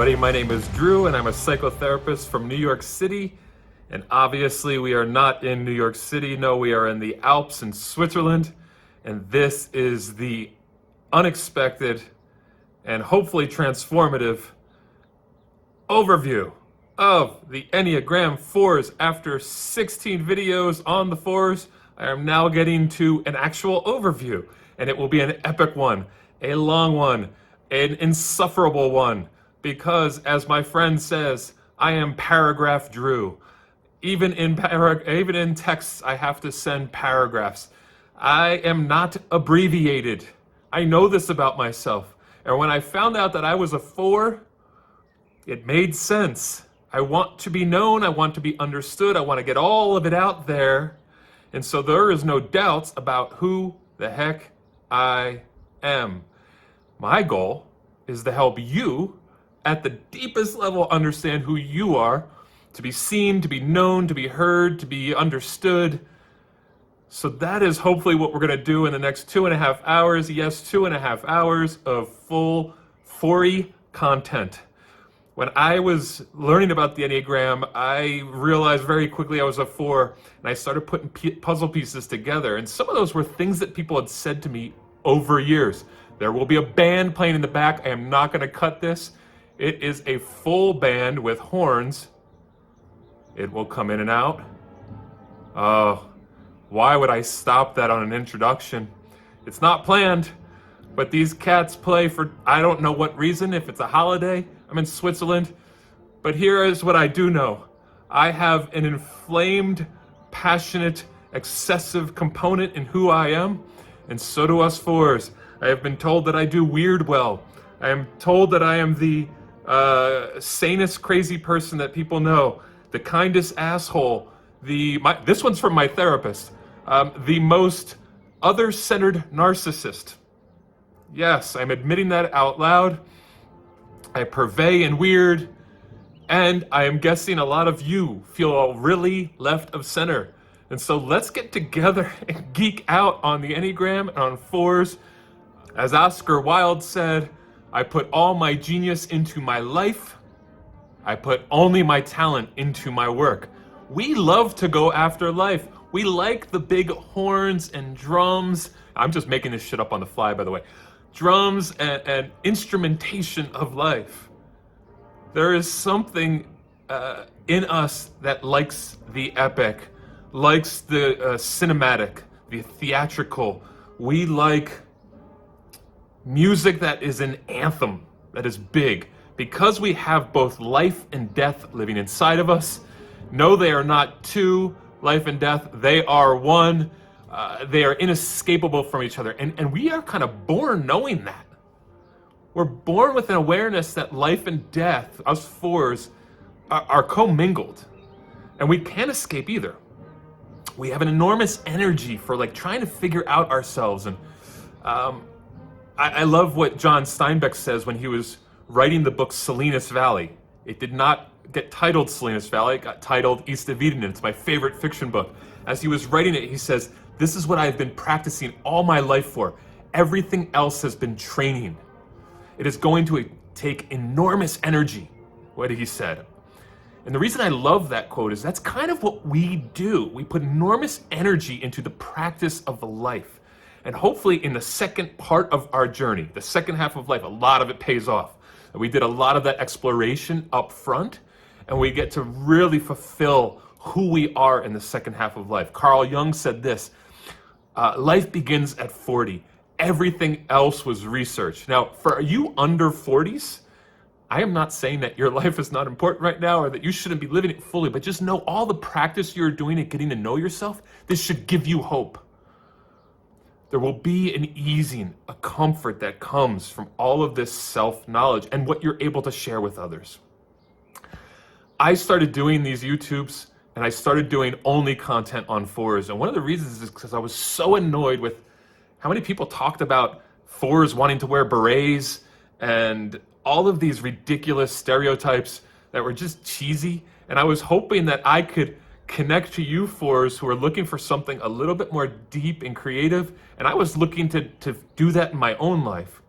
everybody. My name is Drew, and I'm a psychotherapist from New York City. And obviously, we are not in New York City. No, we are in the Alps in Switzerland. And this is the unexpected and hopefully transformative overview of the Enneagram 4s. After 16 videos on the 4s, I am now getting to an actual overview. And it will be an epic one, a long one, an insufferable one. Because, as my friend says, I am paragraph Drew. Even in texts, I have to send paragraphs. I am not abbreviated. I know this about myself. And when I found out that I was a 4, it made sense. I want to be known. I want to be understood. I want to get all of it out there. And so there is no doubts about who the heck I am. My goal is to help you at the deepest level understand who you are, to be seen, to be known, to be heard, to be understood. So that is hopefully what we're going to do in the next 2.5 hours. Yes, 2.5 hours of full 4-y content. When I was learning about the Enneagram, I realized very quickly I was a 4, and I started putting puzzle pieces together. And some of those were things that people had said to me over years. There will be a band playing in the back. I am not going to cut this. It is a full band with horns. It will come in and out. Oh, why would I stop that on an introduction? It's not planned, but these cats play for I don't know what reason, if it's a holiday. I'm in Switzerland. But here is what I do know. I have an inflamed, passionate, excessive component in who I am, and so do us 4s. I have been told that I do weird well. I am told that I am the sanest crazy person that people know, the kindest asshole, this one's from my therapist, the most other-centered narcissist. Yes, I'm admitting that out loud. I purvey in weird, and I am guessing a lot of you feel really left of center. And so let's get together and geek out on the Enneagram and on 4s. As Oscar Wilde said, I put all my genius into my life. I put only my talent into my work. We love to go after life. We like the big horns and drums. I'm just making this shit up on the fly, by the way. Drums and instrumentation of life. There is something in us that likes the epic, likes the cinematic, the theatrical. We like music that is an anthem, that is big. Because we have both life and death living inside of us. No, they are not two, life and death. They are one. They are inescapable from each other. And we are kind of born knowing that. We're born with an awareness that life and death, us 4s, are commingled. And we can't escape either. We have an enormous energy for trying to figure out ourselves. And I love what John Steinbeck says when he was writing the book Salinas Valley. It did not get titled Salinas Valley, it got titled East of Eden. It's my favorite fiction book. As he was writing it, he says, "This is what I've been practicing all my life for. Everything else has been training. It is going to take enormous energy," what he said. And the reason I love that quote is that's kind of what we do. We put enormous energy into the practice of life. And hopefully in the second part of our journey, the second half of life, a lot of it pays off. And we did a lot of that exploration up front, and we get to really fulfill who we are in the second half of life. Carl Jung said this, life begins at 40. Everything else was research. Now, for you under 40s, I am not saying that your life is not important right now or that you shouldn't be living it fully, but just know all the practice you're doing at getting to know yourself, this should give you hope. There will be an easing, a comfort that comes from all of this self-knowledge and what you're able to share with others. I started doing these YouTubes and I started doing only content on 4s. And one of the reasons is because I was so annoyed with how many people talked about 4s wanting to wear berets and all of these ridiculous stereotypes that were just cheesy. And I was hoping that I could connect to you 4s who are looking for something a little bit more deep and creative. And I was looking to do that in my own life.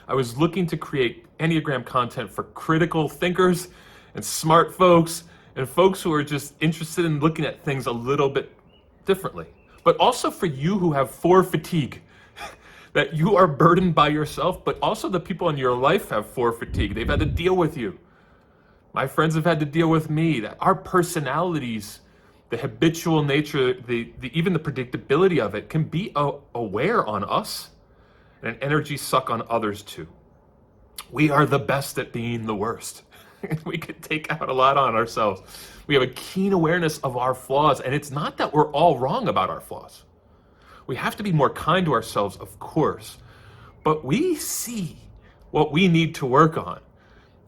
I was looking to create Enneagram content for critical thinkers and smart folks and folks who are just interested in looking at things a little bit differently. But also for you who have 4 fatigue, that you are burdened by yourself, but also the people in your life have 4 fatigue. They've had to deal with you. My friends have had to deal with me. That our personalities, the habitual nature, even the predictability of it can be a wear on us and an energy suck on others too. We are the best at being the worst. We can take out a lot on ourselves. We have a keen awareness of our flaws, and it's not that we're all wrong about our flaws. We have to be more kind to ourselves, of course, but we see what we need to work on.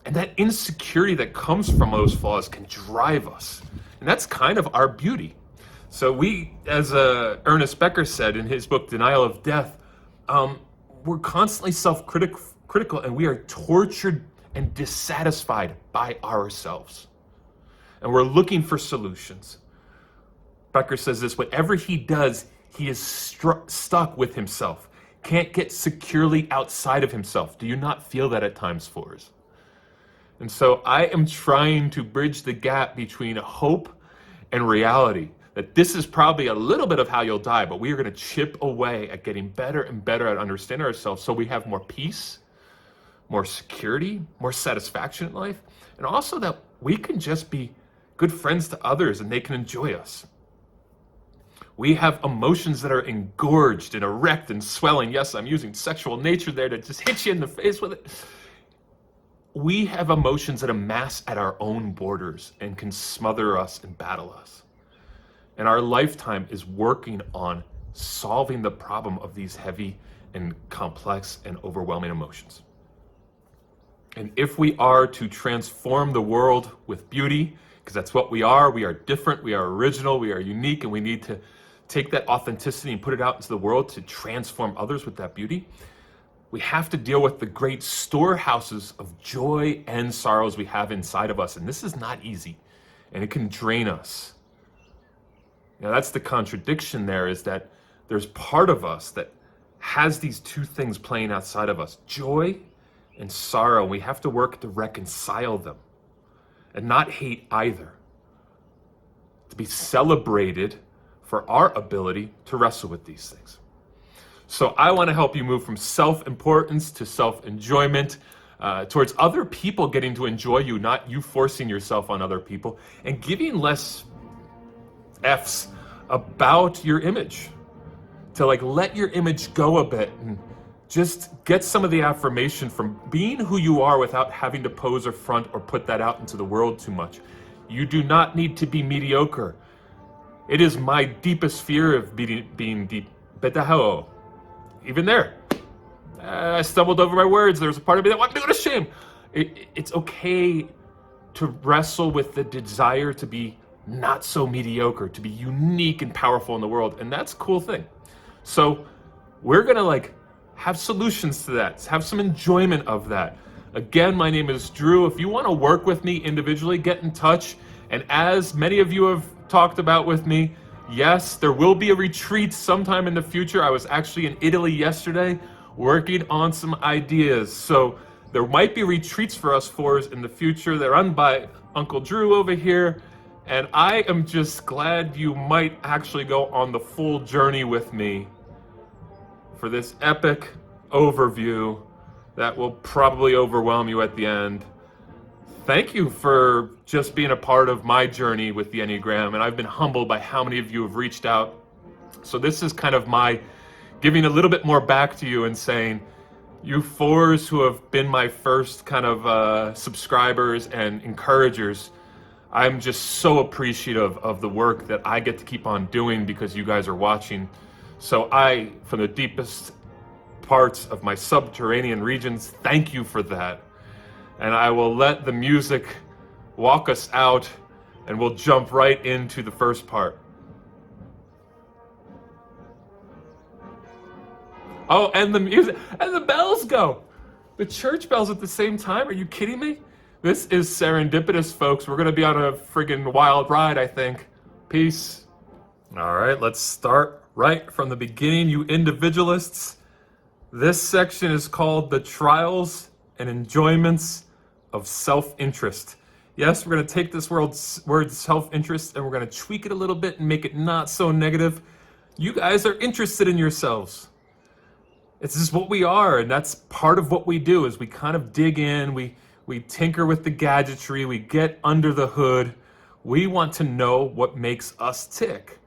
And that insecurity that comes from those flaws can drive us. And that's kind of our beauty. So we, as Ernest Becker said in his book, Denial of Death, we're constantly self-critical and we are tortured and dissatisfied by ourselves. And we're looking for solutions. Becker says this, whatever he does, he is stuck with himself, can't get securely outside of himself. Do you not feel that at times, Fours? And so I am trying to bridge the gap between hope and reality, that this is probably a little bit of how you'll die, but we are going to chip away at getting better and better at understanding ourselves so we have more peace, more security, more satisfaction in life, and also that we can just be good friends to others and they can enjoy us. We have emotions that are engorged and erect and swelling. Yes, I'm using sexual nature there to just hit you in the face with it. We have emotions that amass at our own borders and can smother us and battle us. And our lifetime is working on solving the problem of these heavy and complex and overwhelming emotions. And if we are to transform the world with beauty, because that's what we are different, we are original, we are unique, and we need to take that authenticity and put it out into the world to transform others with that beauty, we have to deal with the great storehouses of joy and sorrows we have inside of us. And this is not easy, and it can drain us. Now, that's the contradiction there, is that there's part of us that has these two things playing outside of us, joy and sorrow. We have to work to reconcile them and not hate either, to be celebrated for our ability to wrestle with these things. So I want to help you move from self-importance to self-enjoyment, towards other people getting to enjoy you, not you forcing yourself on other people, and giving less F's about your image, to let your image go a bit and just get some of the affirmation from being who you are without having to pose or front or put that out into the world too much. You do not need to be mediocre. It is my deepest fear of being deep. Betahao. Even there, I stumbled over my words. There was a part of me that wanted to go to shame. It's okay to wrestle with the desire to be not so mediocre, to be unique and powerful in the world. And that's a cool thing. So we're gonna have solutions to that, have some enjoyment of that. Again, my name is Drew. If you want to work with me individually, get in touch. And as many of you have talked about with me, yes, there will be a retreat sometime in the future. I was actually in Italy yesterday working on some ideas. So there might be retreats for us fours in the future. They're run by Uncle Drew over here. And I am just glad you might actually go on the full journey with me for this epic overview that will probably overwhelm you at the end. Thank you for just being a part of my journey with the Enneagram, and I've been humbled by how many of you have reached out. So this is kind of my giving a little bit more back to you and saying, you fours who have been my first kind of subscribers and encouragers, I'm just so appreciative of the work that I get to keep on doing because you guys are watching. So I, from the deepest parts of my subterranean regions, thank you for that. And I will let the music walk us out, and we'll jump right into the first part. Oh, and the music, and the bells go. The church bells at the same time. Are you kidding me? This is serendipitous, folks. We're going to be on a friggin' wild ride, I think. Peace. All right, let's start right from the beginning, you individualists. This section is called The Trials and enjoyments of self-interest. Yes, we're going to take this word self-interest and we're going to tweak it a little bit and make it not so negative. You guys are interested in yourselves. It's just what we are, and that's part of what we do is we kind of dig in, we tinker with the gadgetry, we get under the hood. We want to know what makes us tick.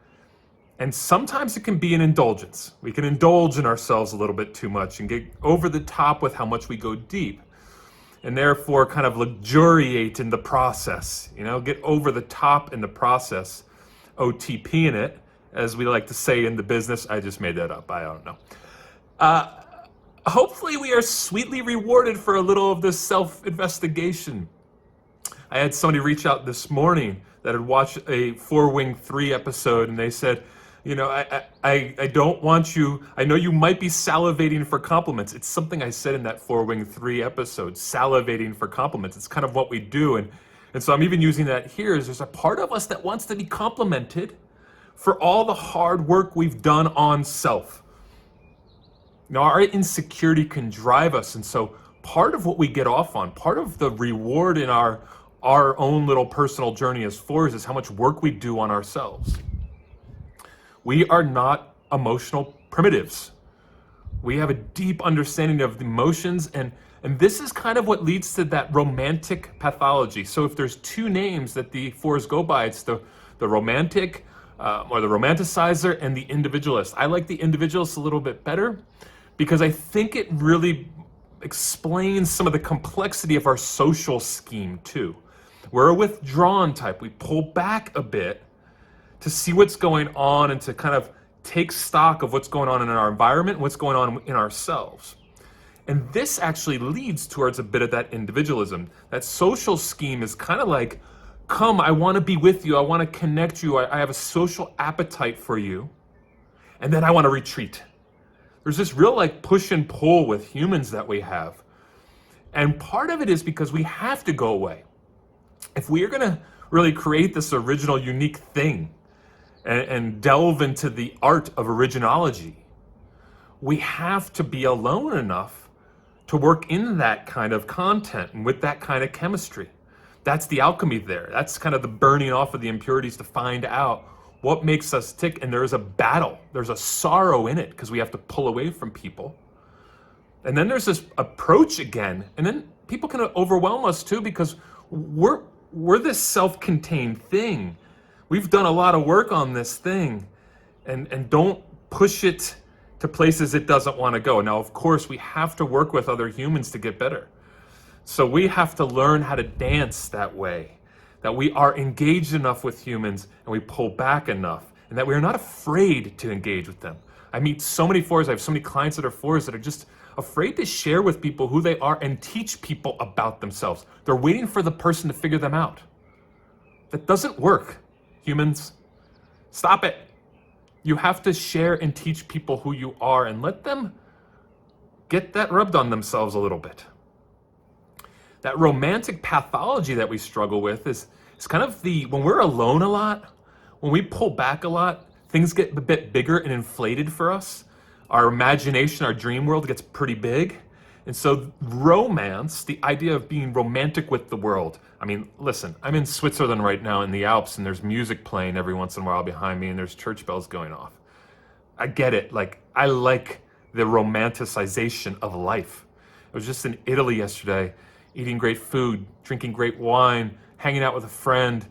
And sometimes it can be an indulgence. We can indulge in ourselves a little bit too much and get over the top with how much we go deep. And therefore kind of luxuriate in the process, get over the top in the process, OTP in it, as we like to say in the business. I just made that up, I don't know. Hopefully we are sweetly rewarded for a little of this self-investigation. I had somebody reach out this morning that had watched a 4-Wing 3 episode, and they said, I don't want you, I know you might be salivating for compliments. It's something I said in that 4-Wing 3 episode, salivating for compliments. It's kind of what we do. And so I'm even using that here, is there's a part of us that wants to be complimented for all the hard work we've done on self. Our insecurity can drive us, and so part of what we get off on, part of the reward in our own little personal journey as fours is how much work we do on ourselves. We are not emotional primitives. We have a deep understanding of the emotions, and this is kind of what leads to that romantic pathology. So if there's two names that the fours go by, it's the romantic or the romanticizer and the individualist. I like the individualist a little bit better because I think it really explains some of the complexity of our social scheme too. We're a withdrawn type. We pull back a bit to see what's going on and to kind of take stock of what's going on in our environment, what's going on in ourselves. And this actually leads towards a bit of that individualism. That social scheme is kind of like, come, I want to be with you. I want to connect you. I have a social appetite for you. And then I want to retreat. There's this real like push and pull with humans that we have. And part of it is because we have to go away. If we are going to really create this original, unique thing and delve into the art of originology, we have to be alone enough to work in that kind of content and with that kind of chemistry. That's the alchemy there. That's kind of the burning off of the impurities to find out what makes us tick. And there's a battle. There's a sorrow in it because we have to pull away from people. And then there's this approach again. And then people can overwhelm us too because we're this self-contained thing. We've done a lot of work on this thing and don't push it to places it doesn't want to go. Now, of course, we have to work with other humans to get better. So we have to learn how to dance that way, that we are engaged enough with humans and we pull back enough, and that we are not afraid to engage with them. I meet so many fours, I have so many clients that are fours that are just afraid to share with people who they are and teach people about themselves. They're waiting for the person to figure them out. That doesn't work, humans. Stop it. You have to share and teach people who you are and let them get that rubbed on themselves a little bit. That romantic pathology that we struggle with is kind of when we're alone a lot, when we pull back a lot, things get a bit bigger and inflated for us. Our imagination, our dream world gets pretty big. And so romance, the idea of being romantic with the world. I mean, listen, I'm in Switzerland right now in the Alps and there's music playing every once in a while behind me and there's church bells going off. I get it. I like the romanticization of life. I was just in Italy yesterday, eating great food, drinking great wine, hanging out with a friend,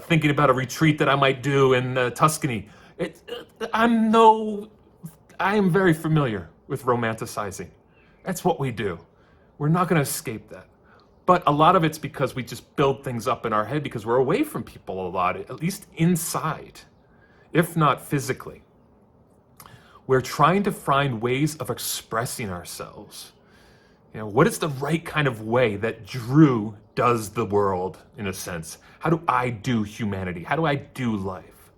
thinking about a retreat that I might do in Tuscany. I am very familiar with romanticizing. That's what we do. We're not going to escape that. But a lot of it's because we just build things up in our head because we're away from people a lot, at least inside, if not physically. We're trying to find ways of expressing ourselves. What is the right kind of way that Drew does the world, in a sense? How do I do humanity? How do I do life?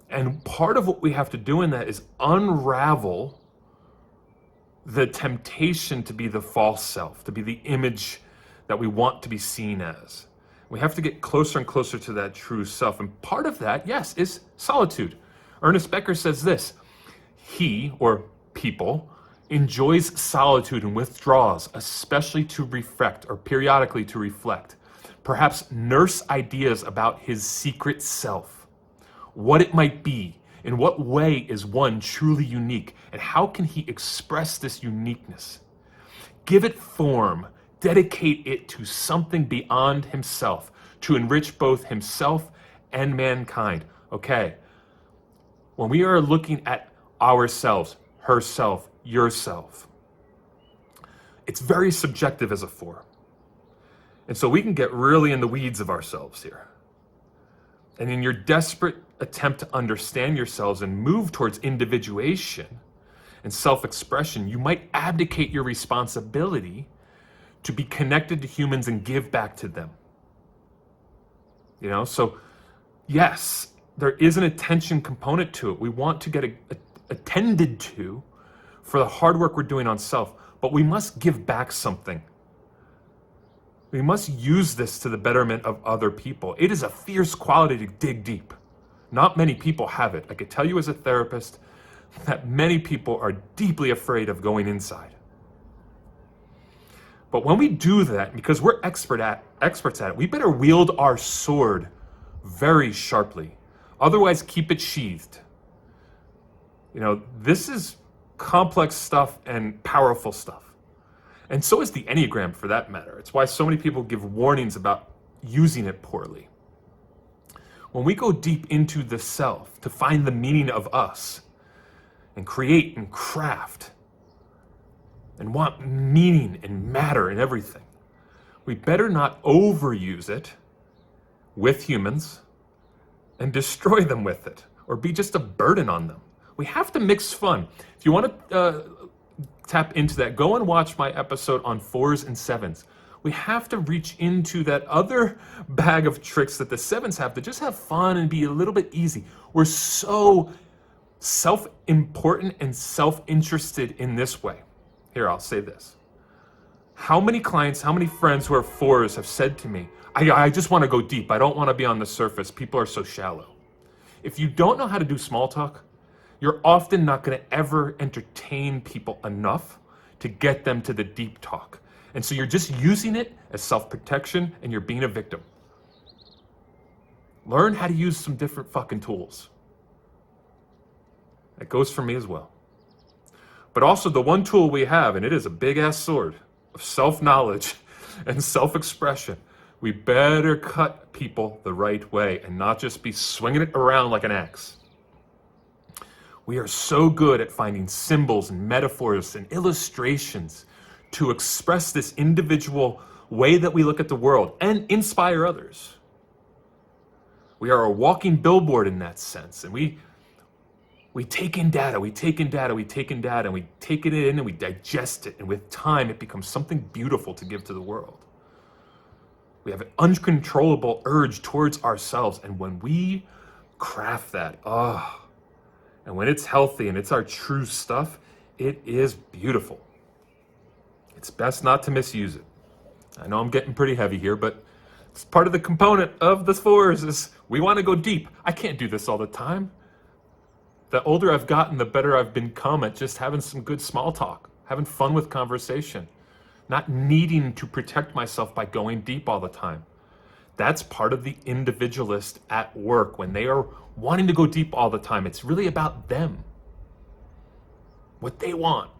And part of what we have to do in that is unravel the temptation to be the false self, to be the image that we want to be seen as. We have to get closer and closer to that true self. And part of that, yes, is solitude. Ernest Becker says this: he, or people, enjoys solitude and withdraws, especially to reflect or periodically to reflect, perhaps nurse ideas about his secret self, what it might be, in what way is one truly unique, and how can he express this uniqueness? Give it form, dedicate it to something beyond himself, to enrich both himself and mankind. Okay, when we are looking at ourselves, herself, yourself, it's very subjective as a 4. And so we can get really in the weeds of ourselves here. And in your desperate attempt to understand yourselves and move towards individuation and self-expression, you might abdicate your responsibility to be connected to humans and give back to them. So yes, there is an attention component to it. We want to get attended to for the hard work we're doing on self, but we must give back something. We must use this to the betterment of other people. It is a fierce quality to dig deep. Not many people have it. I could tell you as a therapist that many people are deeply afraid of going inside. But when we do that, because we're experts at it, we better wield our sword very sharply. Otherwise, keep it sheathed. This is complex stuff and powerful stuff. And so is the Enneagram, for that matter. It's why so many people give warnings about using it poorly. When we go deep into the self to find the meaning of us and create and craft and want meaning and matter in everything, we better not overuse it with humans and destroy them with it or be just a burden on them. We have to mix fun. If you want to tap into that, go and watch my episode on 4s and 7s. We have to reach into that other bag of tricks that the 7s have to just have fun and be a little bit easy. We're so self-important and self-interested in this way. Here, I'll say this. How many clients, how many friends who are 4s have said to me, I just want to go deep. I don't want to be on the surface. People are so shallow. If you don't know how to do small talk, you're often not going to ever entertain people enough to get them to the deep talk. And so you're just using it as self-protection and you're being a victim. Learn how to use some different fucking tools. That goes for me as well. But also the one tool we have, and it is a big ass sword of self-knowledge and self-expression. We better cut people the right way and not just be swinging it around like an axe. We are so good at finding symbols and metaphors and illustrations to express this individual way that we look at the world and inspire others. We are a walking billboard in that sense, and we take in data, and we take it in and we digest it, and with time it becomes something beautiful to give to the world. We have an uncontrollable urge towards ourselves, and when we craft that, and when it's healthy and it's our true stuff, it is beautiful. It's best not to misuse it. I know I'm getting pretty heavy here, but it's part of the component of the 4s is we want to go deep. I can't do this all the time. The older I've gotten, the better I've become at just having some good small talk, having fun with conversation, not needing to protect myself by going deep all the time. That's part of the individualist at work. When they are wanting to go deep all the time, it's really about them, what they want.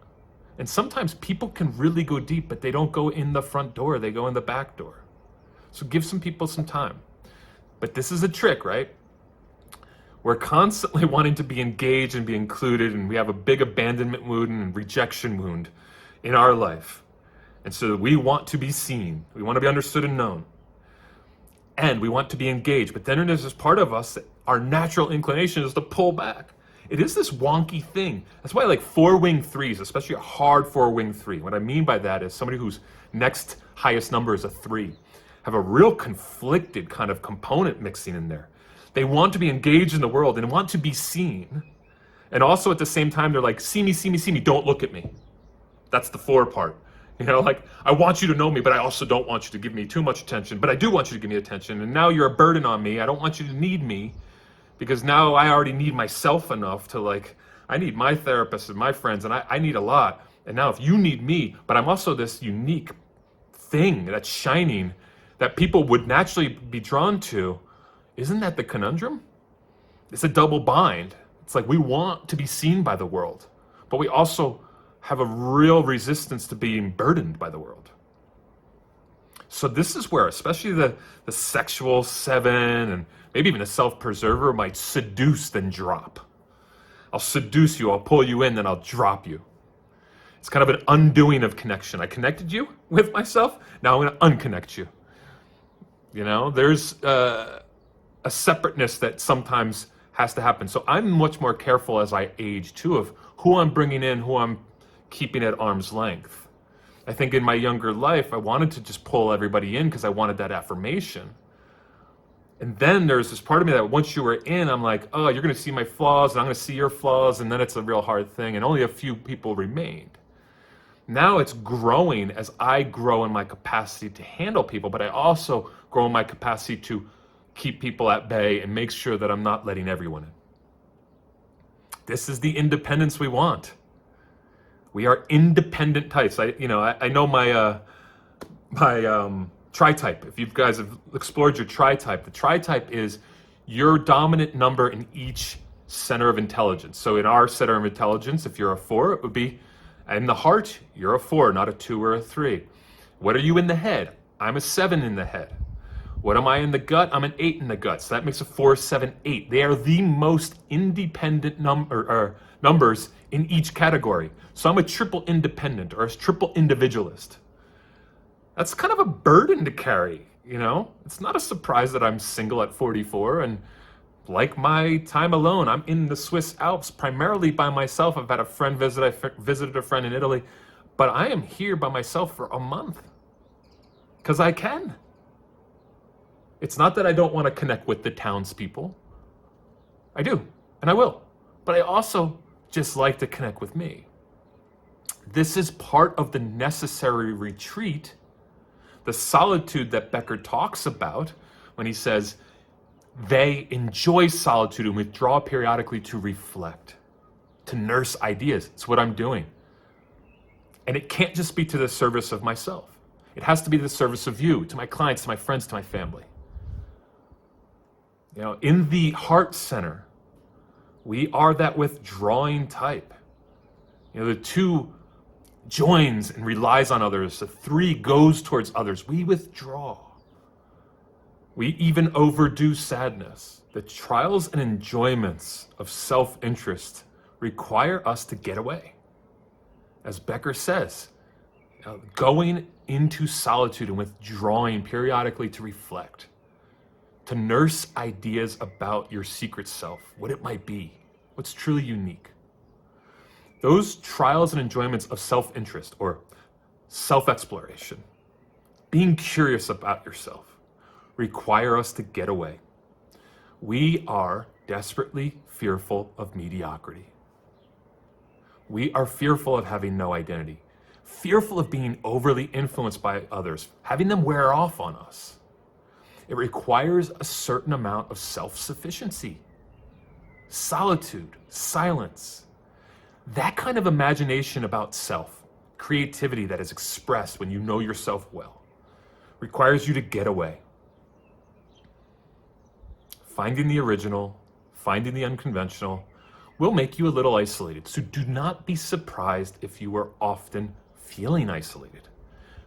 And sometimes people can really go deep, but they don't go in the front door, they go in the back door. So give some people some time. But this is a trick, right? We're constantly wanting to be engaged and be included, and we have a big abandonment wound and rejection wound in our life. And so we want to be seen. We want to be understood and known. And we want to be engaged. But then there's this part of us that our natural inclination is to pull back. It is this wonky thing. That's why I like 4-wing 3s, especially a hard 4-wing 3. What I mean by that is somebody whose next highest number is a 3, have a real conflicted kind of component mixing in there. They want to be engaged in the world and want to be seen. And also at the same time, they're like, see me, see me, see me, don't look at me. That's the 4 part. Like, I want you to know me, but I also don't want you to give me too much attention, but I do want you to give me attention. And now you're a burden on me. I don't want you to need me because now I already need myself enough to I need my therapist and my friends, and I need a lot. And now if you need me, but I'm also this unique thing that's shining that people would naturally be drawn to, isn't that the conundrum? It's a double bind. It's like we want to be seen by the world, but we also have a real resistance to being burdened by the world. So this is where especially the sexual 7 and maybe even a self-preserver might seduce then drop. I'll seduce you, I'll pull you in, then I'll drop you. It's kind of an undoing of connection. I connected you with myself, now I'm going to unconnect you. You know, there's a separateness that sometimes has to happen. So I'm much more careful as I age too of who I'm bringing in, who I'm keeping at arm's length. I think in my younger life, I wanted to just pull everybody in because I wanted that affirmation. And then there's this part of me that once you were in, I'm like, oh, you're going to see my flaws and I'm going to see your flaws. And then it's a real hard thing. And only a few people remained. Now it's growing as I grow in my capacity to handle people, but I also grow in my capacity to keep people at bay and make sure that I'm not letting everyone in. This is the independence we want. We are independent types. I know my tri-type. If you guys have explored your tri-type, the tri-type is your dominant number in each center of intelligence. So in our center of intelligence, if you're a 4, it would be in the heart, you're a 4, not a 2 or a 3. What are you in the head? I'm a 7 in the head. What am I in the gut? I'm an 8 in the gut. So that makes a 4, 7, 8. They are the most independent numbers in each category. So I'm a triple independent or a triple individualist. That's kind of a burden to carry, you know? It's not a surprise that I'm single at 44 and like my time alone. I'm in the Swiss Alps primarily by myself. I've had a friend visit. I visited a friend in Italy, but I am here by myself for a month because I can. It's not that I don't want to connect with the townspeople. I do, and I will. But I also just like to connect with me. This is part of the necessary retreat, the solitude that Becker talks about when he says they enjoy solitude and withdraw periodically to reflect, to nurse ideas. It's what I'm doing. And it can't just be to the service of myself. It has to be to the service of you, to my clients, to my friends, to my family. You know, in the heart center, we are that withdrawing type. You know, the 2 joins and relies on others. The 3 goes towards others. We withdraw. We even overdo sadness. The trials and enjoyments of self-interest require us to get away. As Becker says, going into solitude and withdrawing periodically to reflect, to nurse ideas about your secret self, what it might be, what's truly unique. Those trials and enjoyments of self-interest or self-exploration, being curious about yourself, require us to get away. We are desperately fearful of mediocrity. We are fearful of having no identity, fearful of being overly influenced by others, having them wear off on us. It requires a certain amount of self-sufficiency, solitude, silence. That kind of imagination about self, creativity that is expressed when you know yourself well, requires you to get away. Finding the original, finding the unconventional, will make you a little isolated. So do not be surprised if you are often feeling isolated,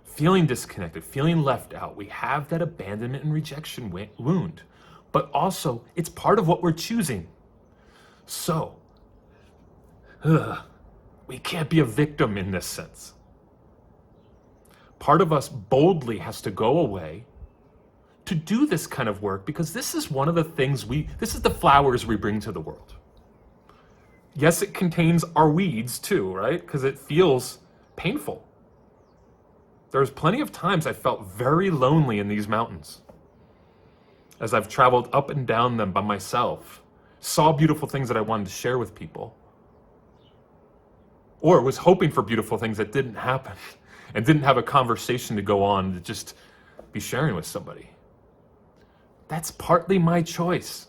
feeling disconnected, feeling left out. We have that abandonment and rejection wound, but also it's part of what we're choosing. So, we can't be a victim in this sense. Part of us boldly has to go away to do this kind of work because this is one of the things this is the flowers we bring to the world. Yes, it contains our weeds too, right? Because it feels painful. There's plenty of times I felt very lonely in these mountains as I've traveled up and down them by myself, saw beautiful things that I wanted to share with people, or was hoping for beautiful things that didn't happen and didn't have a conversation to go on to just be sharing with somebody. That's partly my choice.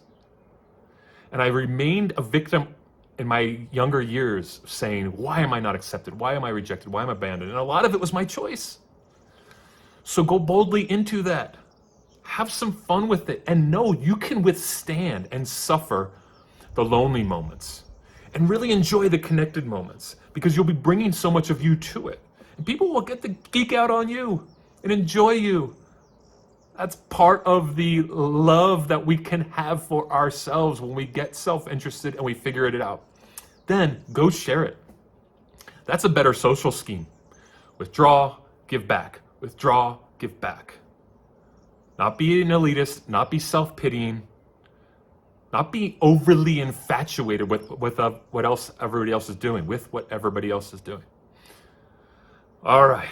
And I remained a victim in my younger years saying, why am I not accepted? Why am I rejected? Why am I abandoned? And a lot of it was my choice. So go boldly into that. Have some fun with it and know you can withstand and suffer the lonely moments and really enjoy the connected moments because you'll be bringing so much of you to it. And people will get to geek out on you and enjoy you. That's part of the love that we can have for ourselves when we get self-interested and we figure it out. Then go share it. That's a better social scheme. Withdraw, give back. Withdraw, give back. Not be an elitist, not be self-pitying, not be overly infatuated with what else everybody else is doing, with what everybody else is doing. All right,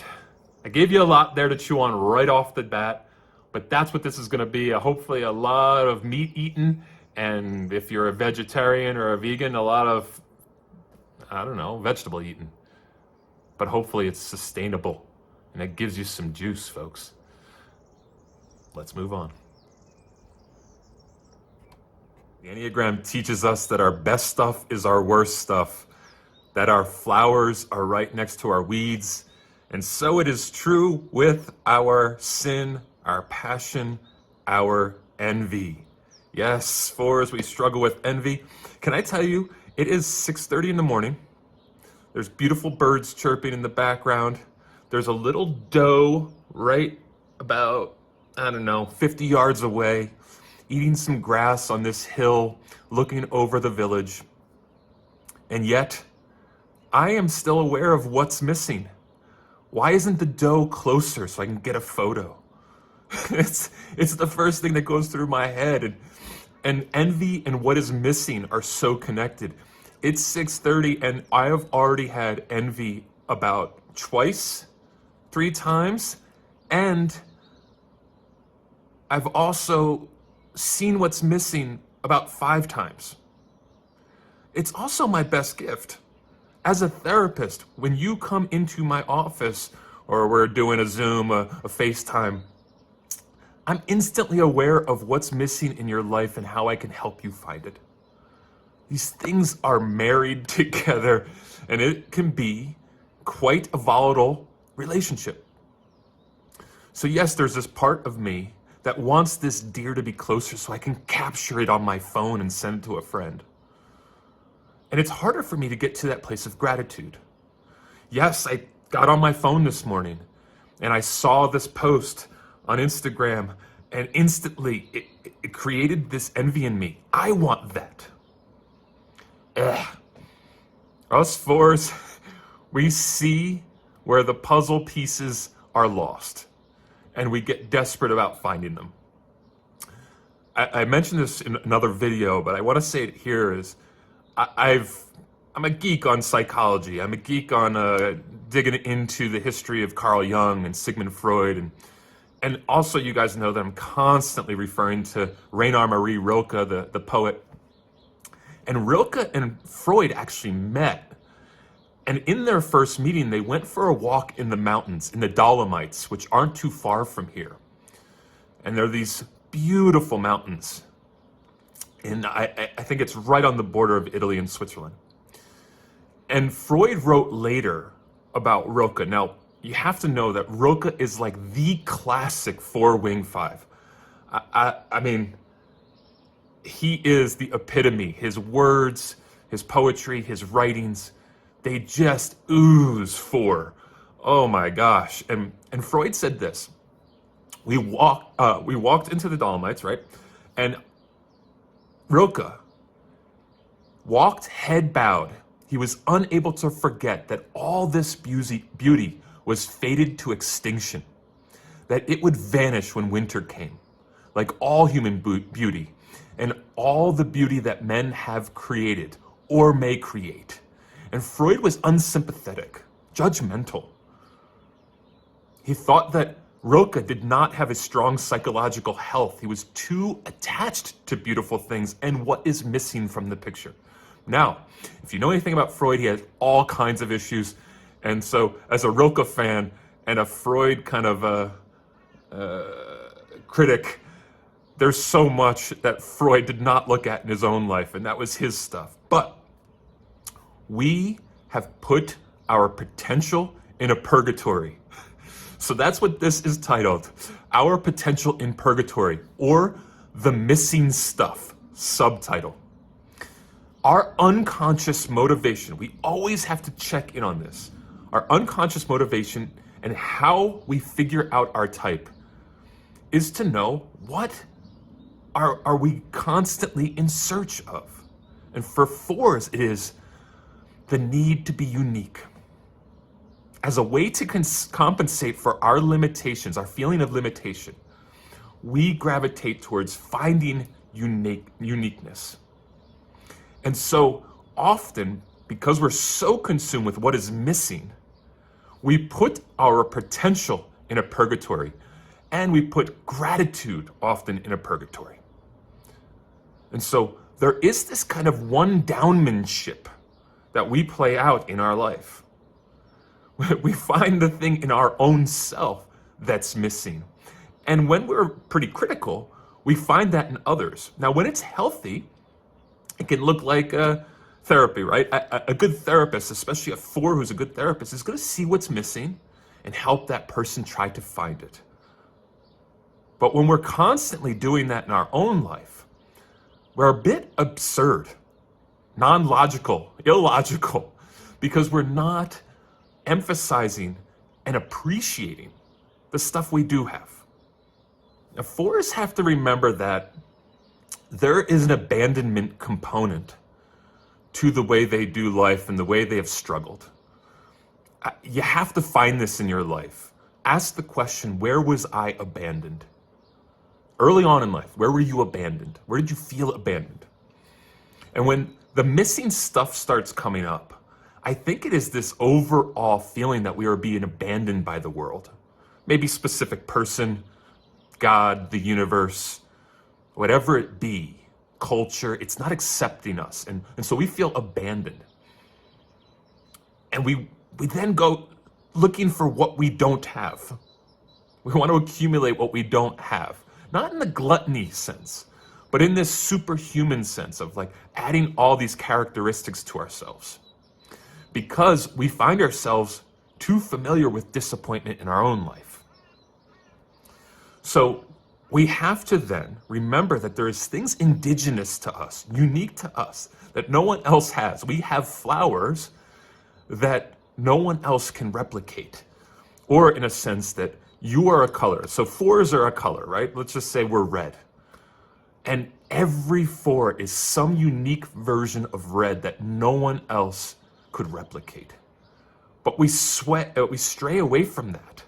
I gave you a lot there to chew on right off the bat, but that's what this is going to be. Hopefully a lot of meat eaten, and if you're a vegetarian or a vegan, a lot of, I don't know, vegetable eaten. But hopefully it's sustainable, and it gives you some juice, folks. Let's move on. The Enneagram teaches us that our best stuff is our worst stuff, that our flowers are right next to our weeds, and so it is true with our sin, our passion, our envy. Yes, fours, we struggle with envy. Can I tell you, it is 6:30 in the morning. There's beautiful birds chirping in the background. There's a little doe right about, I don't know, 50 yards away, eating some grass on this hill, looking over the village. And yet, I am still aware of what's missing. Why isn't the doe closer so I can get a photo? It's the first thing that goes through my head. And envy and what is missing are so connected. It's 6:30 and I have already had envy about twice, 3 times, and I've also seen what's missing about 5 times. It's also my best gift. As a therapist, when you come into my office or we're doing a Zoom, a FaceTime, I'm instantly aware of what's missing in your life and how I can help you find it. These things are married together and it can be quite a volatile relationship. So yes, there's this part of me that wants this deer to be closer so I can capture it on my phone and send it to a friend. And it's harder for me to get to that place of gratitude. Yes, I got on my phone this morning and I saw this post on Instagram and instantly it created this envy in me. I want that. Us fours, we see where the puzzle pieces are lost and we get desperate about finding them. I mentioned this in another video, but I want to say it here is I'm a geek on psychology. I'm a geek on digging into the history of Carl Jung and Sigmund Freud. And also you guys know that I'm constantly referring to Rainer Maria Rilke, the poet. And Rilke and Freud actually met. And in their first meeting, they went for a walk in the mountains, in the Dolomites, which aren't too far from here. And there are these beautiful mountains. And I think it's right on the border of Italy and Switzerland. And Freud wrote later about Rilke. Now, you have to know that Rilke is like the classic 4-wing 5. I mean, he is the epitome. His words, his poetry, his writings, they just ooze 4. Oh my gosh. And Freud said this. We walked into the Dolomites, right? And Rilke walked head bowed. He was unable to forget that all this beauty was fated to extinction, that it would vanish when winter came, like all human beauty, and all the beauty that men have created or may create. And Freud was unsympathetic, judgmental. He thought that Rilke did not have a strong psychological health. He was too attached to beautiful things and what is missing from the picture. Now, if you know anything about Freud, he has all kinds of issues. And so as a Rilke fan and a Freud kind of critic, there's so much that Freud did not look at in his own life, and that was his stuff. But We have put our potential in a purgatory. So that's what this is titled, Our Potential in Purgatory, or The Missing Stuff, subtitle. Our unconscious motivation, we always have to check in on this. Our unconscious motivation and how we figure out our type is to know what are we constantly in search of. And for 4s, it is the need to be unique. As a way to compensate for our limitations, our feeling of limitation, we gravitate towards finding uniqueness. And so often, because we're so consumed with what is missing, we put our potential in a purgatory, and we put gratitude often in a purgatory. And so there is this kind of one-downmanship that we play out in our life. We find the thing in our own self that's missing. And when we're pretty critical, we find that in others. Now, when it's healthy, it can look like therapy, right? A good therapist, especially a 4 who's a good therapist, is going to see what's missing and help that person try to find it. But when we're constantly doing that in our own life, we're a bit absurd, non-logical, illogical, because we're not emphasizing and appreciating the stuff we do have. Now, 4s have to remember that there is an abandonment component to the way they do life and the way they have struggled. You have to find this in your life. Ask the question, where was I abandoned? Early on in life, where were you abandoned? Where did you feel abandoned? And when the missing stuff starts coming up, I think it is this overall feeling that we are being abandoned by the world. Maybe specific person, God, the universe, whatever it be, culture, it's not accepting us. And so we feel abandoned. And we then go looking for what we don't have. We want to accumulate what we don't have. Not in the gluttony sense, but in this superhuman sense of like adding all these characteristics to ourselves. Because we find ourselves too familiar with disappointment in our own life. So we have to then remember that there is things indigenous to us, unique to us, that no one else has. We have flowers that no one else can replicate. Or in a sense that you are a color. So 4s are a color, right? Let's just say we're red. And every 4 is some unique version of red that no one else could replicate. But we stray away from that.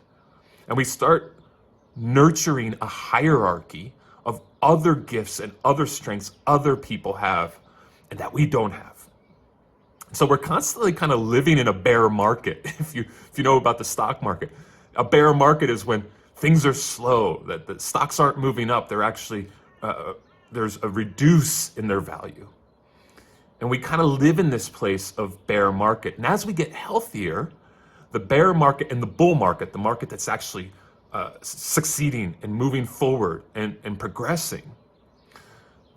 And we start nurturing a hierarchy of other gifts and other strengths other people have and that we don't have. So we're constantly kind of living in a bear market. If you know about the stock market, a bear market is when things are slow, that the stocks aren't moving up. They're actually, there's a reduce in their value. And we kind of live in this place of bear market. And as we get healthier, the bear market and the bull market, the market that's actually succeeding and moving forward and progressing,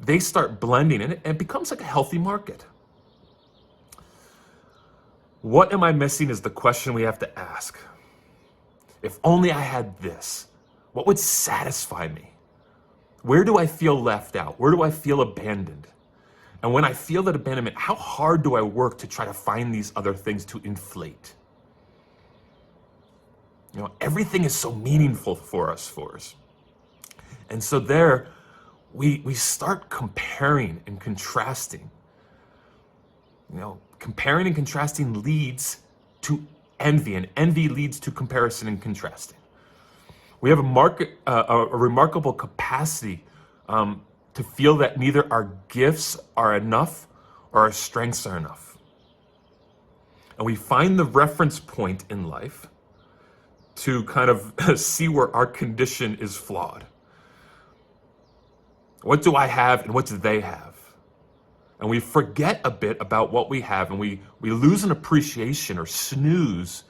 they start blending and it becomes like a healthy market. What am I missing is the question we have to ask. If only I had this, what would satisfy me? Where do I feel left out? Where do I feel abandoned? And when I feel that abandonment, how hard do I work to try to find these other things to inflate? You know, everything is so meaningful for us, 4s. And so there, we start comparing and contrasting. You know, comparing and contrasting leads to envy, and envy leads to comparison and contrasting. We have a remarkable capacity to feel that neither our gifts are enough or our strengths are enough. And we find the reference point in life to kind of see where our condition is flawed. What do I have and what do they have? And we forget a bit about what we have, and we lose an appreciation or snooze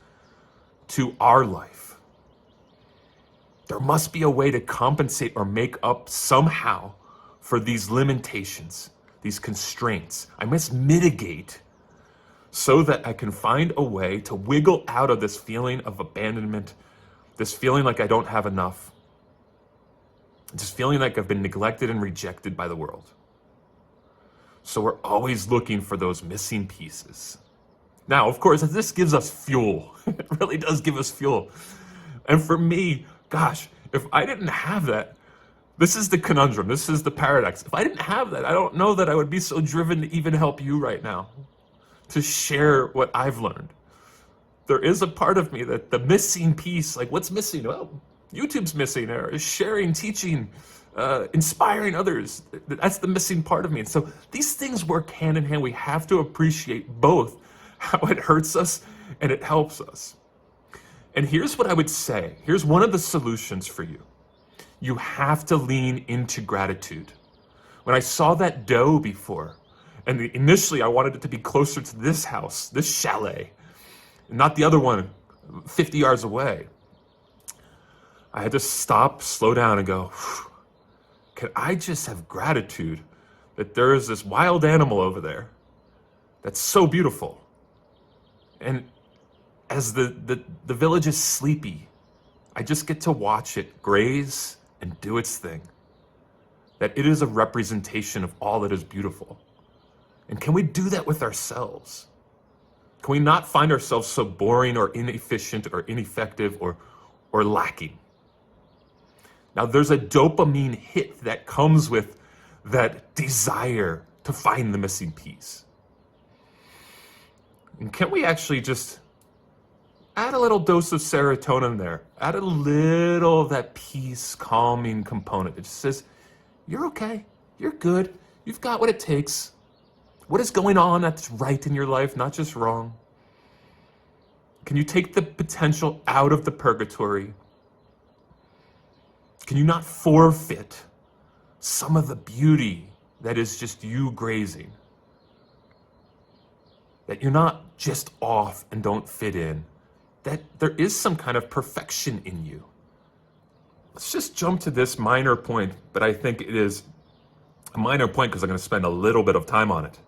to our life. There must be a way to compensate or make up somehow for these limitations, these constraints. I must mitigate so that I can find a way to wiggle out of this feeling of abandonment, this feeling like I don't have enough, this feeling like I've been neglected and rejected by the world. So we're always looking for those missing pieces. Now, of course, this gives us fuel. It really does give us fuel. And for me, gosh, if I didn't have that, this is the conundrum, this is the paradox. If I didn't have that, I don't know that I would be so driven to even help you right now, to share what I've learned. There is a part of me that the missing piece, like what's missing? Well, YouTube's missing, or sharing, teaching, inspiring others. That's the missing part of me. And so these things work hand in hand. We have to appreciate both how it hurts us and it helps us. And here's what I would say. Here's one of the solutions for you. You have to lean into gratitude. When I saw that doe before, and initially I wanted it to be closer to this house, this chalet, not the other one 50 yards away, I had to stop, slow down, and go, can I just have gratitude that there is this wild animal over there that's so beautiful? And as the village is sleepy, I just get to watch it graze and do its thing. That it is a representation of all that is beautiful. And can we do that with ourselves? Can we not find ourselves so boring or inefficient or ineffective or lacking? Now, there's a dopamine hit that comes with that desire to find the missing piece. And can we actually just add a little dose of serotonin there? Add a little of that peace, calming component. It just says, you're okay, you're good, you've got what it takes. What is going on that's right in your life, not just wrong? Can you take the potential out of the purgatory? Can you not forfeit some of the beauty that is just you grazing? That you're not just off and don't fit in. That there is some kind of perfection in you. Let's just jump to this minor point, but I think it is a minor point because I'm going to spend a little bit of time on it.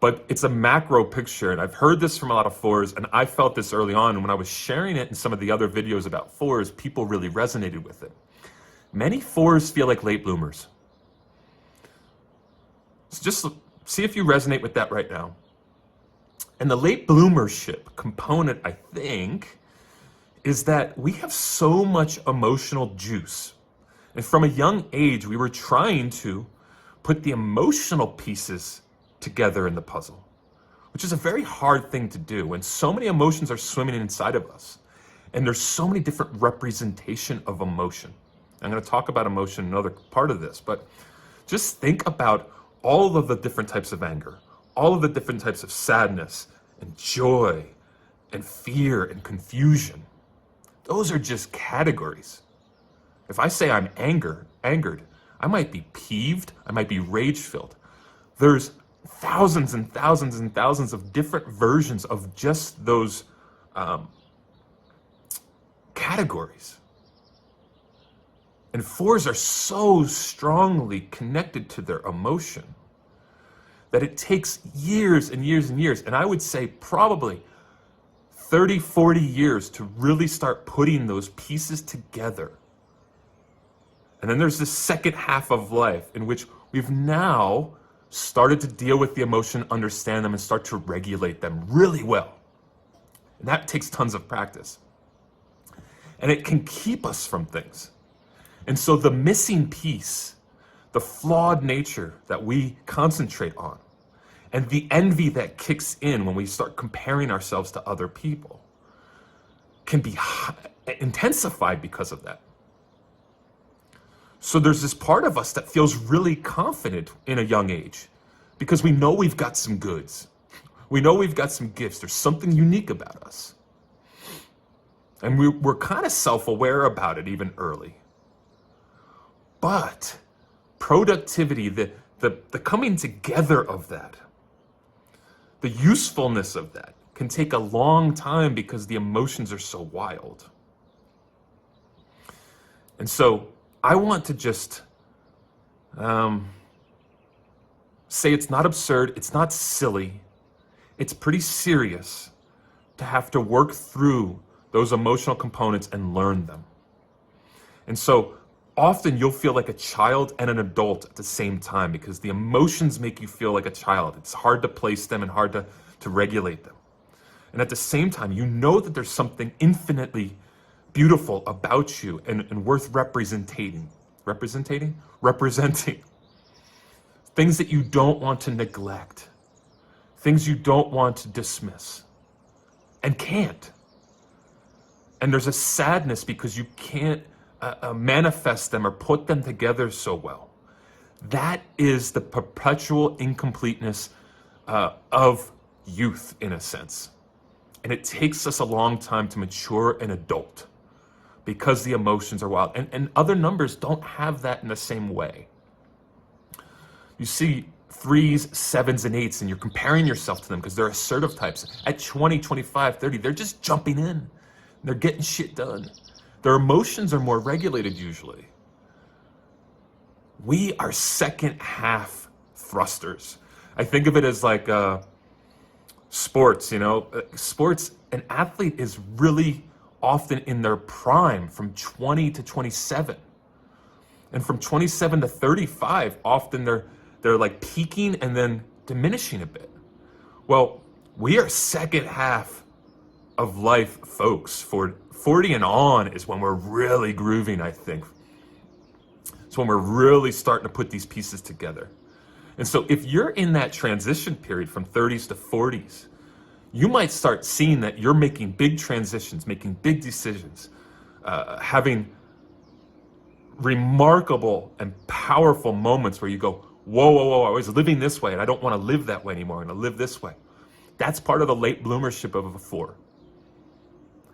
But it's a macro picture, and I've heard this from a lot of fours, and I felt this early on, and when I was sharing it in some of the other videos about fours, people really resonated with it. Many fours feel like late bloomers. So just see if you resonate with that right now. And the late bloomership component, I think, is that we have so much emotional juice. And from a young age, we were trying to put the emotional pieces together in the puzzle, which is a very hard thing to do when so many emotions are swimming inside of us. And there's so many different representation of emotion. I'm going to talk about emotion in another part of this, but just think about all of the different types of anger, all of the different types of sadness and joy and fear and confusion. Those are just categories. If I say I'm angered, I might be peeved, I might be rage-filled. There's thousands and thousands and thousands of different versions of just those categories. And fours are so strongly connected to their emotion that it takes years and years and years, and I would say probably 30, 40 years to really start putting those pieces together. And then there's this second half of life in which we've now started to deal with the emotion, understand them, and start to regulate them really well. And that takes tons of practice. And it can keep us from things. And so the missing piece, the flawed nature that we concentrate on, and the envy that kicks in when we start comparing ourselves to other people, can be intensified because of that. So there's this part of us that feels really confident in a young age because we know we've got some goods. We know we've got some gifts. There's something unique about us. And we're kind of self-aware about it even early. But productivity, the coming together of that, the usefulness of that can take a long time because the emotions are so wild. And so I want to just say it's not absurd, it's not silly, it's pretty serious to have to work through those emotional components and learn them. And so often you'll feel like a child and an adult at the same time because the emotions make you feel like a child. It's hard to place them and hard to regulate them. And at the same time, you know that there's something infinitely beautiful about you and worth representing. Things that you don't want to neglect. Things you don't want to dismiss. And can't. And there's a sadness because you can't manifest them or put them together so well. That is the perpetual incompleteness of youth, in a sense. And it takes us a long time to mature an adult because the emotions are wild. And other numbers don't have that in the same way. You see 3s, 7s, and 8s, and you're comparing yourself to them because they're assertive types. At 20, 25, 30, they're just jumping in. They're getting shit done. Their emotions are more regulated usually. We are second half thrusters. I think of it as like sports, sports, an athlete is really often in their prime from 20 to 27. And from 27 to 35, often they're like peaking and then diminishing a bit. Well, we are second half of life folks. For 40 and on is when we're really grooving, I think. It's when we're really starting to put these pieces together. And so if you're in that transition period from 30s to 40s, you might start seeing that you're making big transitions, making big decisions, having remarkable and powerful moments where you go, whoa, I was living this way and I don't want to live that way anymore. I'm going to live this way. That's part of the late bloomership of a 4.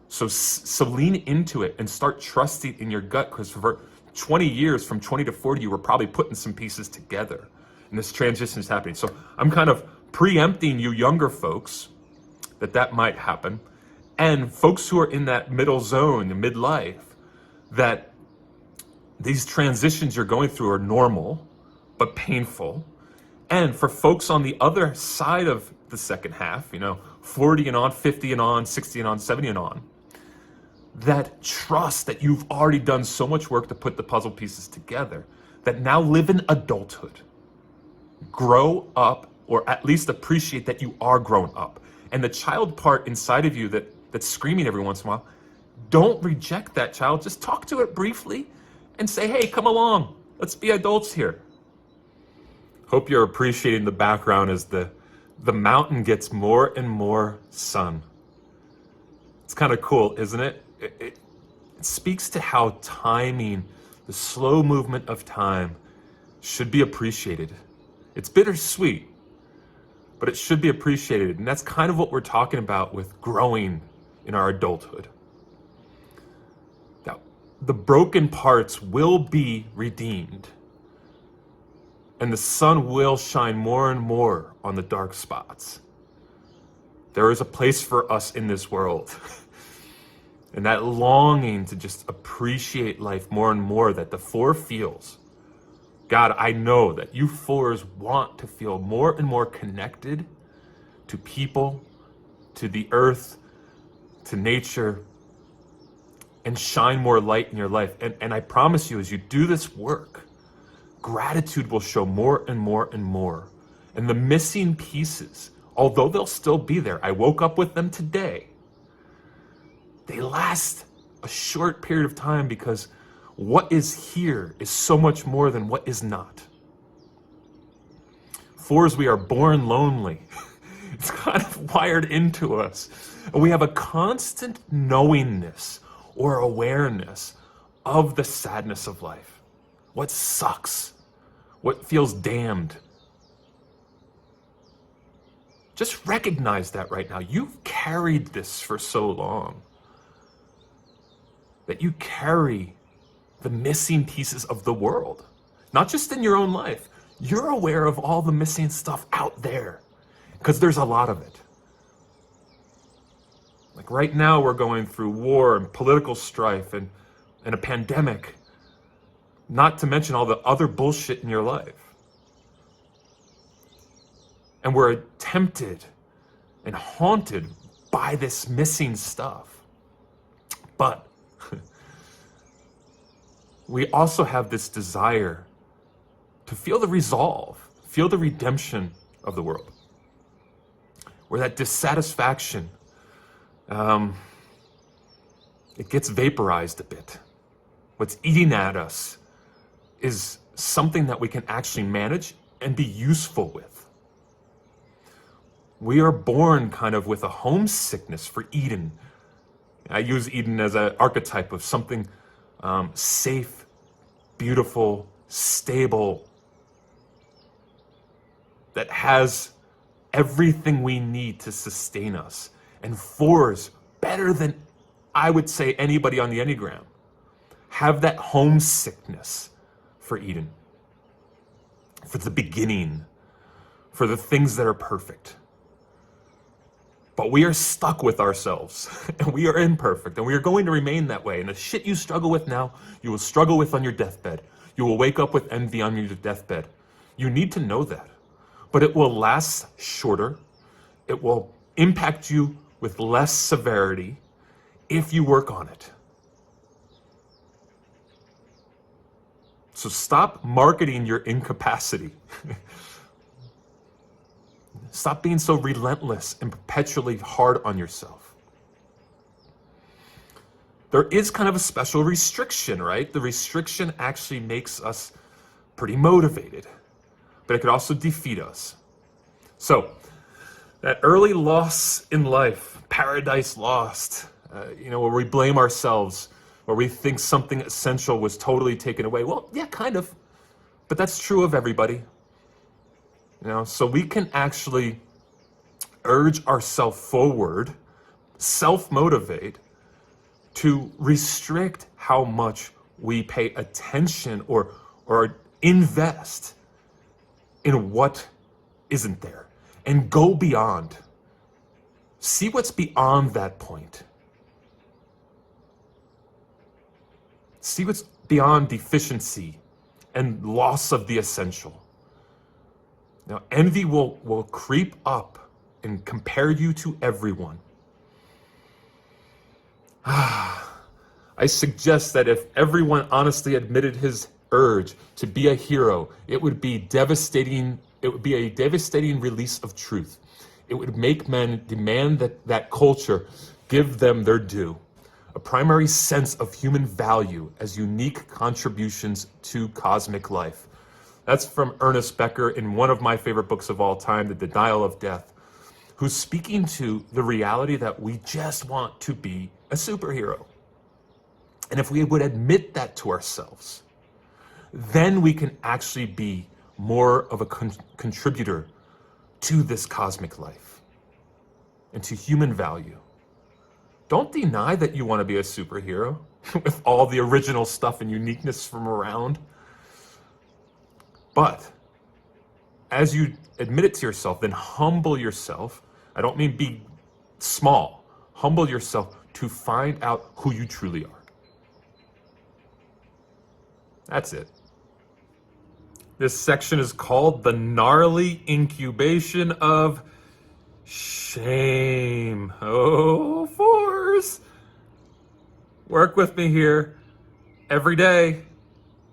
So lean into it and start trusting in your gut, because for 20 years, from 20 to 40, you were probably putting some pieces together and this transition is happening. So I'm kind of preempting you younger folks that might happen, and folks who are in that middle zone, the midlife, that these transitions you're going through are normal, but painful. And for folks on the other side of the second half, 40 and on, 50 and on, 60 and on, 70 and on, that trust that you've already done so much work to put the puzzle pieces together, that now live in adulthood. Grow up, or at least appreciate that you are grown up. And the child part inside of you that's screaming every once in a while, don't reject that child. Just talk to it briefly and say, hey, come along. Let's be adults here. Hope you're appreciating the background as the mountain gets more and more sun. It's kind of cool, isn't it? It speaks to how timing, the slow movement of time, should be appreciated. It's bittersweet, but it should be appreciated. And that's kind of what we're talking about with growing in our adulthood. Now, the broken parts will be redeemed, and the sun will shine more and more on the dark spots. There is a place for us in this world. And that longing to just appreciate life more and more that the 4 feels. God, I know that you 4s want to feel more and more connected to people, to the earth, to nature, and shine more light in your life. And I promise you, as you do this work, gratitude will show more and more and more. And the missing pieces, although they'll still be there, I woke up with them today, they last a short period of time because what is here is so much more than what is not. 4s, we are born lonely. It's kind of wired into us. And we have a constant knowingness or awareness of the sadness of life. What sucks? What feels damned? Just recognize that right now. You've carried this for so long. That you carry the missing pieces of the world. Not just in your own life. You're aware of all the missing stuff out there. Because there's a lot of it. Like right now we're going through war and political strife and a pandemic. Not to mention all the other bullshit in your life. And we're tempted and haunted by this missing stuff. But we also have this desire to feel the resolve, feel the redemption of the world, where that dissatisfaction, it gets vaporized a bit. What's eating at us is something that we can actually manage and be useful with. We are born kind of with a homesickness for Eden. I use Eden as an archetype of something safe, beautiful, stable, that has everything we need to sustain us. And fours, better than I would say anybody on the Enneagram, have that homesickness for Eden, for the beginning, for the things that are perfect. But we are stuck with ourselves, and we are imperfect, and we are going to remain that way. And the shit you struggle with now, you will struggle with on your deathbed. You will wake up with envy on your deathbed. You need to know that. But it will last shorter. It will impact you with less severity if you work on it. So stop marketing your incapacity. Stop being so relentless and perpetually hard on yourself. There is kind of a special restriction, right? The restriction actually makes us pretty motivated, but it could also defeat us. So that early loss in life, paradise lost, where we blame ourselves, where we think something essential was totally taken away. Well, yeah, kind of, but that's true of everybody. So we can actually urge ourselves forward, self-motivate, to restrict how much we pay attention or invest in what isn't there, and go beyond. See what's beyond that point. See what's beyond deficiency and loss of the essential. Now, envy will creep up and compare you to everyone. I suggest that if everyone honestly admitted his urge to be a hero, it would be devastating. It would be a devastating release of truth. It would make men demand that culture give them their due, a primary sense of human value as unique contributions to cosmic life. That's from Ernest Becker in one of my favorite books of all time, The Denial of Death, who's speaking to the reality that we just want to be a superhero. And if we would admit that to ourselves, then we can actually be more of a contributor to this cosmic life and to human value. Don't deny that you want to be a superhero with all the original stuff and uniqueness from around. But as you admit it to yourself, then humble yourself. I don't mean be small. Humble yourself to find out who you truly are. That's it. This section is called the gnarly incubation of shame. Oh, fours. Work with me here. Every day,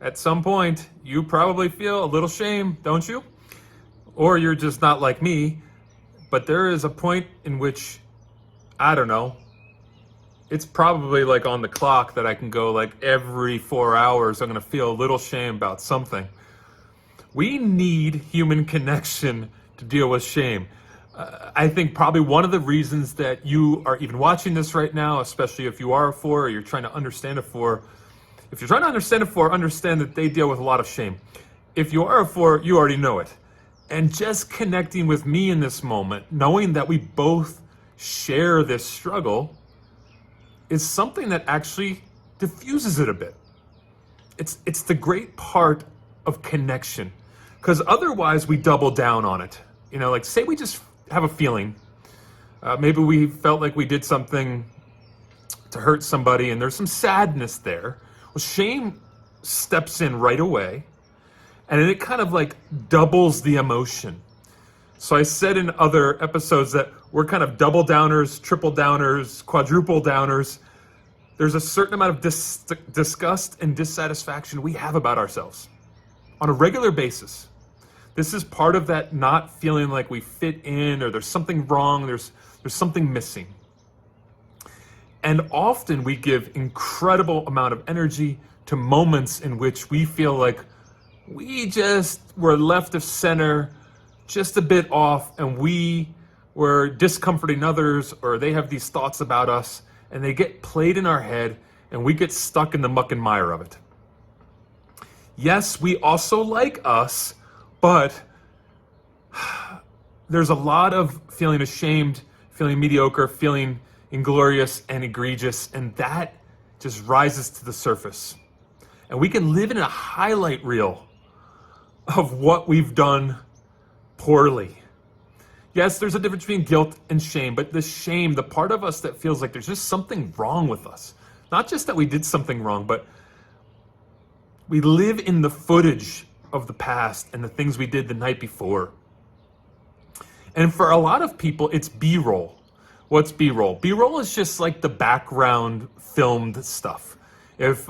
at some point, you probably feel a little shame, don't you? Or you're just not like me, but there is a point in which, I don't know, it's probably like on the clock that I can go like every 4 hours, I'm gonna feel a little shame about something. We need human connection to deal with shame. I think probably one of the reasons that you are even watching this right now, especially if you are a four or you're trying to understand a four, if you're trying to understand a four, understand that they deal with a lot of shame. If you are a four, you already know it. And just connecting with me in this moment, knowing that we both share this struggle, is something that actually diffuses it a bit. It's the great part of connection, because otherwise we double down on it. Like say we just have a feeling, maybe we felt like we did something to hurt somebody and there's some sadness there. Well, shame steps in right away, and then it kind of like doubles the emotion. So I said in other episodes that we're kind of double downers, triple downers, quadruple downers. There's a certain amount of disgust and dissatisfaction we have about ourselves on a regular basis. This is part of that not feeling like we fit in, or there's something wrong, there's something missing. And often we give incredible amount of energy to moments in which we feel like we just were left of center, just a bit off, and we were discomforting others, or they have these thoughts about us, and they get played in our head, and we get stuck in the muck and mire of it. Yes, we also like us, but there's a lot of feeling ashamed, feeling mediocre, feeling inglorious and egregious, and that just rises to the surface. And we can live in a highlight reel of what we've done poorly. Yes, there's a difference between guilt and shame, but the shame, the part of us that feels like there's just something wrong with us. Not just that we did something wrong, but we live in the footage of the past and the things we did the night before. And for a lot of people, it's B-roll. What's B-roll? B-roll is just like the background filmed stuff. If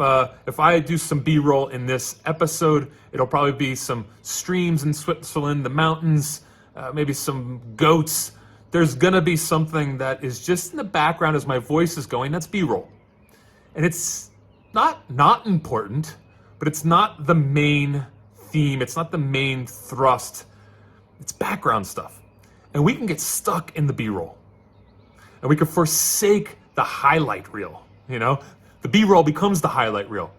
I do some B-roll in this episode, it'll probably be some streams in Switzerland, the mountains, maybe some goats. There's gonna be something that is just in the background as my voice is going. That's B-roll. And it's not important, but it's not the main theme. It's not the main thrust. It's background stuff. And we can get stuck in the B-roll. And we can forsake the highlight reel, you know? The B-roll becomes the highlight reel.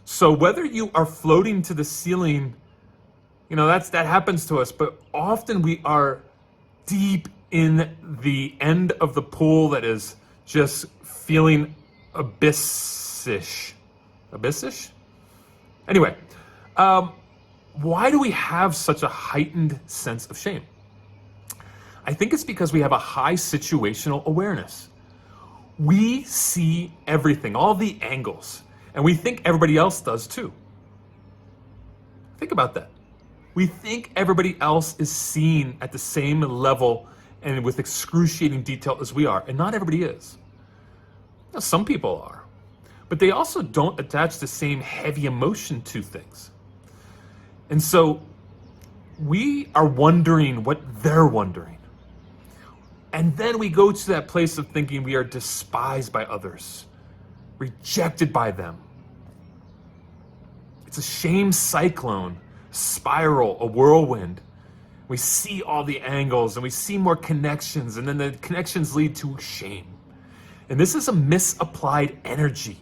So whether you are floating to the ceiling, you know, that happens to us, but often we are deep in the end of the pool that is just feeling abyssish. Abyssish? Anyway, why do we have such a heightened sense of shame? I think it's because we have a high situational awareness. We see everything, all the angles, and we think everybody else does too. Think about that. We think everybody else is seen at the same level and with excruciating detail as we are, and not everybody is. Now, some people are, but they also don't attach the same heavy emotion to things. And so we are wondering what they're wondering. And then we go to that place of thinking we are despised by others, rejected by them. It's a shame cyclone, spiral, a whirlwind. We see all the angles and we see more connections, and then the connections lead to shame. And this is a misapplied energy.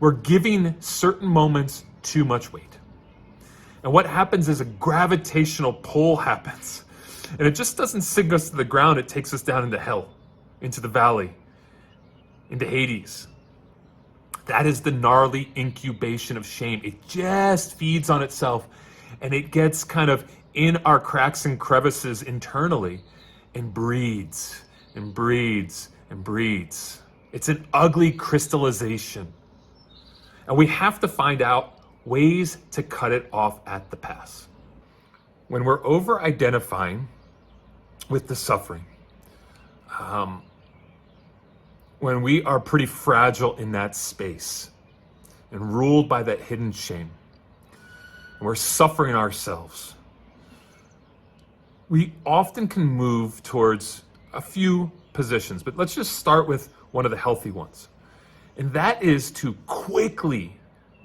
We're giving certain moments too much weight. And what happens is a gravitational pull happens. And it just doesn't sink us to the ground, it takes us down into hell, into the valley, into Hades. That is the gnarly incubation of shame. It just feeds on itself, and it gets kind of in our cracks and crevices internally and breeds and breeds and breeds. It's an ugly crystallization. And we have to find out ways to cut it off at the pass. When we're over-identifying with the suffering, when we are pretty fragile in that space and ruled by that hidden shame, and we're suffering ourselves, we often can move towards a few positions, but let's just start with one of the healthy ones. And that is to quickly,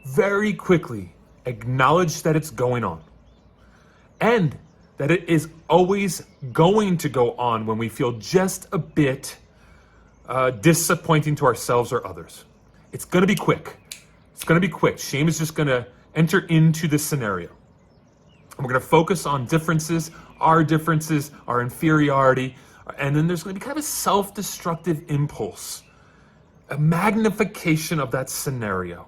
very quickly, acknowledge that it's going on. And that it is always going to go on when we feel just a bit disappointing to ourselves or others. It's gonna be quick. It's gonna be quick. Shame is just gonna enter into the scenario. And we're gonna focus on differences, our inferiority, and then there's gonna be kind of a self-destructive impulse, a magnification of that scenario.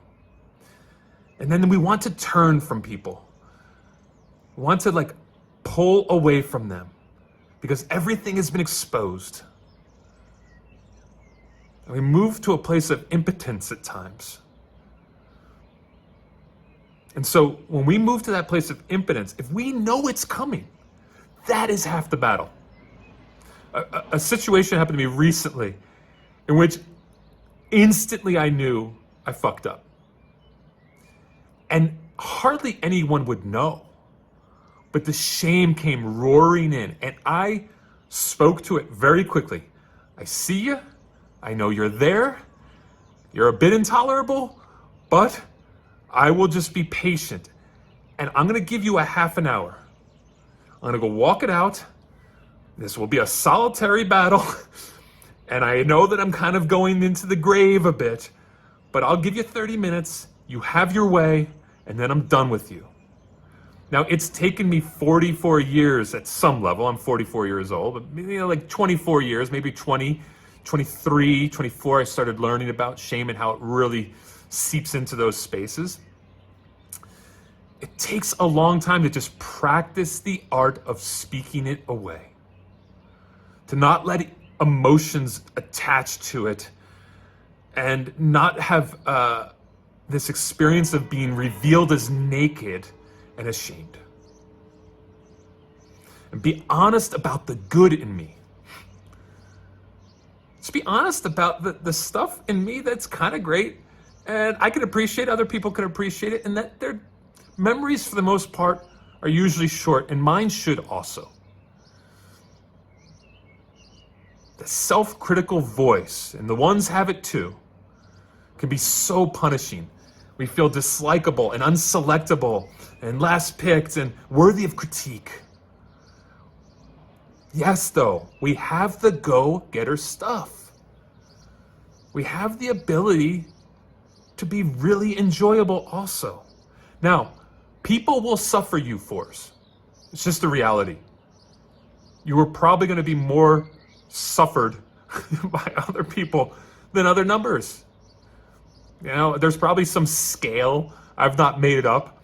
And then we want to turn from people. We want to pull away from them because everything has been exposed. And we move to a place of impotence at times. And so when we move to that place of impotence, if we know it's coming, that is half the battle. A situation happened to me recently in which instantly I knew I fucked up. And hardly anyone would know. But the shame came roaring in, and I spoke to it very quickly. I see you. I know you're there. You're a bit intolerable, but I will just be patient. And I'm going to give you a half an hour. I'm going to go walk it out. This will be a solitary battle. And I know that I'm kind of going into the grave a bit, but I'll give you 30 minutes. You have your way, and then I'm done with you. Now, it's taken me 44 years at some level. I'm 44 years old, but like 24 years, maybe 20, 23, 24, I started learning about shame and how it really seeps into those spaces. It takes a long time to just practice the art of speaking it away, to not let emotions attach to it, and not have this experience of being revealed as naked and ashamed. And be honest about the good in me. Just be honest about the stuff in me that's kind of great, and I can appreciate, other people can appreciate it, and that their memories for the most part are usually short, and mine should also. The self-critical voice, and the ones have it too, can be so punishing. We feel dislikable and unselectable and last picked and worthy of critique. Yes, though, we have the go-getter stuff. We have the ability to be really enjoyable also. Now, people will suffer you for us. It's just a reality. You are probably going to be more suffered by other people than other numbers. You know, there's probably some scale. I've not made it up.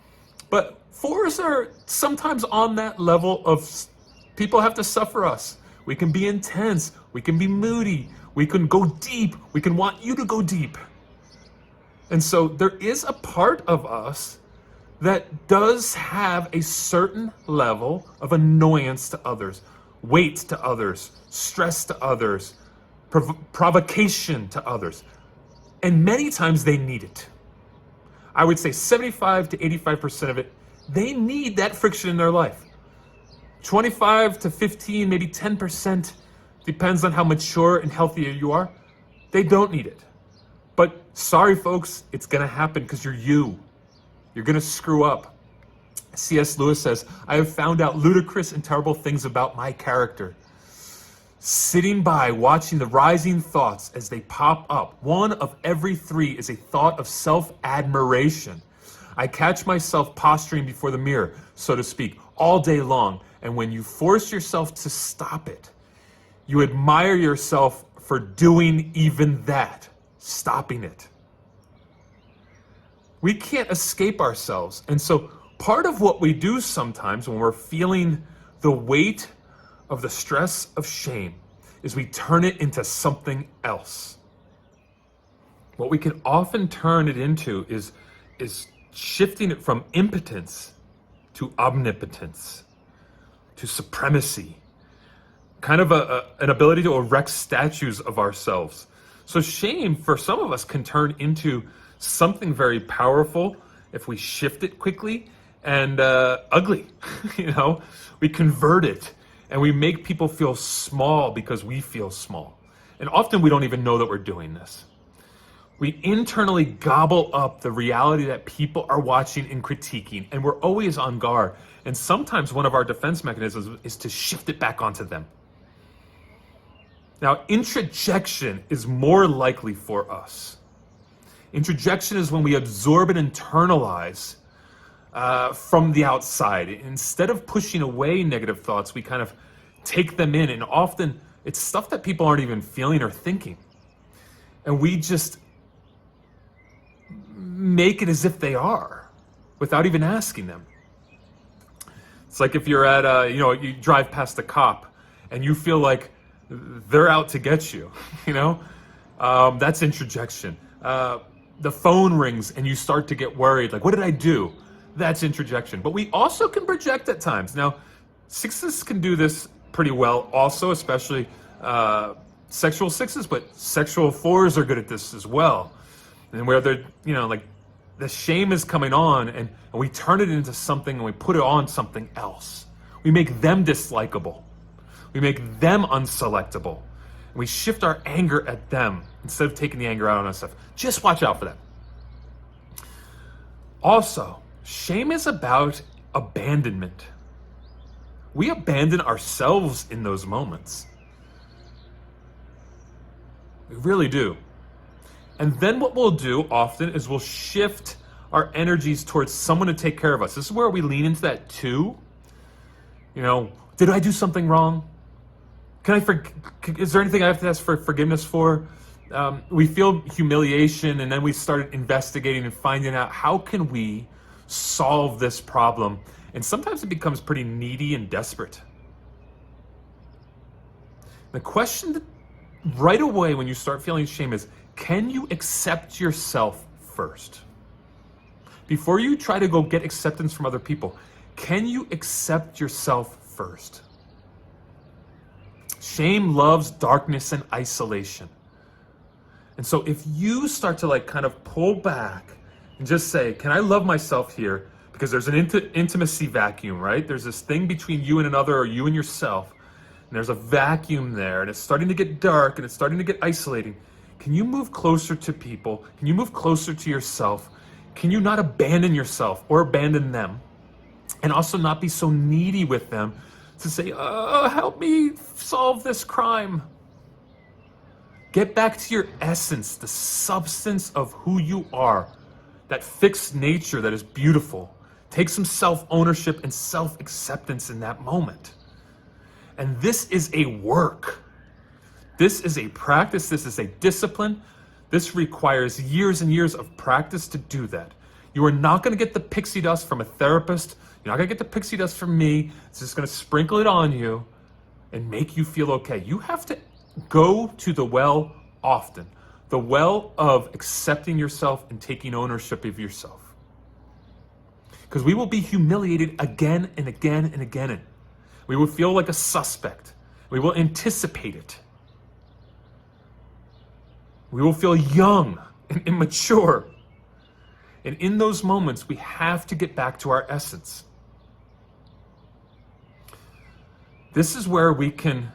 But fours are sometimes on that level of people have to suffer us. We can be intense. We can be moody. We can go deep. We can want you to go deep. And so there is a part of us that does have a certain level of annoyance to others, weight to others, stress to others, provocation to others. And many times they need it. I would say 75 to 85% of it, they need that friction in their life. 25 to 15, maybe 10%, depends on how mature and healthy you are, they don't need it. But sorry folks, it's gonna happen because you're you. You're gonna screw up. C.S. Lewis says, I have found out ludicrous and terrible things about my character. Sitting by, watching the rising thoughts as they pop up. One of every three is a thought of self-admiration. I catch myself posturing before the mirror, so to speak, all day long. And when you force yourself to stop it, you admire yourself for doing even that, stopping it. We can't escape ourselves. And so part of what we do sometimes when we're feeling the weight of the stress of shame is we turn it into something else. What we can often turn it into is shifting it from impotence to omnipotence, to supremacy, kind of an ability to erect statues of ourselves. So shame for some of us can turn into something very powerful if we shift it quickly, and ugly. We convert it and we make people feel small because we feel small. And often we don't even know that we're doing this. We internally gobble up the reality that people are watching and critiquing, and we're always on guard. And sometimes one of our defense mechanisms is to shift it back onto them. Now, introjection is more likely for us. Introjection is when we absorb and internalize from the outside. Instead of pushing away negative thoughts, we kind of take them in, and often it's stuff that people aren't even feeling or thinking. And we just make it as if they are without even asking them. It's like if you're at you drive past a cop and you feel like they're out to get you, that's introjection. The phone rings and you start to get worried, like, what did I do? That's introjection. But we also can project at times. Now, sixes can do this pretty well also, especially sexual sixes, but sexual fours are good at this as well. And where they're, like the shame is coming on and we turn it into something and we put it on something else. We make them dislikable. We make them unselectable. And we shift our anger at them instead of taking the anger out on ourselves. Just watch out for that. Also, shame is about abandonment. We abandon ourselves in those moments. We really do. And then what we'll do often is we'll shift our energies towards someone to take care of us. This is where we lean into that too. Did I do something wrong? Is there anything I have to ask for forgiveness for? We feel humiliation, and then we started investigating and finding out how can we solve this problem. And sometimes it becomes pretty needy and desperate. The question that right away when you start feeling shame is, can you accept yourself first? Before you try to go get acceptance from other people, can you accept yourself first? Shame loves darkness and isolation. And so if you start to kind of pull back and just say, can I love myself here? Because there's an intimacy vacuum, right? There's this thing between you and another, or you and yourself. And there's a vacuum there, and it's starting to get dark, and it's starting to get isolating. Can you move closer to people? Can you move closer to yourself? Can you not abandon yourself or abandon them? And also not be so needy with them to say, help me solve this crime. Get back to your essence, the substance of who you are, that fixed nature that is beautiful. Take some self-ownership and self-acceptance in that moment. And this is a work. This is a practice. This is a discipline. This requires years and years of practice to do that. You are not going to get the pixie dust from a therapist. You're not going to get the pixie dust from me. It's just going to sprinkle it on you and make you feel okay. You have to go to the well often. The well of accepting yourself and taking ownership of yourself. Because we will be humiliated again and again and again. We will feel like a suspect. We will anticipate it. We will feel young and immature. And in those moments, we have to get back to our essence. This is where we can,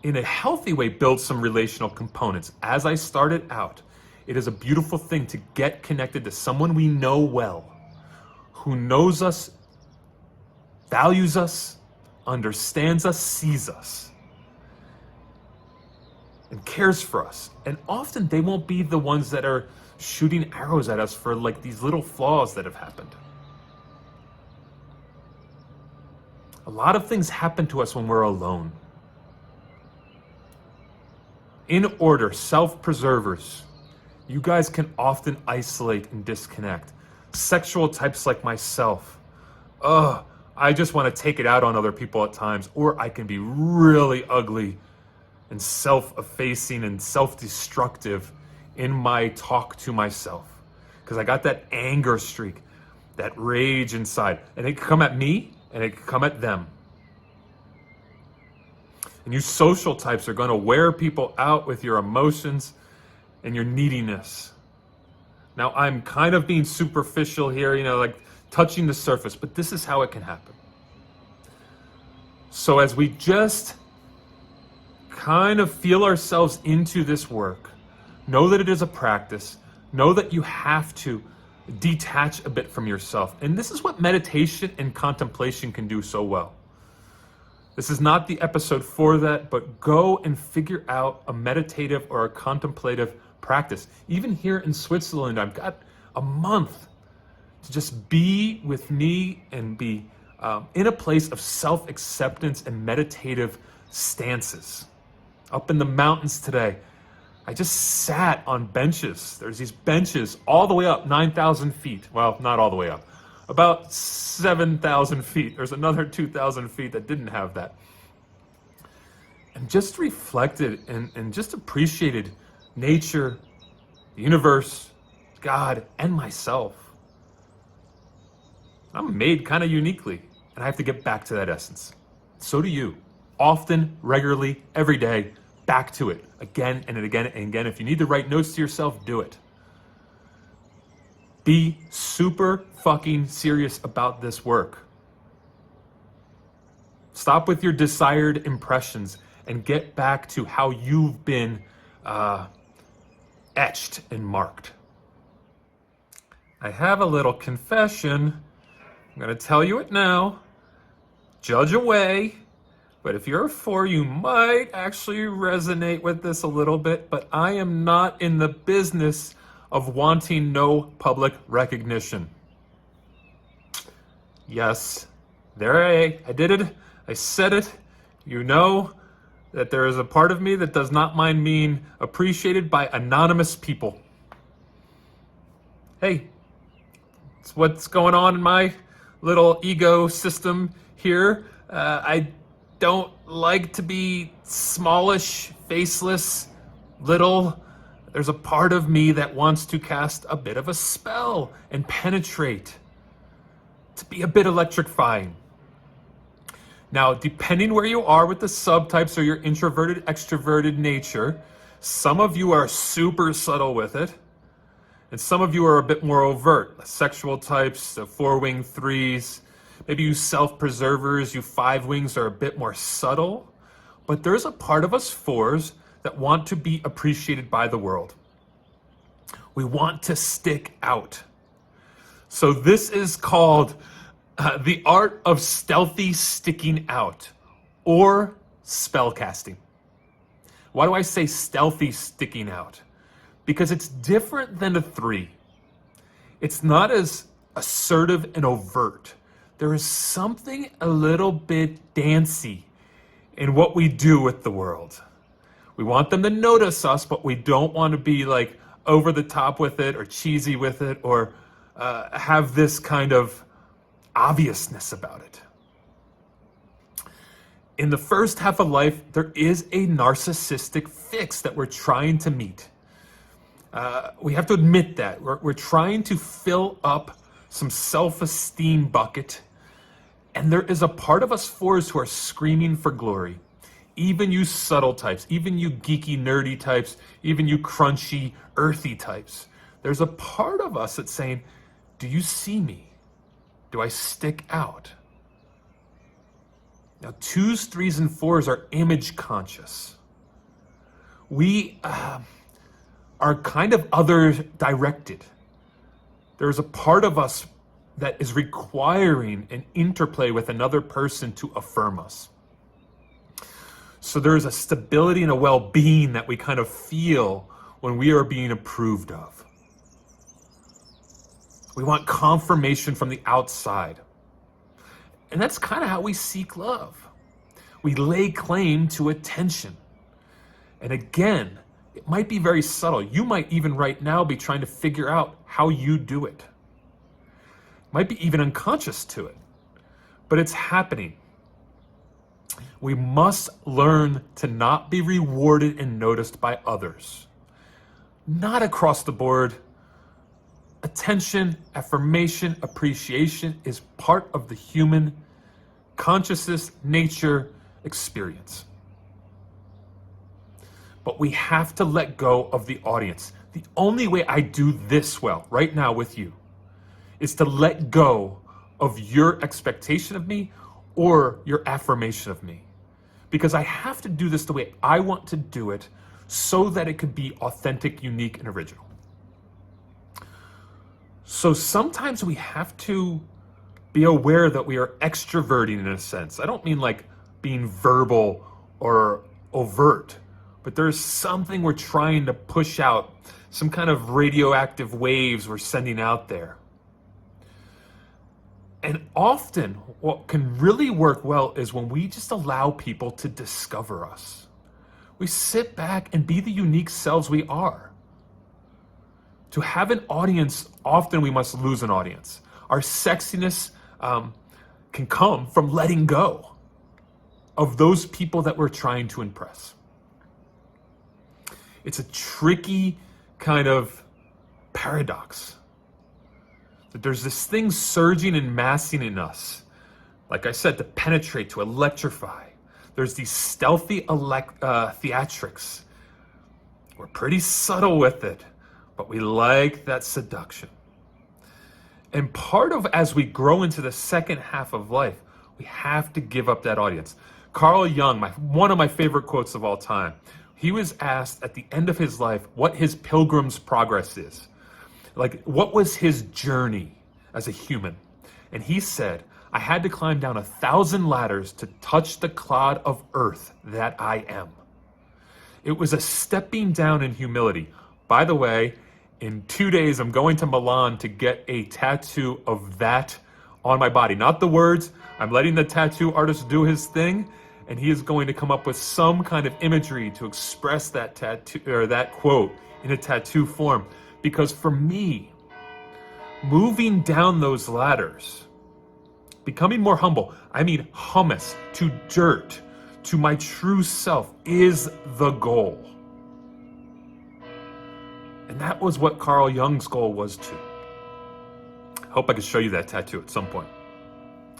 in a healthy way, build some relational components. As I started out, it is a beautiful thing to get connected to someone we know well, who knows us, values us, understands us, sees us, and cares for us. And often they won't be the ones that are shooting arrows at us for these little flaws that have happened. A lot of things happen to us when we're alone. In order, self-preservers, you guys can often isolate and disconnect. Sexual types like myself, I just want to take it out on other people at times, or I can be really ugly and self-effacing and self-destructive in my talk to myself. Because I got that anger streak, that rage inside. And it can come at me, and it can come at them. And you social types are going to wear people out with your emotions and your neediness. Now, I'm kind of being superficial here, touching the surface, but this is how it can happen. So as we just kind of feel ourselves into this work, know that it is a practice, know that you have to detach a bit from yourself. And this is what meditation and contemplation can do so well. This is not the episode for that, but go and figure out a meditative or a contemplative practice. Even here in Switzerland, I've got a month to just be with me and be in a place of self-acceptance and meditative stances. Up in the mountains today, I just sat on benches. There's these benches all the way up 9,000 feet. Well, not all the way up. About 7,000 feet. There's another 2,000 feet that didn't have that. And just reflected and just appreciated nature, the universe, God, and myself. I'm made kind of uniquely, and I have to get back to that essence. So do you. often, regularly, every day, back to it again and again and again. If you need to write notes to yourself, do it. Be super fucking serious about this work. Stop with your desired impressions and get back to how you've been etched and marked. I have a little confession. I'm going to tell you it now. Judge away. But if you're a 4, you might actually resonate with this a little bit. But I am not in the business of wanting no public recognition. Yes, there I did it. I said it. You know that there is a part of me that does not mind being appreciated by anonymous people. Hey, it's what's going on in my little ego system here. I don't like to be smallish, faceless, little. There's a part of me that wants to cast a bit of a spell and penetrate, to be a bit electrifying. Now, depending where you are with the subtypes or your introverted, extroverted nature, some of you are super subtle with it, and some of you are a bit more overt. Sexual types, the 4-wing 3s, maybe you self-preservers, you 5-wings are a bit more subtle, but there's a part of us 4s that want to be appreciated by the world. We want to stick out. So this is called the art of stealthy sticking out, or spellcasting. Why do I say stealthy sticking out? Because it's different than a 3. It's not as assertive and overt. There is something a little bit dancey in what we do with the world. We want them to notice us, but we don't want to be like over the top with it or cheesy with it or have this kind of obviousness about it. In the first half of life, there is a narcissistic fix that we're trying to meet. We have to admit that. We're trying to fill up some self-esteem bucket, and there is a part of us 4s who are screaming for glory. Even you subtle types, even you geeky, nerdy types, even you crunchy, earthy types. There's a part of us that's saying, do you see me? Do I stick out? Now, 2s, 3s, and 4s are image conscious. We are kind of other directed. There's a part of us that is requiring an interplay with another person to affirm us. So there's a stability and a well-being that we kind of feel when we are being approved of. We want confirmation from the outside. And that's kind of how we seek love. We lay claim to attention. And again, it might be very subtle. You might even right now be trying to figure out how you do it. Might be even unconscious to it. But it's happening. We must learn to not be rewarded and noticed by others. Not across the board. Attention, affirmation, appreciation is part of the human consciousness, nature, experience. But we have to let go of the audience. The only way I do this well right now with you is to let go of your expectation of me or your affirmation of me. Because I have to do this the way I want to do it so that it could be authentic, unique, and original. So sometimes we have to be aware that we are extroverting in a sense. I don't mean like being verbal or overt, but there's something we're trying to push out, some kind of radioactive waves we're sending out there. And often what can really work well is when we just allow people to discover us. We sit back and be the unique selves we are. To have an audience, often we must lose an audience. Our sexiness can come from letting go of those people that we're trying to impress. It's a tricky kind of paradox. That there's this thing surging and massing in us, like I said, to penetrate, to electrify, There's these stealthy theatrics. We're pretty subtle with it, but we like that seduction. And part of, as we grow into the second half of life, we have to give up that audience. Carl Jung, one of my favorite quotes of all time, he was asked at the end of his life what his pilgrim's progress is. Like, what was his journey as a human? And he said, I had to climb down 1,000 ladders to touch the clod of earth that I am. It was a stepping down in humility. By the way, in 2 days, I'm going to Milan to get a tattoo of that on my body. Not the words. I'm letting the tattoo artist do his thing, and he is going to come up with some kind of imagery to express that tattoo or that quote in a tattoo form. Because for me, moving down those ladders, becoming more humble, I mean hummus to dirt, to my true self, is the goal. And that was what Carl Jung's goal was too. I hope I can show you that tattoo at some point.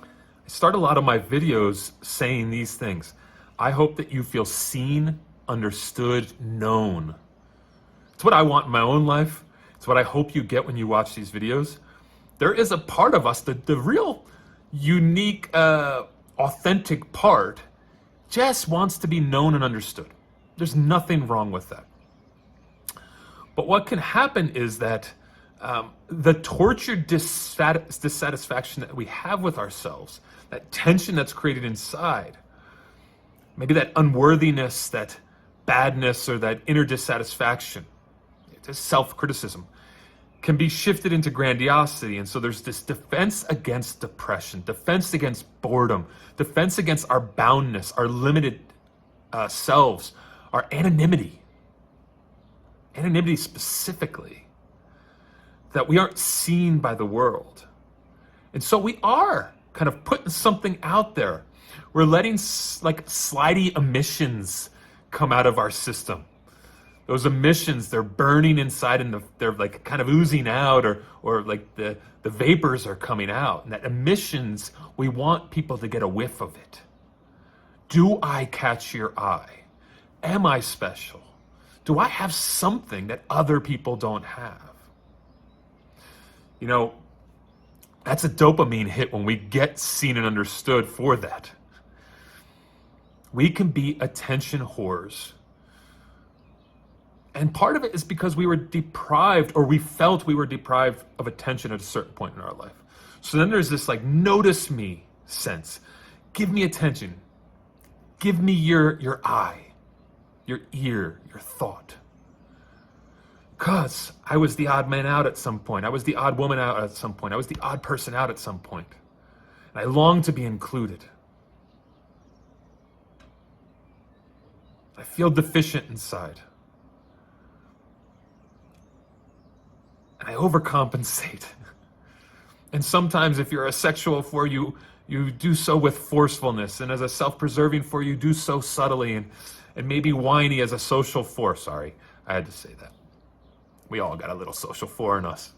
I start a lot of my videos saying these things. I hope that you feel seen, understood, known. It's what I want in my own life. It's what I hope you get when you watch these videos. There is a part of us, the real unique, authentic part, just wants to be known and understood. There's nothing wrong with that. But what can happen is that the tortured dissatisfaction that we have with ourselves, that tension that's created inside, maybe that unworthiness, that badness, or that inner dissatisfaction, self-criticism, can be shifted into grandiosity. And so there's this defense against depression, defense against boredom, defense against our boundness, our limited selves, our anonymity specifically, that we aren't seen by the world. And so we are kind of putting something out there. We're letting like slidey emissions come out of our system. Those emissions, they're burning inside and they're like kind of oozing out, or like the vapors are coming out. And that emissions, we want people to get a whiff of it. Do I catch your eye? Am I special? Do I have something that other people don't have? You know, that's a dopamine hit when we get seen and understood for that. We can be attention whores. And part of it is because we were deprived, or we felt we were deprived of attention at a certain point in our life. So then there's this like, notice me sense. Give me attention. Give me your eye, your ear, your thought. Because I was the odd man out at some point. I was the odd woman out at some point. I was the odd person out at some point. And I long to be included. I feel deficient inside. And I overcompensate. And sometimes if you're a sexual for you do so with forcefulness. And as a self-preserving for you do so subtly and maybe whiny as a social four. Sorry, I had to say that. We all got a little social four in us.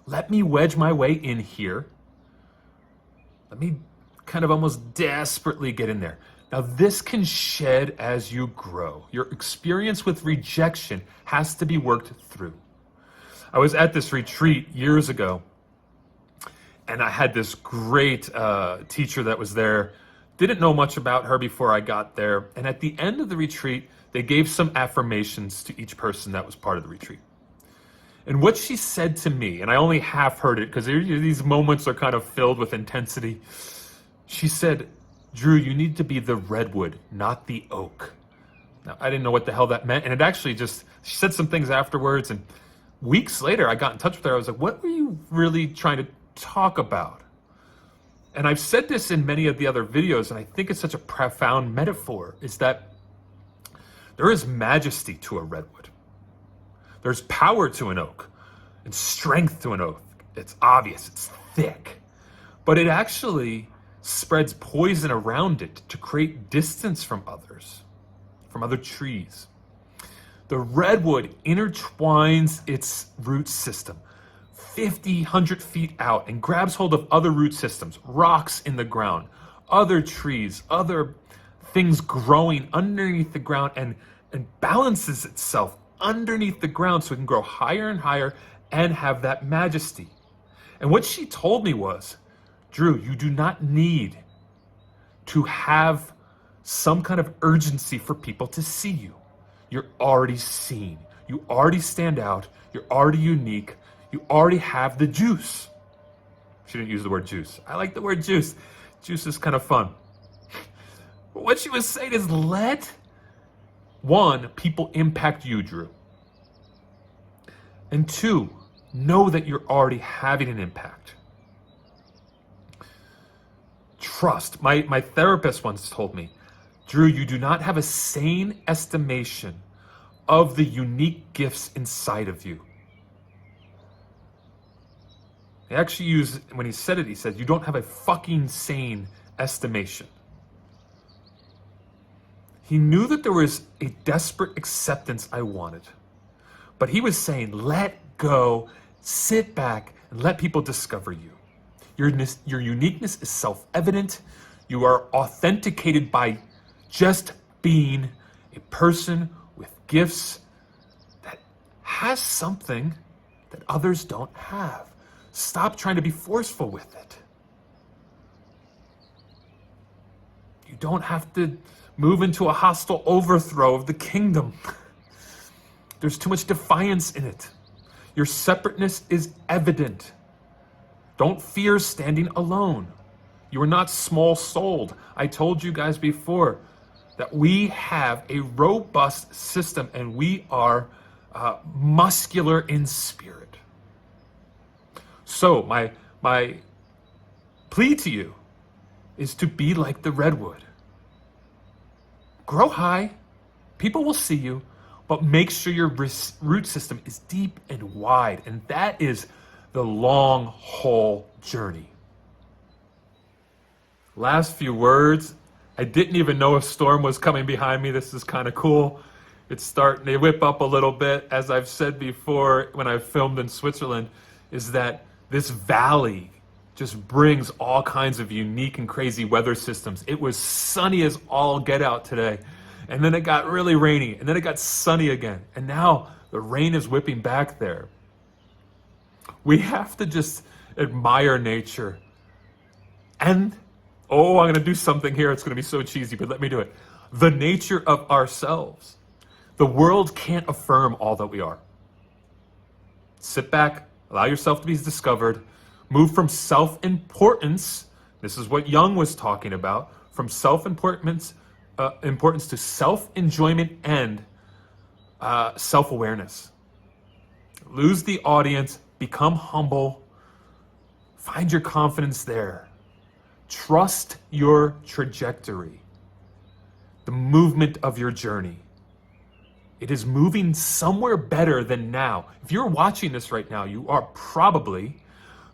Let me wedge my way in here. Let me kind of almost desperately get in there. Now this can shed as you grow. Your experience with rejection has to be worked through. I was at this retreat years ago, and I had this great teacher that was there. Didn't know much about her before I got there. And at the end of the retreat, they gave some affirmations to each person that was part of the retreat. And what she said to me, and I only half heard it because these moments are kind of filled with intensity. She said, Drew, you need to be the redwood, not the oak. Now, I didn't know what the hell that meant. And it actually she said some things afterwards. And weeks later, I got in touch with her. I was like, what were you really trying to talk about? And I've said this in many of the other videos, and I think it's such a profound metaphor, is that there is majesty to a redwood. There's power to an oak and strength to an oak. It's obvious, it's thick, but it actually spreads poison around it to create distance from others, from other trees. The redwood intertwines its root system 50, 100 feet out and grabs hold of other root systems, rocks in the ground, other trees, other things growing underneath the ground, and balances itself underneath the ground so it can grow higher and higher and have that majesty. And what she told me was, Drew, you do not need to have some kind of urgency for people to see you. You're already seen. You already stand out. You're already unique. You already have the juice. She didn't use the word juice. I like the word juice. Juice is kind of fun. But what she was saying is let, one, people impact you, Drew. And two, know that you're already having an impact. Trust. My therapist once told me, Drew, you do not have a sane estimation of the unique gifts inside of you. He actually used, when he said it, he said, you don't have a fucking sane estimation. He knew that there was a desperate acceptance I wanted. But he was saying, let go, sit back, and let people discover you. Your uniqueness is self-evident. You are authenticated by just being a person with gifts that has something that others don't have. Stop trying to be forceful with it. You don't have to move into a hostile overthrow of the kingdom. There's too much defiance in it. Your separateness is evident. Don't fear standing alone. You are not small-souled. I told you guys before that we have a robust system and we are muscular in spirit. So my plea to you is to be like the redwood. Grow high, people will see you, but make sure your root system is deep and wide, and that is the long haul journey. Last few words. I didn't even know a storm was coming behind me. This is kind of cool. It's starting to whip up a little bit. As I've said before when I filmed in Switzerland, is that this valley just brings all kinds of unique and crazy weather systems. It was sunny as all get out today. And then it got really rainy. And then it got sunny again. And now the rain is whipping back there. We have to just admire nature. And, I'm going to do something here. It's going to be so cheesy, but let me do it. The nature of ourselves. The world can't affirm all that we are. Sit back, allow yourself to be discovered, move from self-importance. This is what Jung was talking about, from self-importance importance to self-enjoyment and self-awareness. Lose the audience, become humble, find your confidence there. Trust your trajectory, the movement of your journey. It is moving somewhere better than now. If you're watching this right now, you are probably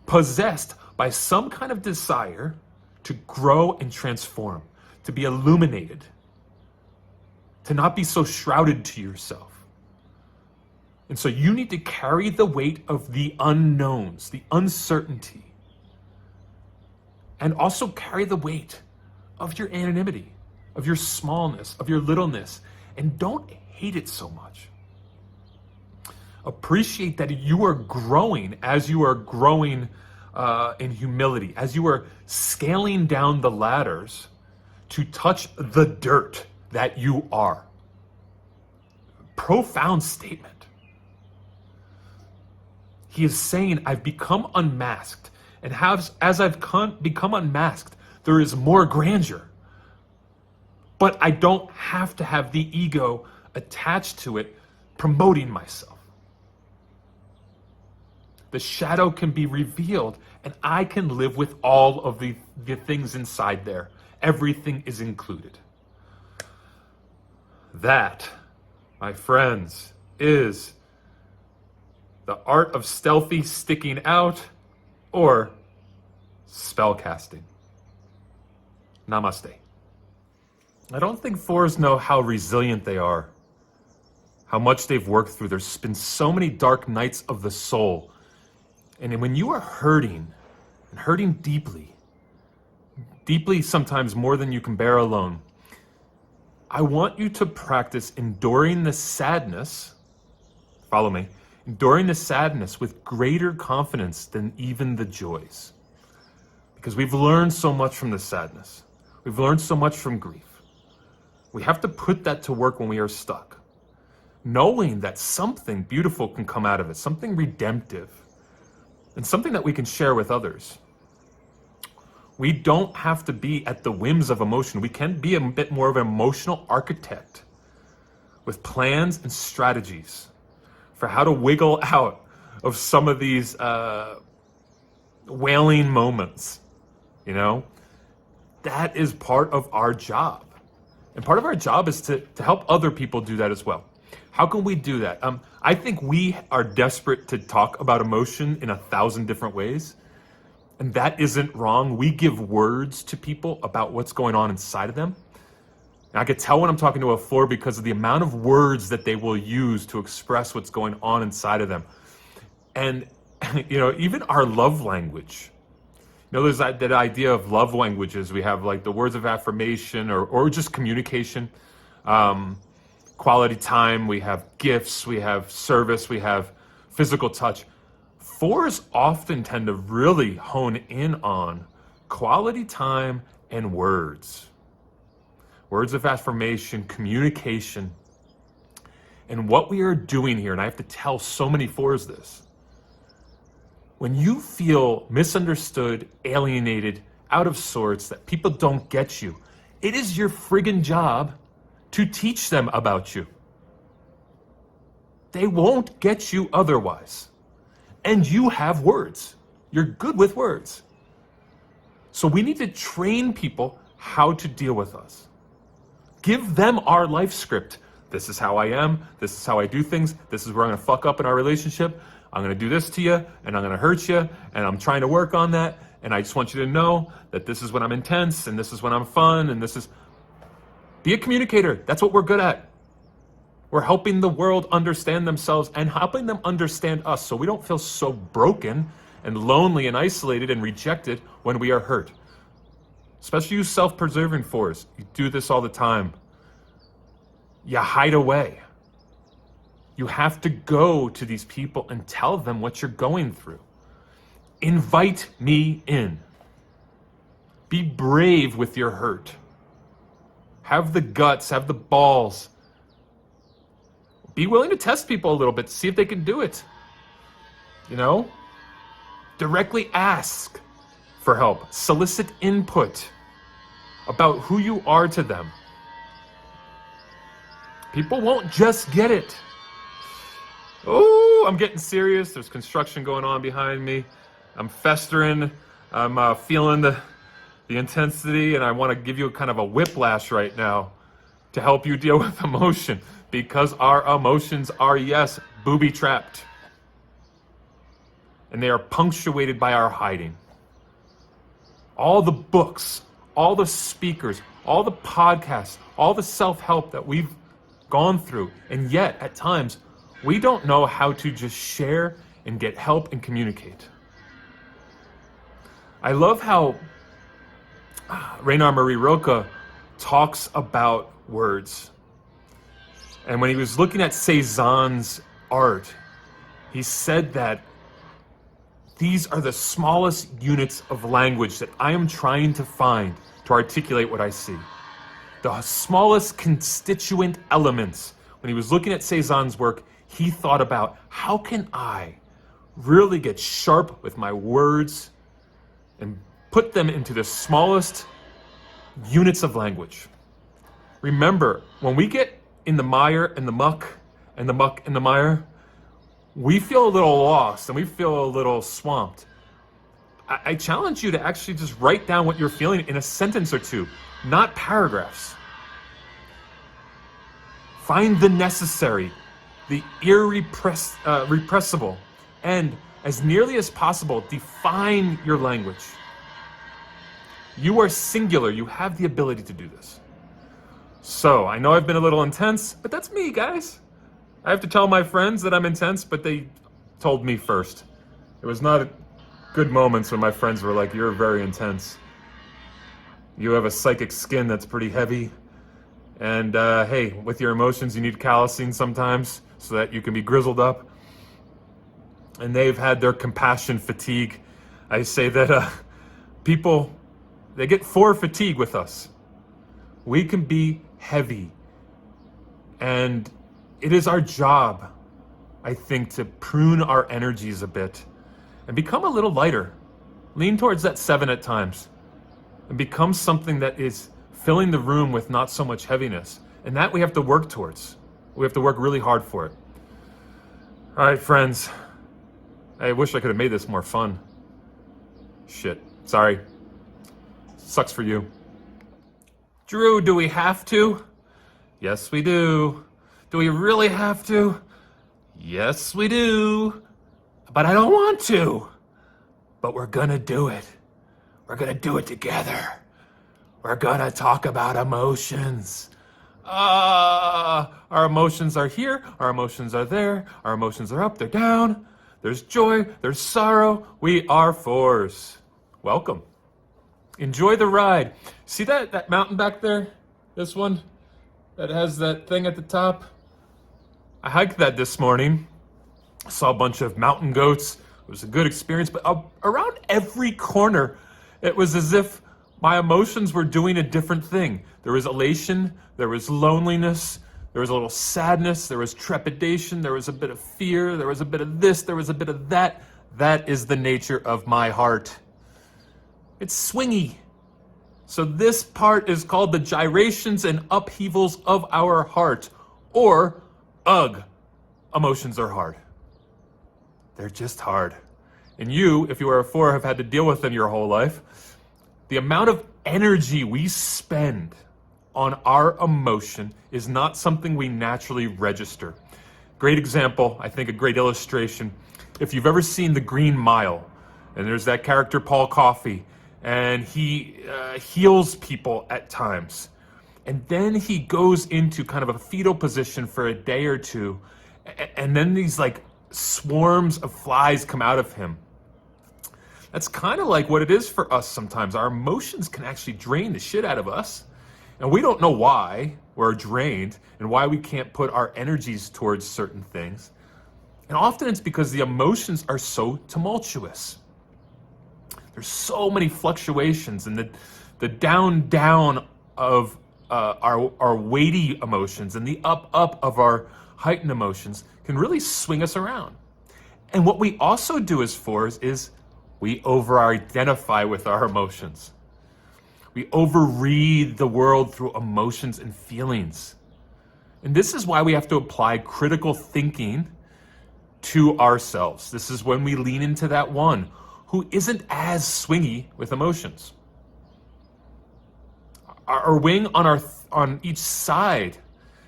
possessed by some kind of desire to grow and transform, to be illuminated, to not be so shrouded to yourself. And so you need to carry the weight of the unknowns, the uncertainty, and also carry the weight of your anonymity, of your smallness, of your littleness, and don't hate it so much. Appreciate that you are growing as you are growing in humility, as you are scaling down the ladders to touch the dirt that you are. Profound statement. He is saying, I've become unmasked, and as I've become unmasked, there is more grandeur. But I don't have to have the ego attached to it, promoting myself. The shadow can be revealed, and I can live with all of the things inside there. Everything is included. That, my friends, is the art of stealthy sticking out or spellcasting. Namaste. I don't think fours know how resilient they are, how much they've worked through. There's been so many dark nights of the soul. And when you are hurting, and hurting deeply, deeply, sometimes more than you can bear alone. I want you to practice enduring the sadness, follow me, enduring the sadness with greater confidence than even the joys. Because we've learned so much from the sadness. We've learned so much from grief. We have to put that to work when we are stuck, knowing that something beautiful can come out of it, something redemptive, and something that we can share with others. We don't have to be at the whims of emotion. We can be a bit more of an emotional architect with plans and strategies for how to wiggle out of some of these wailing moments. You know, that is part of our job. And part of our job is to help other people do that as well. How can we do that? I think we are desperate to talk about emotion in 1,000 different ways. And that isn't wrong. We give words to people about what's going on inside of them. And I could tell when I'm talking to a 4 because of the amount of words that they will use to express what's going on inside of them. And, you know, even our love language. You know, there's that idea of love languages. We have like the words of affirmation or just communication, quality time. We have gifts, we have service, we have physical touch. 4s often tend to really hone in on quality time and words. Words of affirmation, communication. And what we are doing here, and I have to tell so many 4s this, when you feel misunderstood, alienated, out of sorts, that people don't get you, it is your friggin' job to teach them about you. They won't get you otherwise. And you have words. You're good with words. So we need to train people how to deal with us. Give them our life script. This is how I am. This is how I do things. This is where I'm going to fuck up in our relationship. I'm going to do this to you, and I'm going to hurt you, and I'm trying to work on that. And I just want you to know that this is when I'm intense, and this is when I'm fun, and this is... Be a communicator. That's what we're good at. We're helping the world understand themselves and helping them understand us so we don't feel so broken and lonely and isolated and rejected when we are hurt. Especially you self-preserving 4s. You do this all the time. You hide away. You have to go to these people and tell them what you're going through. Invite me in. Be brave with your hurt. Have the guts, have the balls. Be willing to test people a little bit to see if they can do it. You know? Directly ask for help. Solicit input about who you are to them. People won't just get it. Oh, I'm getting serious. There's construction going on behind me. I'm festering. I'm feeling the intensity, and I want to give you kind of a whiplash right now to help you deal with emotion, because our emotions are, yes, booby-trapped. And they are punctuated by our hiding. All the books, all the speakers, all the podcasts, all the self-help that we've gone through, and yet, at times, we don't know how to just share and get help and communicate. I love how Rainer Maria Rilke talks about words. And when he was looking at Cézanne's art, he said that these are the smallest units of language that I am trying to find to articulate what I see. The smallest constituent elements. When he was looking at Cézanne's work, he thought about, how can I really get sharp with my words and put them into the smallest units of language? Remember, when we get in the mire and the muck and the muck and the mire, we feel a little lost and we feel a little swamped. I challenge you to actually just write down what you're feeling in a sentence or two, not paragraphs. Find the necessary, the irrepressible, and as nearly as possible, define your language. You are singular. You have the ability to do this. So, I know I've been a little intense, but that's me, guys. I have to tell my friends that I'm intense, but they told me first. It was not good moments when my friends were like, you're very intense. You have a psychic skin that's pretty heavy. And hey, with your emotions, you need callousing sometimes so that you can be grizzled up. And they've had their compassion fatigue. I say that people, they get 4 fatigue with us. We can be heavy. And it is our job, I think, to prune our energies a bit and become a little lighter. Lean towards that 7 at times and become something that is filling the room with not so much heaviness. And that we have to work towards. We have to work really hard for it. All right, friends. I wish I could have made this more fun. Shit. Sorry. Sucks for you. Drew, do we have to? Yes, we do. Do we really have to? Yes, we do. But I don't want to. But we're gonna do it. We're gonna do it together. We're gonna talk about emotions. Our emotions are here. Our emotions are there. Our emotions are up, they're down. There's joy, there's sorrow. We are 4s. Welcome. Enjoy the ride. See that mountain back there? This one that has that thing at the top? I hiked that this morning. I saw a bunch of mountain goats. It was a good experience, but around every corner, it was as if my emotions were doing a different thing. There was elation, there was loneliness, there was a little sadness, there was trepidation, there was a bit of fear, there was a bit of this, there was a bit of that. That is the nature of my heart. It's swingy. So this part is called the gyrations and upheavals of our heart, or ugh, emotions are hard. They're just hard. And you, if you are a 4, have had to deal with them your whole life. The amount of energy we spend on our emotion is not something we naturally register. Great example, I think a great illustration. If you've ever seen The Green Mile, and there's that character Paul Coffey, and he heals people at times. And then he goes into kind of a fetal position for a day or two, and then these like swarms of flies come out of him. That's kind of like what it is for us sometimes. Our emotions can actually drain the shit out of us. And we don't know why we're drained and why we can't put our energies towards certain things. And often it's because the emotions are so tumultuous. There's so many fluctuations, and the down of our weighty emotions and the up of our heightened emotions can really swing us around. And what we also do as 4s is we over-identify with our emotions. We overread the world through emotions and feelings. And this is why we have to apply critical thinking to ourselves. This is when we lean into that 1 who isn't as swingy with emotions. Our wing on each side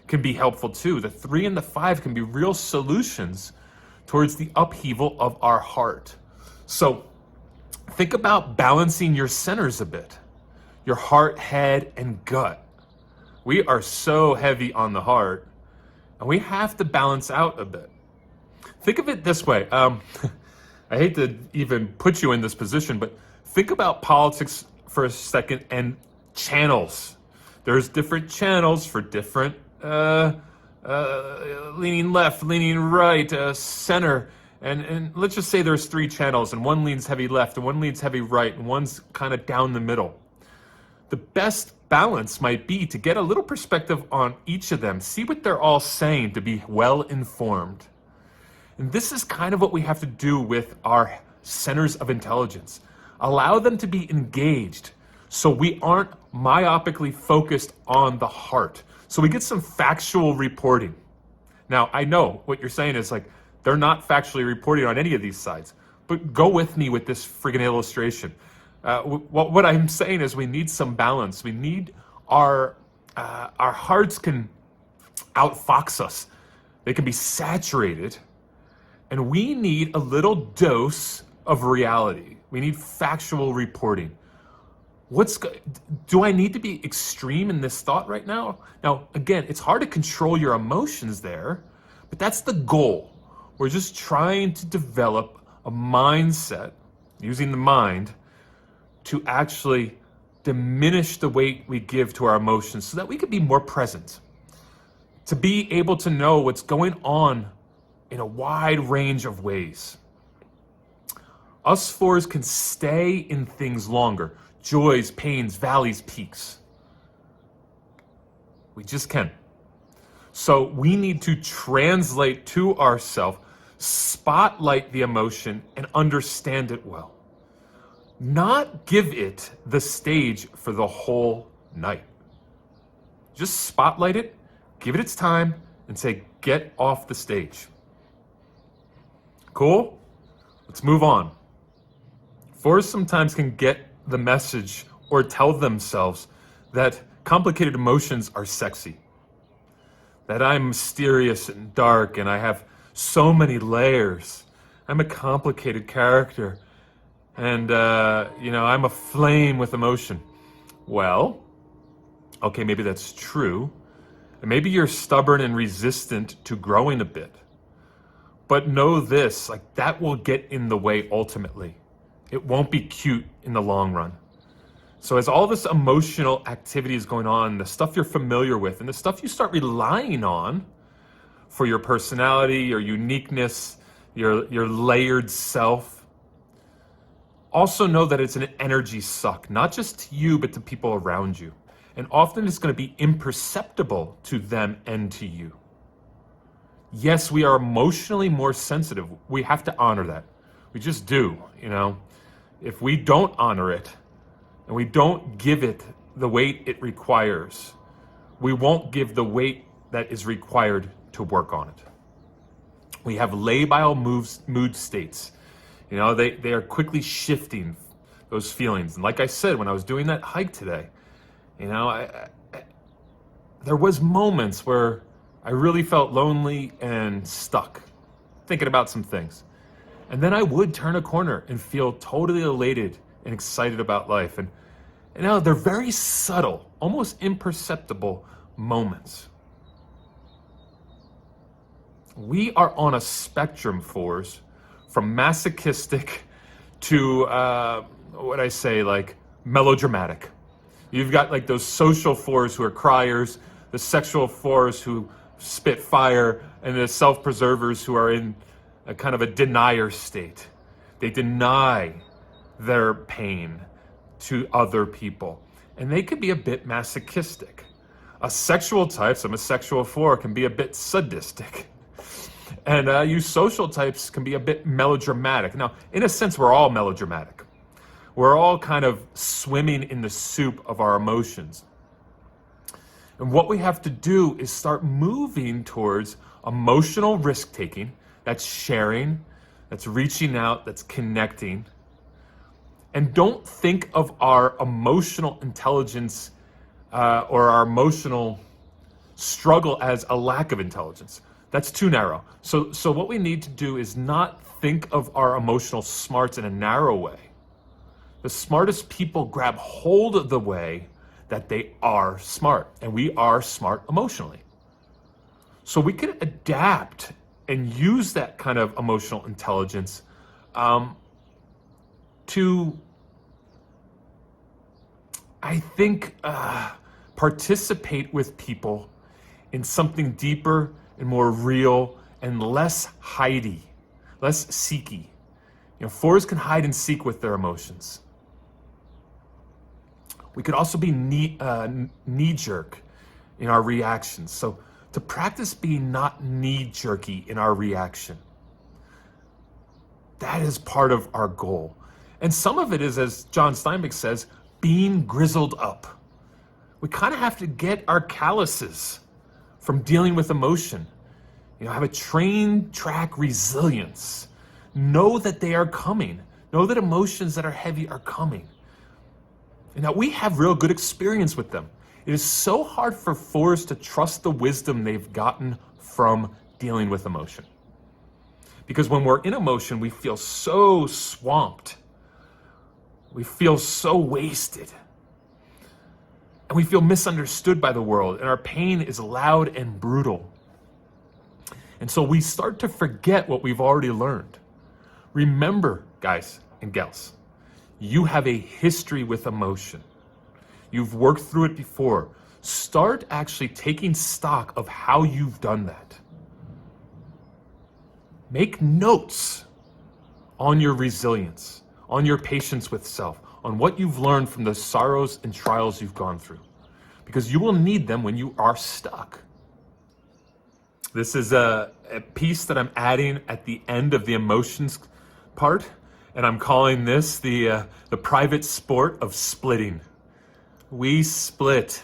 can be helpful too. The 3 and the 5 can be real solutions towards the upheaval of our heart. So think about balancing your centers a bit. Your heart, head, and gut. We are so heavy on the heart, and we have to balance out a bit. Think of it this way. I hate to even put you in this position, but think about politics for a second and channels. There's different channels for different leaning left, leaning right, center. And let's just say there's 3 channels, and one leans heavy left, and one leans heavy right, and one's kind of down the middle. The best balance might be to get a little perspective on each of them, see what they're all saying to be well informed. And this is kind of what we have to do with our centers of intelligence. Allow them to be engaged so we aren't myopically focused on the heart. So we get some factual reporting. Now, I know what you're saying is like, they're not factually reporting on any of these sides, but go with me with this friggin' illustration. What I'm saying is we need some balance. We need our hearts can outfox us. They can be saturated, and we need a little dose of reality. We need factual reporting. Do I need to be extreme in this thought right now? Now, again, it's hard to control your emotions there, but that's the goal. We're just trying to develop a mindset, using the mind, to actually diminish the weight we give to our emotions so that we can be more present, to be able to know what's going on in a wide range of ways. Us fours can stay in things longer, joys, pains, valleys, peaks. We just can. So we need to translate to ourselves, spotlight the emotion, and understand it well. Not give it the stage for the whole night. Just spotlight it, give it its time, and say, get off the stage. Cool? Let's move on. Fours sometimes can get the message or tell themselves that complicated emotions are sexy, that I'm mysterious and dark and I have so many layers. I'm a complicated character and, I'm a flame with emotion. Well, okay, maybe that's true. And maybe you're stubborn and resistant to growing a bit. But know this, that will get in the way ultimately. It won't be cute in the long run. So as all this emotional activity is going on, the stuff you're familiar with, and the stuff you start relying on for your personality, your uniqueness, your layered self, also know that it's an energy suck, not just to you, but to people around you. And often it's going to be imperceptible to them and to you. Yes, we are emotionally more sensitive. We have to honor that. We just do, If we don't honor it and we don't give it the weight it requires, we won't give the weight that is required to work on it. We have labile mood states. They are quickly shifting those feelings. And like I said, when I was doing that hike today, there was moments where I really felt lonely and stuck, thinking about some things. And then I would turn a corner and feel totally elated and excited about life. And they're very subtle, almost imperceptible moments. We are on a spectrum, fours, from masochistic to, melodramatic. You've got those social fours who are criers, the sexual fours who spit fire, and the self-preservers who are in a kind of a denier state. They deny their pain to other people, and they can be a bit masochistic. A sexual type, I'm a sexual four, can be a bit sadistic. And you social types can be a bit melodramatic. Now, in a sense, we're all melodramatic. We're all kind of swimming in the soup of our emotions. And what we have to do is start moving towards emotional risk-taking. That's sharing, that's reaching out, that's connecting. And don't think of our emotional intelligence or our emotional struggle as a lack of intelligence. That's too narrow. So what we need to do is not think of our emotional smarts in a narrow way. The smartest people grab hold of the way that they are smart, and we are smart emotionally. So we can adapt and use that kind of emotional intelligence to, I think, participate with people in something deeper and more real and less hidey, less seeky. Fours can hide and seek with their emotions. We could also be knee-jerk in our reactions. So to practice being not knee-jerky in our reaction, that is part of our goal. And some of it is, as John Steinbeck says, being grizzled up. We kind of have to get our calluses from dealing with emotion. Have a train track resilience. Know that they are coming. Know that emotions that are heavy are coming. And now we have real good experience with them. It is so hard for fours to trust the wisdom they've gotten from dealing with emotion. Because when we're in emotion, we feel so swamped. We feel so wasted. And we feel misunderstood by the world. And our pain is loud and brutal. And so we start to forget what we've already learned. Remember, guys and gals, you have a history with emotion. You've worked through it before. Start actually taking stock of how you've done that. Make notes on your resilience, on your patience with self, on what you've learned from the sorrows and trials you've gone through, because you will need them when you are stuck. This is a piece that I'm adding at the end of the emotions part, and I'm calling this the private sport of splitting. We split.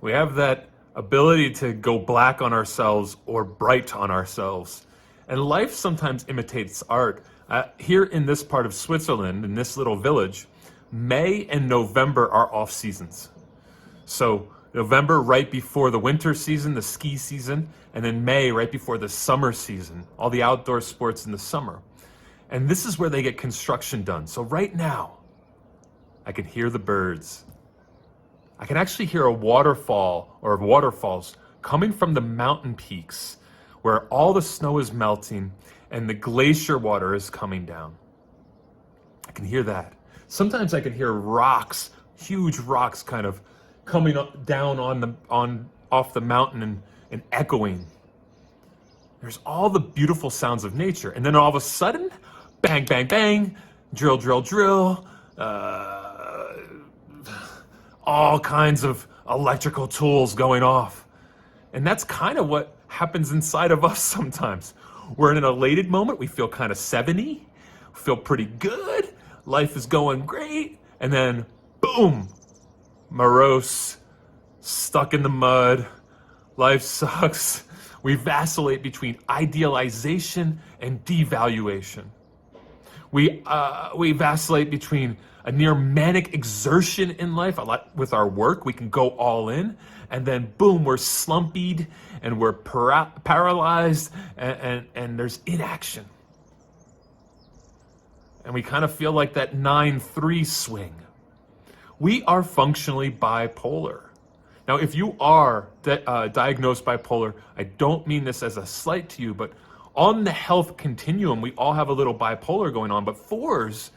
We have that ability to go black on ourselves or bright on ourselves. And life sometimes imitates art. Here in this part of Switzerland, in this little village, May and November are off seasons. So November right before the winter season, the ski season, and then May right before the summer season, all the outdoor sports in the summer. And this is where they get construction done. So right now, I can hear the birds. I can actually hear a waterfall or waterfalls coming from the mountain peaks where all the snow is melting and the glacier water is coming down. I can hear that. Sometimes I can hear rocks, huge rocks kind of coming down off the mountain and echoing. There's all the beautiful sounds of nature. And then all of a sudden, bang, bang, bang, drill, drill, drill, all kinds of electrical tools going off. And that's kind of what happens inside of us sometimes. We're in an elated moment. We feel kind of 70, feel pretty good. Life is going great. And then, boom, morose, stuck in the mud. Life sucks. We vacillate between idealization and devaluation. We vacillate between a near manic exertion in life. A lot with our work, we can go all in, and then boom, we're slumpied and we're paralyzed, and there's inaction. And we kind of feel like that 9-3 swing. We are functionally bipolar. Now, if you are diagnosed bipolar, I don't mean this as a slight to you, but on the health continuum, we all have a little bipolar going on. But fours,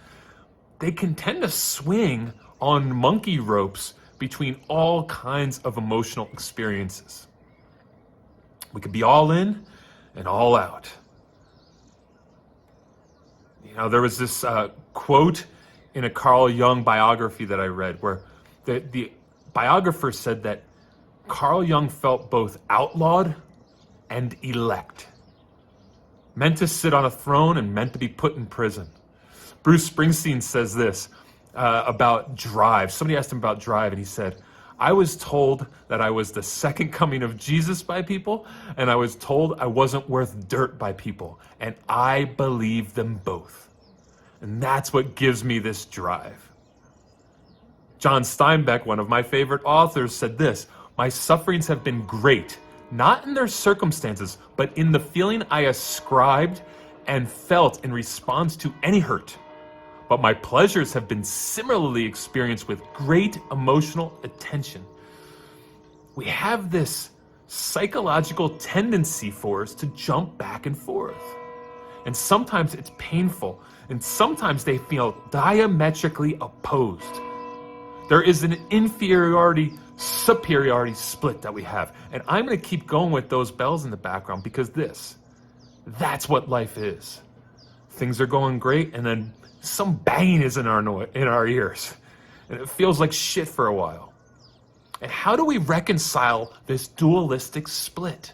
they can tend to swing on monkey ropes between all kinds of emotional experiences. We could be all in and all out. You know, there was this quote in a Carl Jung biography that I read where the biographer said that Carl Jung felt both outlawed and elect, meant to sit on a throne and meant to be put in prison. Bruce Springsteen says this about drive. Somebody asked him about drive, and he said, I was told that I was the second coming of Jesus by people, and I was told I wasn't worth dirt by people, and I believe them both. And that's what gives me this drive. John Steinbeck, one of my favorite authors, said this: my sufferings have been great, not in their circumstances, but in the feeling I ascribed and felt in response to any hurt. But my pleasures have been similarly experienced with great emotional attention. We have this psychological tendency for us to jump back and forth. And sometimes it's painful, and sometimes they feel diametrically opposed. There is an inferiority-superiority split that we have. And I'm going to keep going with those bells in the background because that's what life is. Things are going great, and then some banging is in our ears. And it feels like shit for a while. And how do we reconcile this dualistic split?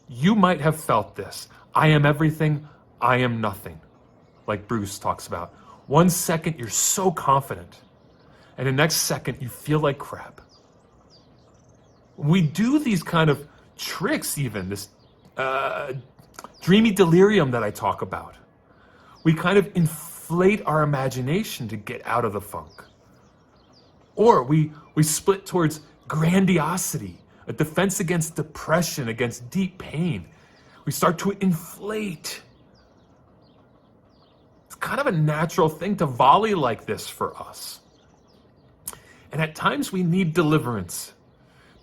You might have felt this. I am everything, I am nothing. Like Bruce talks about. 1 second, you're so confident. And the next second, you feel like crap. We do these kind of tricks even, this dreamy delirium that I talk about. We kind of inflate our imagination to get out of the funk. Or we split towards grandiosity, a defense against depression, against deep pain. We start to inflate. It's kind of a natural thing to volley like this for us. And at times we need deliverance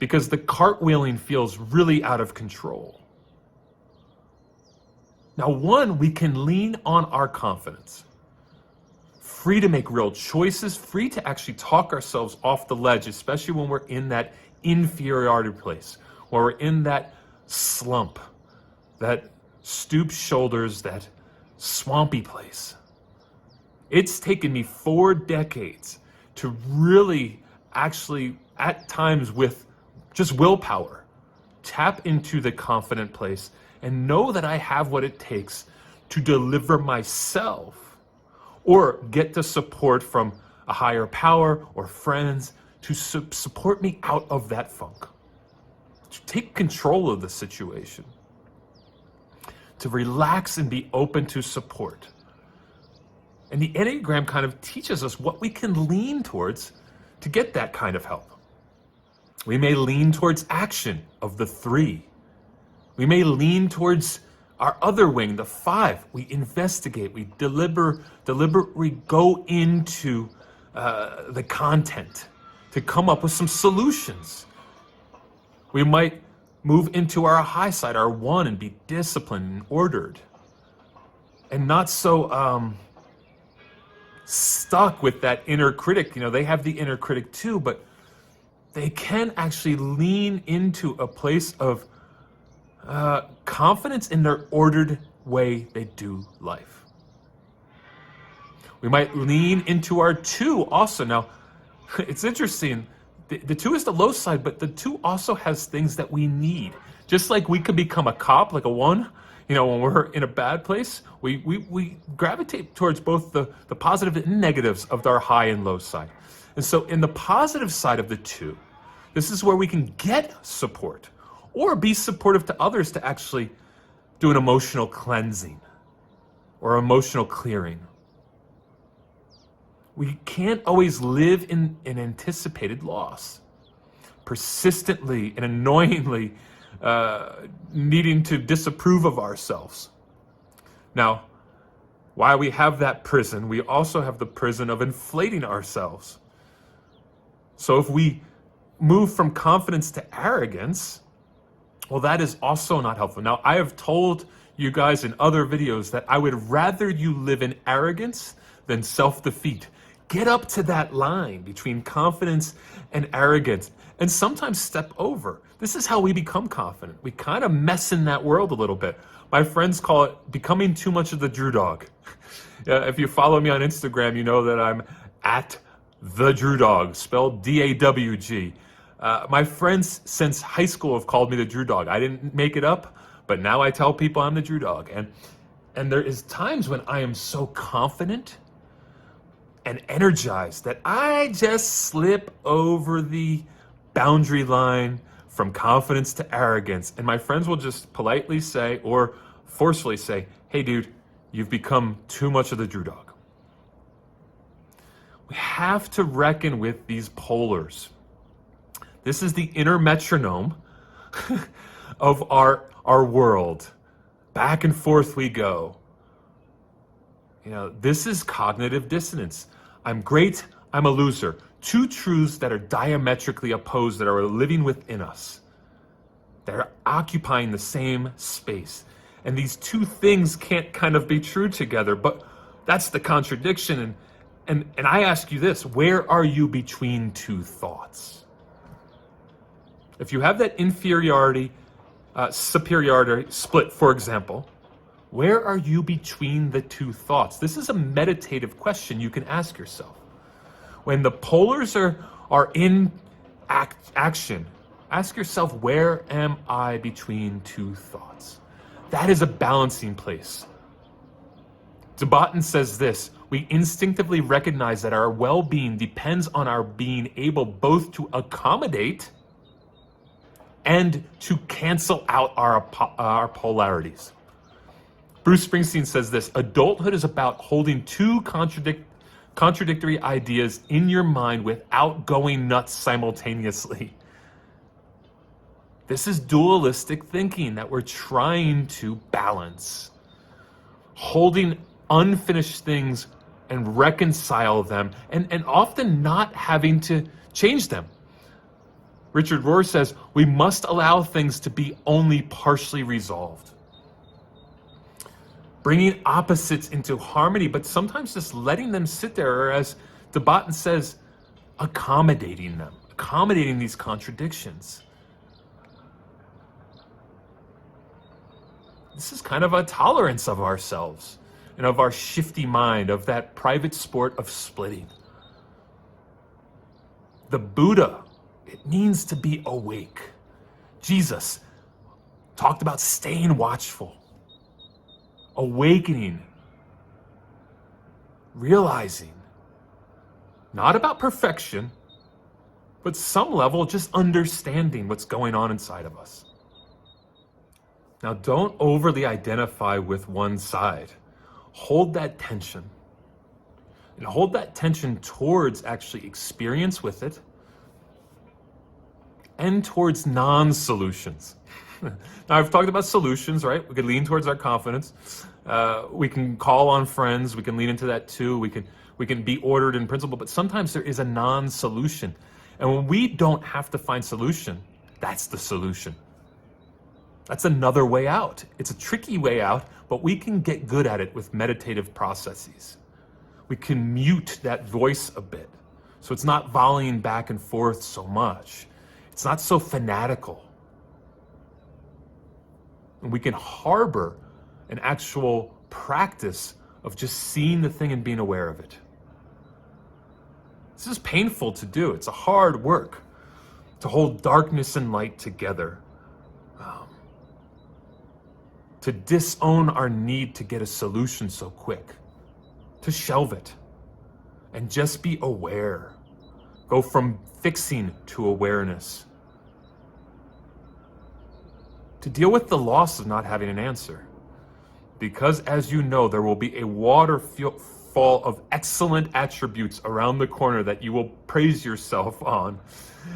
because the cartwheeling feels really out of control. Now, one, we can lean on our confidence. free to make real choices, free to actually talk ourselves off the ledge, especially when we're in that inferiority place, when we're in that slump, that stoop shoulders, that swampy place. It's taken me 4 decades to really actually, at times with just willpower, tap into the confident place and know that I have what it takes to deliver myself or get the support from a higher power or friends to support me out of that funk, to take control of the situation, to relax and be open to support. And the Enneagram kind of teaches us what we can lean towards to get that kind of help. We may lean towards action of the 3. We may lean towards our other wing, the 5. We investigate, we deliberately go into the content to come up with some solutions. We might move into our high side, our 1, and be disciplined and ordered. And not so stuck with that inner critic. They have the inner critic too, but they can actually lean into a place of confidence in their ordered way they do life. We might lean into our 2 also. Now, it's interesting. The 2 is the low side, but the 2 also has things that we need. Just like we could become a cop, like a 1, when we're in a bad place, we gravitate towards both the positive and negatives of our high and low side. And so in the positive side of the 2, this is where we can get support or be supportive to others to actually do an emotional cleansing or emotional clearing. We can't always live in an anticipated loss, persistently and annoyingly needing to disapprove of ourselves. Now, while we have that prison, we also have the prison of inflating ourselves. So if we move from confidence to arrogance, well, that is also not helpful. Now, I have told you guys in other videos that I would rather you live in arrogance than self-defeat. Get up to that line between confidence and arrogance, and sometimes step over. This is how we become confident. We kind of mess in that world a little bit. My friends call it becoming too much of the Drew Dog. If you follow me on Instagram, you know that I'm at the Drew Dog, spelled D-A-W-G. My friends since high school have called me the Drew Dog. I didn't make it up, but now I tell people I'm the Drew Dog. And there is times when I am so confident and energized that I just slip over the boundary line from confidence to arrogance. And my friends will just politely say or forcefully say, hey dude, you've become too much of the Drew Dog. We have to reckon with these polars. This is the inner metronome of our world. Back and forth we go. This is cognitive dissonance. I'm great, I'm a loser. 2 truths that are diametrically opposed, that are living within us, that are occupying the same space. And these 2 things can't kind of be true together, but that's the contradiction. And I ask you this, where are you between 2 thoughts? If you have that inferiority, superiority split, for example, where are you between the 2 thoughts? This is a meditative question you can ask yourself. When the polars are in action, ask yourself, where am I between 2 thoughts? That is a balancing place. Tibetan says this, we instinctively recognize that our well-being depends on our being able both to accommodate and to cancel out our polarities. Bruce Springsteen says this, adulthood is about holding 2 contradictory ideas in your mind without going nuts simultaneously. This is dualistic thinking that we're trying to balance. Holding unfinished things and reconcile them, and often not having to change them. Richard Rohr says, we must allow things to be only partially resolved. bringing opposites into harmony, but sometimes just letting them sit there, or as Debatten says, accommodating them, accommodating these contradictions. This is kind of a tolerance of ourselves and of our shifty mind, of that private sport of splitting. The Buddha, it means to be awake. Jesus talked about staying watchful, awakening, realizing, not about perfection, but some level just understanding what's going on inside of us. Now, don't overly identify with one side. Hold that tension. And hold that tension towards actually experience with it and towards non-solutions. Now, I've talked about solutions, right? We could lean towards our confidence. We can call on friends. We can lean into that too. We can be ordered in principle, but sometimes there is a non-solution. And when we don't have to find solution, that's the solution. That's another way out. It's a tricky way out, but we can get good at it with meditative processes. We can mute that voice a bit, so it's not volleying back and forth so much. It's not so fanatical. And we can harbor an actual practice of just seeing the thing and being aware of it. This is painful to do. It's a hard work to hold darkness and light together. To disown our need to get a solution so quick. To shelve it. And just be aware. Go from fixing to awareness. To deal with the loss of not having an answer. Because, as you know, there will be a waterfall of excellent attributes around the corner that you will praise yourself on,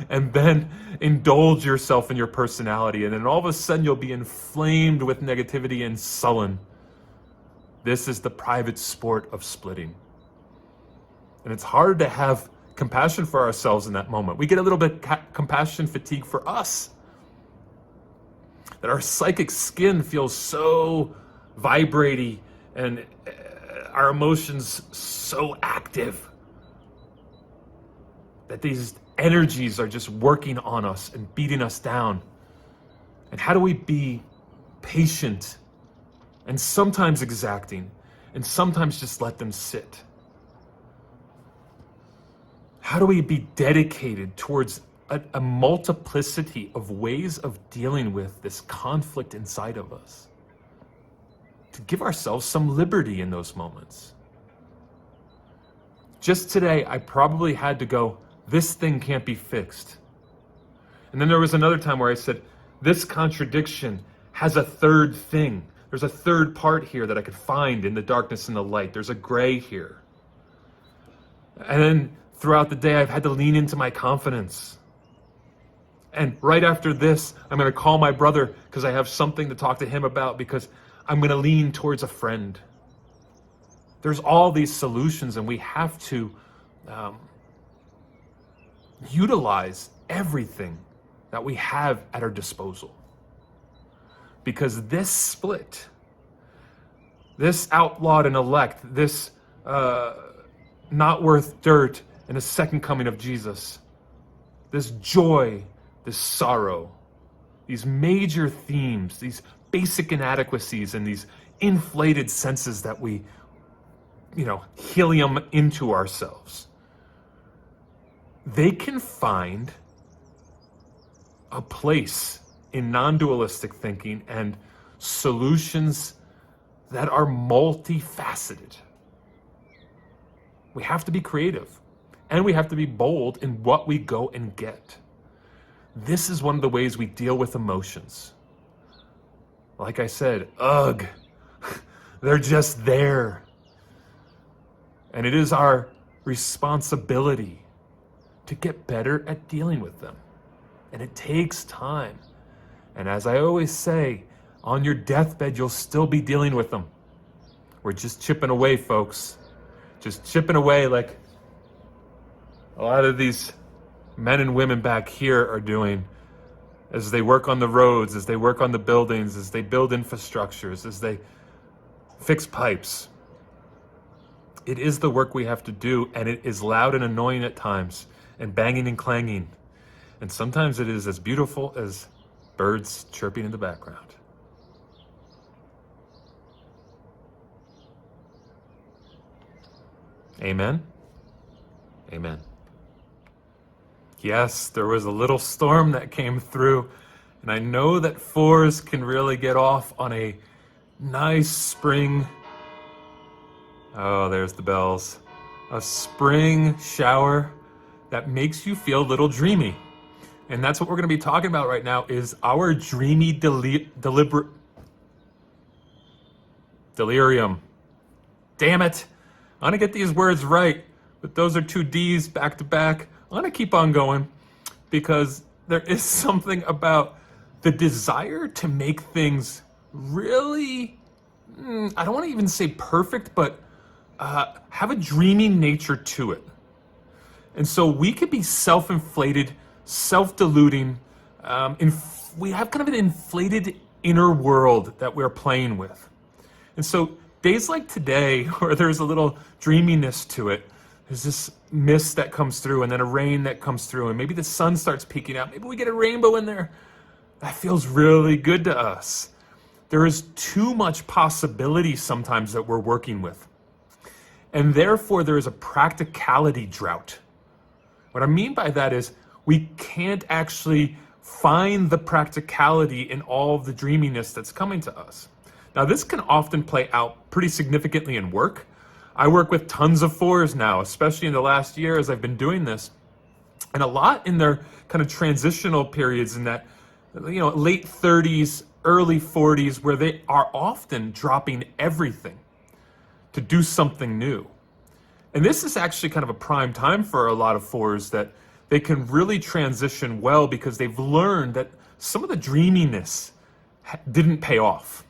and then indulge yourself in your personality, and then all of a sudden you'll be inflamed with negativity and sullen. This is the private sport of splitting. And it's hard to have compassion for ourselves in that moment. We get a little bit compassion fatigue for us. That our psychic skin feels so vibrating and our emotions so active. That these energies are just working on us and beating us down. And how do we be patient and sometimes exacting and sometimes just let them sit? How do we be dedicated towards a multiplicity of ways of dealing with this conflict inside of us? To give ourselves some liberty in those moments. Just today, I probably had to go, this thing can't be fixed. And then there was another time where I said, this contradiction has a third thing. There's a third part here that I could find in the darkness and the light. There's a gray here. And then throughout the day, I've had to lean into my confidence. And right after this, I'm going to call my brother because I have something to talk to him about, because I'm going to lean towards a friend. There's all these solutions, and we have to utilize everything that we have at our disposal. Because this split, this outlawed and elect, this not worth dirt and a second coming of Jesus, this joy, this sorrow, these major themes, these basic inadequacies and these inflated senses that we, helium into ourselves. They can find a place in non-dualistic thinking and solutions that are multifaceted. We have to be creative, and we have to be bold in what we go and get. This is one of the ways we deal with emotions. Like I said, ugh, they're just there. And it is our responsibility to get better at dealing with them. And it takes time. And as I always say, on your deathbed, you'll still be dealing with them. We're just chipping away, folks. Just chipping away like a lot of these men and women back here are doing as they work on the roads, as they work on the buildings, as they build infrastructures, as they fix pipes. It is the work we have to do, and it is loud and annoying at times, and banging and clanging. And sometimes it is as beautiful as birds chirping in the background. Amen? Amen. Yes, there was a little storm that came through, and I know that fours can really get off on a nice spring, oh, there's the bells, a spring shower that makes you feel a little dreamy. And that's what we're going to be talking about right now, is our dreamy delirium. Damn it. I want to get these words right, but those are two D's back to back. I want to keep on going because there is something about the desire to make things really, I don't want to even say perfect, but have a dreamy nature to it. And so we could be self-inflated, self-deluding. We have kind of an inflated inner world that we're playing with. And so days like today, where there's a little dreaminess to it, there's this mist that comes through and then a rain that comes through and maybe the sun starts peeking out. Maybe we get a rainbow in there. That feels really good to us. There is too much possibility sometimes that we're working with. And therefore there is a practicality drought. What I mean by that is we can't actually find the practicality in all of the dreaminess that's coming to us. Now this can often play out pretty significantly in work. I work with tons of fours now, especially in the last year as I've been doing this. And a lot in their kind of transitional periods in that, late 30s, early 40s, where they are often dropping everything to do something new. And this is actually kind of a prime time for a lot of fours that they can really transition well because they've learned that some of the dreaminess didn't pay off.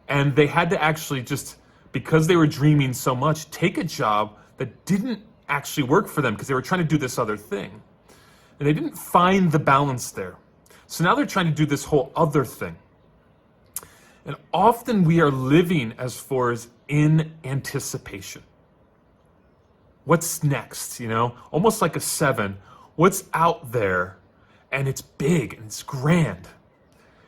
And they had to actually just, because they were dreaming so much, take a job that didn't actually work for them because they were trying to do this other thing. And they didn't find the balance there. So now they're trying to do this whole other thing. And often we are living as fours in anticipation. What's next, Almost like a 7. What's out there? And it's big and it's grand.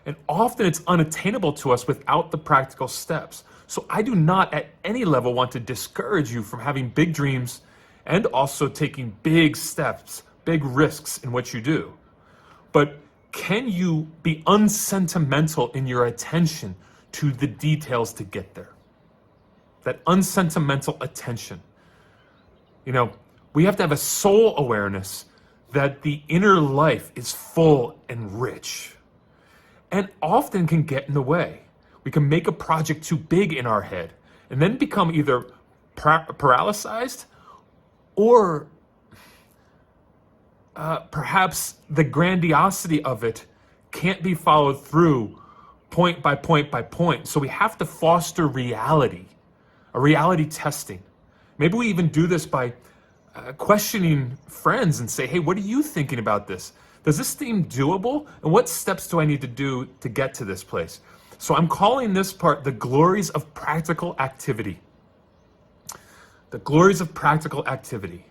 And often it's unattainable to us without the practical steps. So I do not at any level want to discourage you from having big dreams and also taking big steps, big risks in what you do. But can you be unsentimental in your attention to the details to get there? That unsentimental attention. We have to have a soul awareness that the inner life is full and rich, and often can get in the way. We can make a project too big in our head and then become either paralyzed or perhaps the grandiosity of it can't be followed through point by point by point. So we have to foster reality, a reality testing. Maybe we even do this by questioning friends and say, hey, what are you thinking about this? Does this seem doable? And what steps do I need to do to get to this place? So I'm calling this part the glories of practical activity. The glories of practical activity.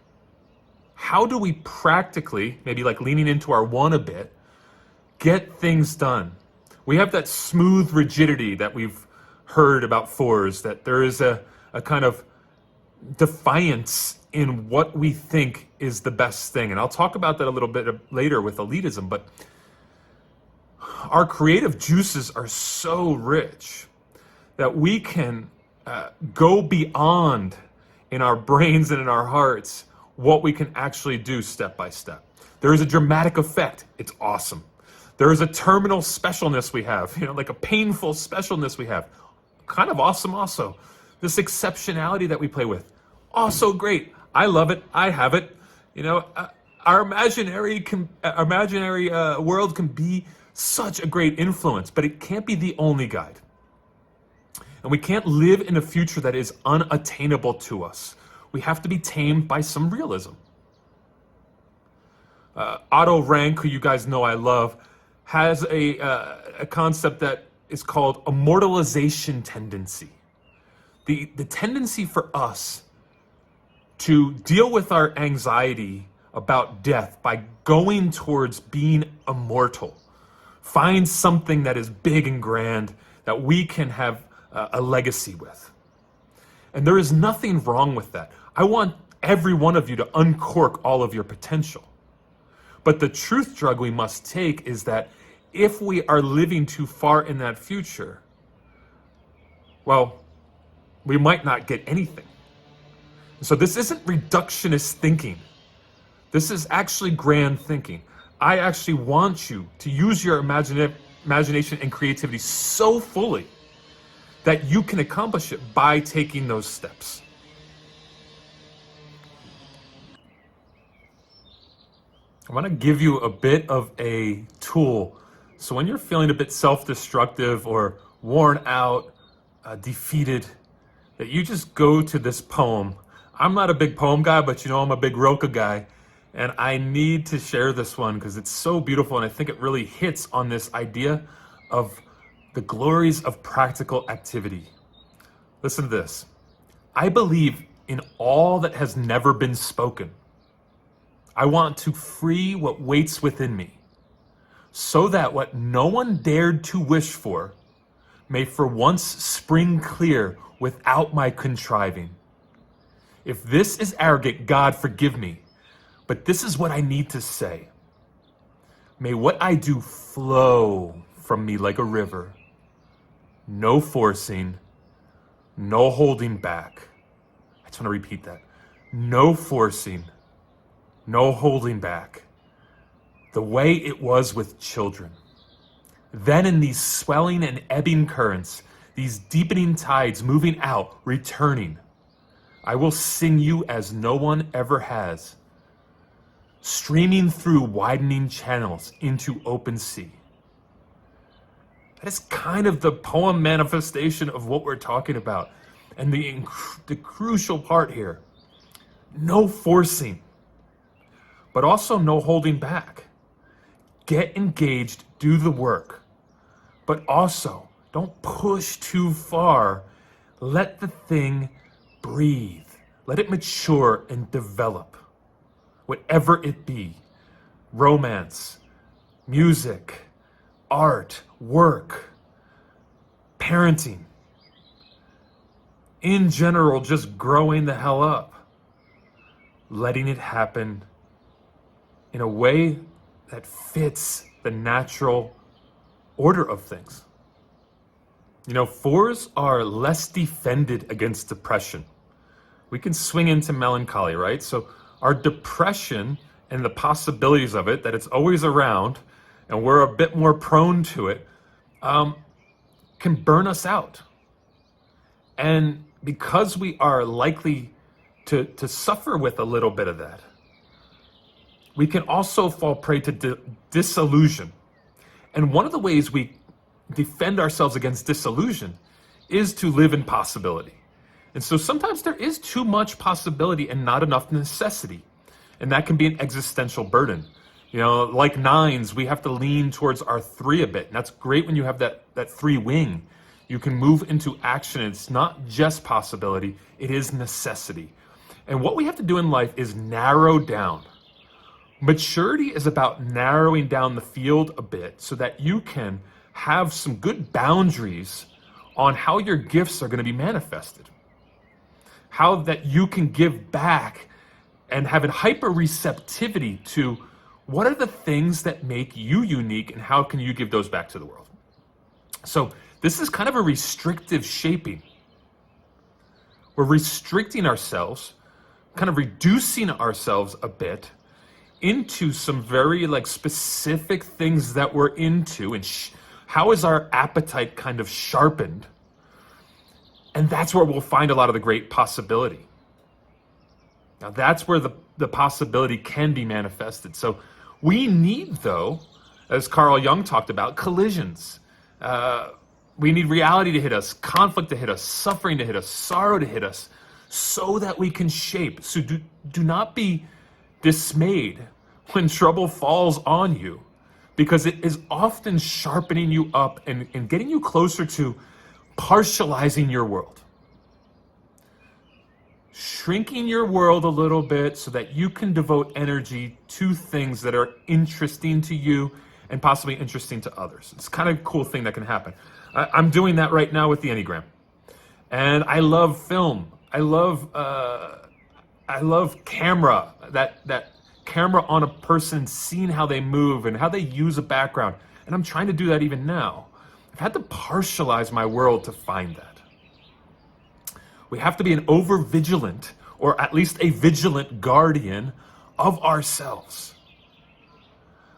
How do we practically, maybe like leaning into our one a bit, get things done? We have that smooth rigidity that we've heard about fours, that there is a kind of defiance in what we think is the best thing. And I'll talk about that a little bit later with elitism, but our creative juices are so rich that we can go beyond in our brains and in our hearts what we can actually do step by step. There is a dramatic effect. It's awesome. There is a terminal specialness we have, like a painful specialness we have. Kind of awesome also. This exceptionality that we play with. Also great. I love it. I have it. Our imaginary world can be such a great influence, but it can't be the only guide. And we can't live in a future that is unattainable to us. We have to be tamed by some realism. Otto Rank, who you guys know I love, has a concept that is called immortalization tendency. the tendency for us to deal with our anxiety about death by going towards being immortal. Find something that is big and grand that we can have a legacy with. And there is nothing wrong with that. I want every one of you to uncork all of your potential. But the truth drug we must take is that if we are living too far in that future, well, we might not get anything. So this isn't reductionist thinking. This is actually grand thinking. I actually want you to use your imagination and creativity so fully that you can accomplish it by taking those steps. I want to give you a bit of a tool. So when you're feeling a bit self-destructive or worn out, defeated, that you just go to this poem. I'm not a big poem guy, but I'm a big Rilke guy. And I need to share this one because it's so beautiful, and I think it really hits on this idea of the glories of practical activity. Listen to this. I believe in all that has never been spoken. I want to free what waits within me, so that what no one dared to wish for may for once spring clear without my contriving. If this is arrogant, God forgive me, but this is what I need to say. May what I do flow from me like a river. No forcing, no holding back. I just want to repeat that. No forcing, no holding back. The way it was with children. Then in these swelling and ebbing currents, these deepening tides moving out, returning, I will sing you as no one ever has, streaming through widening channels into open sea. That is kind of the poem manifestation of what we're talking about. And the crucial part here, no forcing, but also no holding back. Get engaged, do the work, but also don't push too far. Let the thing breathe. Let it mature and develop. Whatever it be, romance, music, art, work, parenting. In general, just growing the hell up. Letting it happen in a way that fits the natural order of things. Fours are less defended against depression. We can swing into melancholy, right? So our depression and the possibilities of it, that it's always around and we're a bit more prone to it, can burn us out. And because we are likely to suffer with a little bit of that, we can also fall prey to disillusion. And one of the ways we defend ourselves against disillusion is to live in possibility. And so sometimes there is too much possibility and not enough necessity. And that can be an existential burden. Like nines, we have to lean towards our 3 a bit. And that's great when you have that 3 wing. You can move into action. It's not just possibility, it is necessity. And what we have to do in life is narrow down. Maturity is about narrowing down the field a bit so that you can have some good boundaries on how your gifts are going to be manifested. How that you can give back and have a hyper receptivity to what are the things that make you unique and how can you give those back to the world. So this is kind of a restrictive shaping. We're restricting ourselves, kind of reducing ourselves a bit into some very specific things that we're into, and how is our appetite kind of sharpened. And that's where we'll find a lot of the great possibility. Now that's where the possibility can be manifested. So we need, though, as Carl Jung talked about, collisions. We need reality to hit us, conflict to hit us, suffering to hit us, sorrow to hit us, so that we can shape. So do not be dismayed when trouble falls on you, because it is often sharpening you up and getting you closer to partializing your world. shrinking your world a little bit so that you can devote energy to things that are interesting to you and possibly interesting to others. It's kind of a cool thing that can happen. I'm doing that right now with the Enneagram. And I love film. I love camera, that camera on a person, seeing how they move and how they use a background. And I'm trying to do that even now. I've had to partialize my world to find that. We have to be an over-vigilant, or at least a vigilant guardian of ourselves.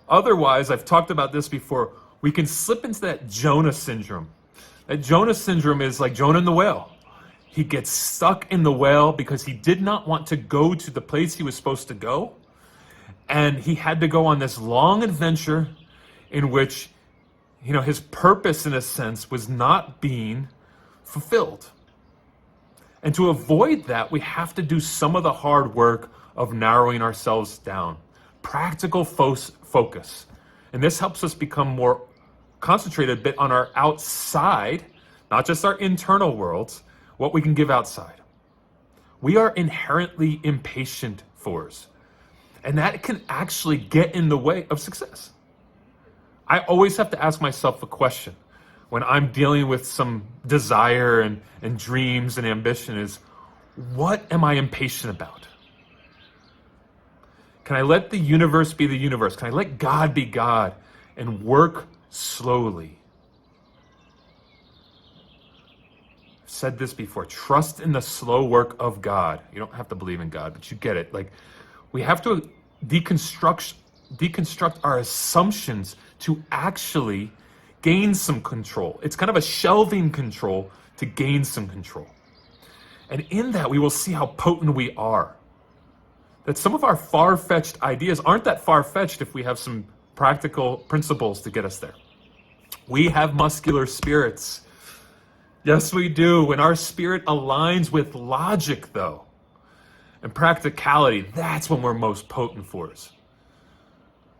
Otherwise, I've talked about this before, we can slip into that Jonah syndrome. That Jonah syndrome is like Jonah and the whale. He gets stuck in the whale because he did not want to go to the place he was supposed to go. And he had to go on this long adventure in which, his purpose, in a sense, was not being fulfilled. And to avoid that, we have to do some of the hard work of narrowing ourselves down. Practical focus. And this helps us become more concentrated a bit on our outside, not just our internal worlds, what we can give outside. We are inherently impatient fours. And that can actually get in the way of success. I always have to ask myself a question when I'm dealing with some desire and dreams and ambition is, what am I impatient about? Can I let the universe be the universe? Can I let God be God and work slowly? I've said this before, trust in the slow work of God. You don't have to believe in God, but you get it. Like, we have to deconstruct our assumptions to actually gain some control. It's kind of a shelving control to gain some control. And in that, we will see how potent we are. That some of our far-fetched ideas aren't that far-fetched if we have some practical principles to get us there. We have muscular spirits. Yes, we do. When our spirit aligns with logic, though, and practicality, that's when we're most potent for us.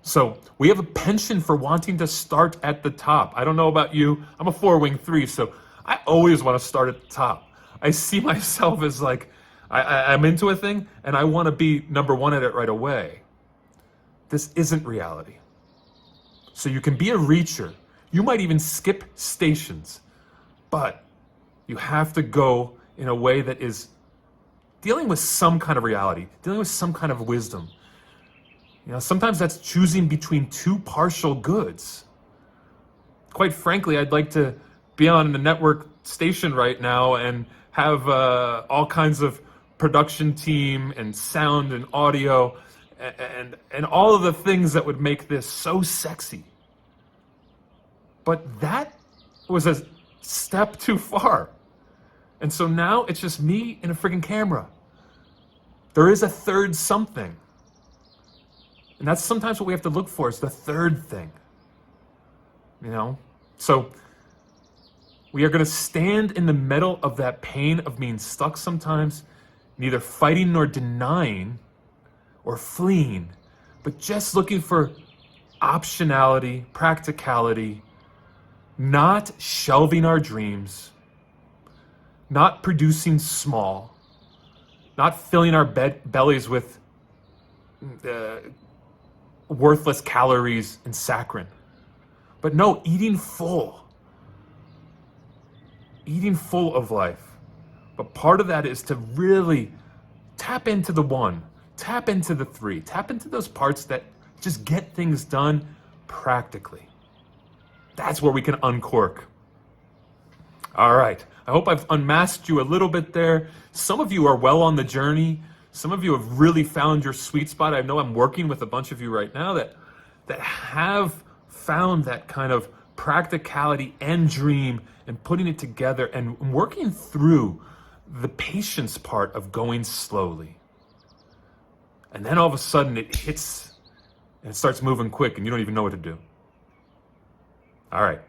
So we have a penchant for wanting to start at the top. I don't know about you. I'm a 4-wing 3, so I always want to start at the top. I see myself as like, I'm into a thing and I want to be number one at it right away. This isn't reality. So you can be a reacher. You might even skip stations, but you have to go in a way that is dealing with some kind of reality, dealing with some kind of wisdom. Sometimes that's choosing between two partial goods. Quite frankly, I'd like to be on a network station right now and have all kinds of production team and sound and audio and all of the things that would make this so sexy. But that was a step too far. And so now it's just me and a freaking camera. There is a third something. And that's sometimes what we have to look for, is the third thing. So we are going to stand in the middle of that pain of being stuck sometimes, neither fighting nor denying or fleeing, but just looking for optionality, practicality, not shelving our dreams, not producing small, not filling our bellies with worthless calories and saccharin. But no, eating full of life. But part of that is to really tap into the 1, tap into the 3, tap into those parts that just get things done practically. That's where we can uncork. All right, I hope I've unmasked you a little bit there. Some of you are well on the journey. Some of you have really found your sweet spot. I know I'm working with a bunch of you right now that have found that kind of practicality and dream and putting it together and working through the patience part of going slowly. And then all of a sudden it hits and it starts moving quick and you don't even know what to do. All right.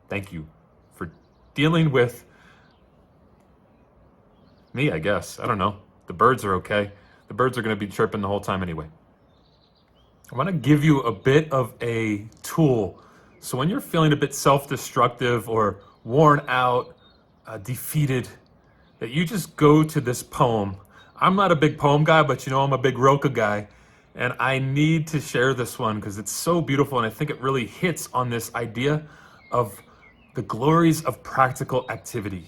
Thank you for dealing with me, I guess. I don't know. The birds are okay. The birds are going to be chirping the whole time anyway. I want to give you a bit of a tool. So when you're feeling a bit self-destructive or worn out, defeated, that you just go to this poem. I'm not a big poem guy, but you know I'm a big Rilke guy. And I need to share this one because it's so beautiful, and I think it really hits on this idea of the glories of practical activity.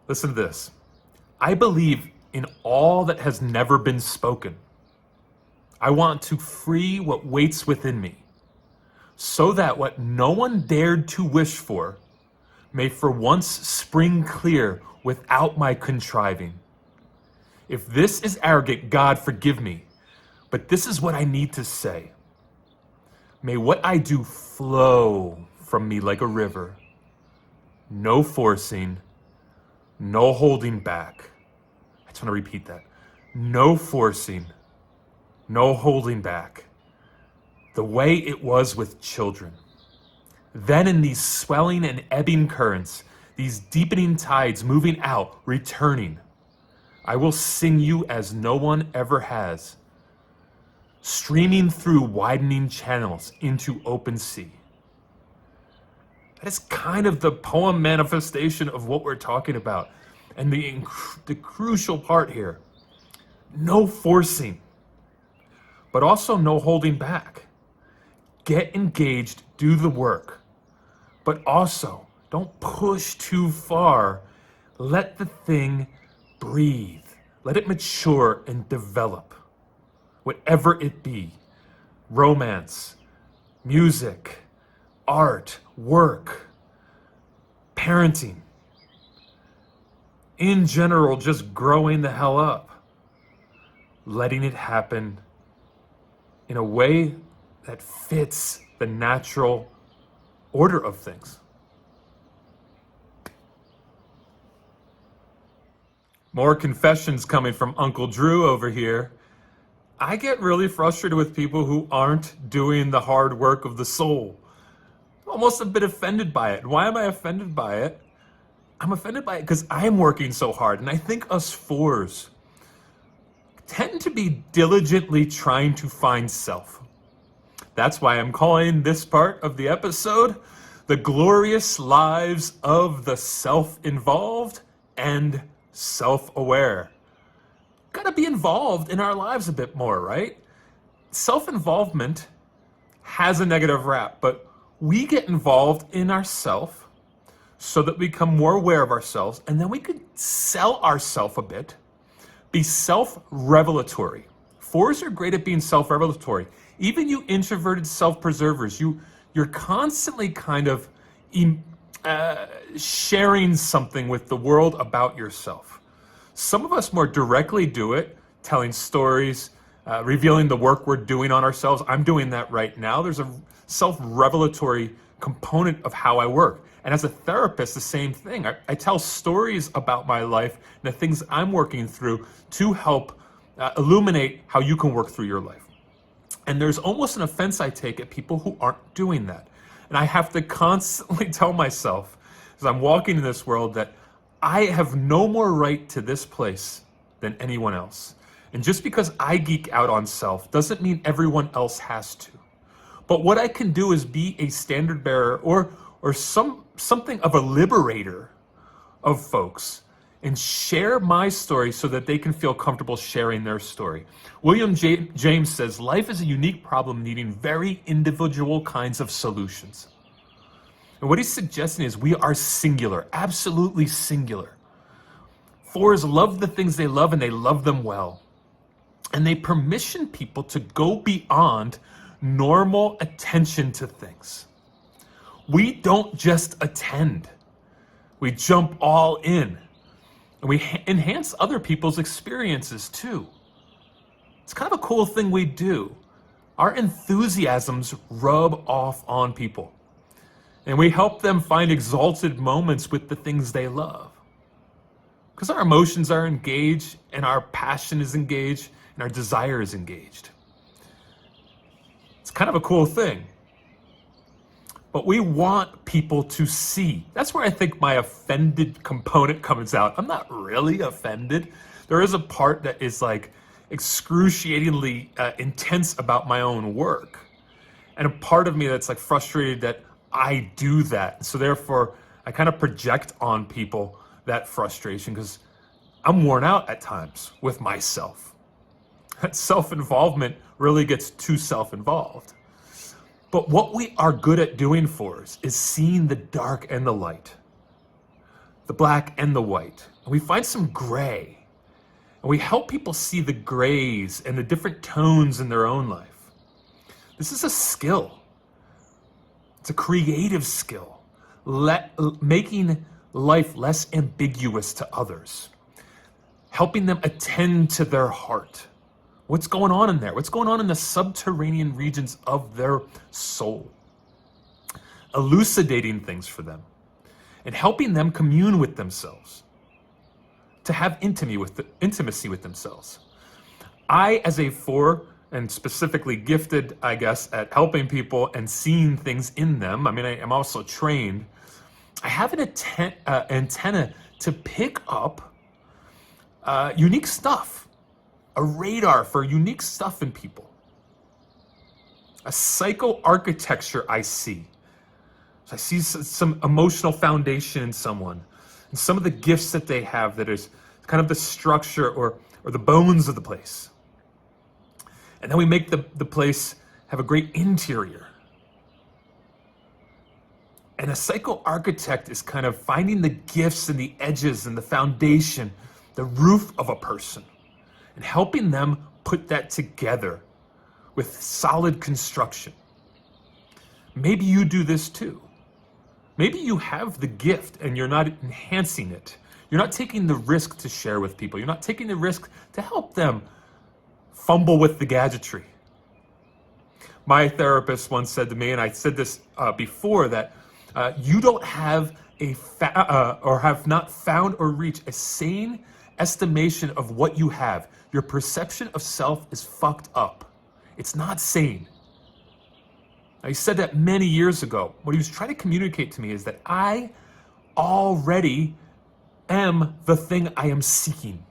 Listen to this. I believe in all that has never been spoken. I want to free what waits within me, so that what no one dared to wish for may for once spring clear without my contriving. If this is arrogant, God forgive me, but this is what I need to say. May what I do flow from me like a river. No forcing, no holding back. I just want to repeat that. No forcing, no holding back. The way it was with children. Then in these swelling and ebbing currents, these deepening tides moving out, returning, I will sing you as no one ever has, streaming through widening channels into open sea. That is kind of the poem manifestation of what we're talking about. And the crucial part here, no forcing, but also no holding back. Get engaged, do the work, but also don't push too far. Let the thing breathe. Let it mature and develop, whatever it be. Romance, music, art, work, parenting. In general, just growing the hell up. Letting it happen in a way that fits the natural order of things. More confessions coming from Uncle Drew over here. I get really frustrated with people who aren't doing the hard work of the soul. I'm almost a bit offended by it. Why am I offended by it? I'm offended by it because I'm working so hard, and I think us fours tend to be diligently trying to find self. That's why I'm calling this part of the episode The Glorious Lives of the Self-Involved and Self-Aware. Gotta be involved in our lives a bit more, right? Self-involvement has a negative rap, but we get involved in ourself so that we become more aware of ourselves, and then we could sell ourselves a bit, be self-revelatory. Fours are great at being self-revelatory. Even you introverted self-preservers, you're constantly kind of sharing something with the world about yourself. Some of us more directly do it, telling stories, revealing the work we're doing on ourselves. I'm doing that right now. There's a self-revelatory component of how I work. And as a therapist, the same thing. I tell stories about my life and the things I'm working through to help illuminate how you can work through your life. And there's almost an offense I take at people who aren't doing that. And I have to constantly tell myself, as I'm walking in this world, that I have no more right to this place than anyone else. And just because I geek out on self doesn't mean everyone else has to. But what I can do is be a standard bearer or something of a liberator of folks and share my story so that they can feel comfortable sharing their story. William James says, life is a unique problem needing very individual kinds of solutions. And what he's suggesting is we are singular, absolutely singular. Fours love the things they love and they love them well. And they permission people to go beyond normal attention to things. We don't just attend. We jump all in. And we enhance other people's experiences too. It's kind of a cool thing we do. Our enthusiasms rub off on people. And we help them find exalted moments with the things they love. Because our emotions are engaged, and our passion is engaged, and our desire is engaged. It's kind of a cool thing. But we want people to see. That's where I think my offended component comes out. I'm not really offended. There is a part that is like excruciatingly intense about my own work. And a part of me that's like frustrated that I do that. So therefore, I kind of project on people that frustration because I'm worn out at times with myself. That self-involvement really gets too self-involved. But what we are good at doing for us is seeing the dark and the light, the black and the white. And we find some gray. And we help people see the grays and the different tones in their own life. This is a skill. It's a creative skill. Making life less ambiguous to others. Helping them attend to their heart. What's going on in there? What's going on in the subterranean regions of their soul? Elucidating things for them and helping them commune with themselves, to have intimacy with themselves. I, as a 4, and specifically gifted, I guess, at helping people and seeing things in them, I mean, I am also trained, I have an antenna to pick up unique stuff. A radar for unique stuff in people. A psycho-architecture I see. So I see some emotional foundation in someone. And some of the gifts that they have that is kind of the structure or the bones of the place. And then we make the place have a great interior. And a psycho-architect is kind of finding the gifts and the edges and the foundation, the roof of a person, and helping them put that together with solid construction. Maybe you do this too. Maybe you have the gift and you're not enhancing it. You're not taking the risk to share with people. You're not taking the risk to help them fumble with the gadgetry. My therapist once said to me, and I said this before, that you don't have or have not found or reached a sane estimation of what you have. Your perception of self is fucked up. It's not sane. Now, he said that many years ago. What he was trying to communicate to me is that I already am the thing I am seeking.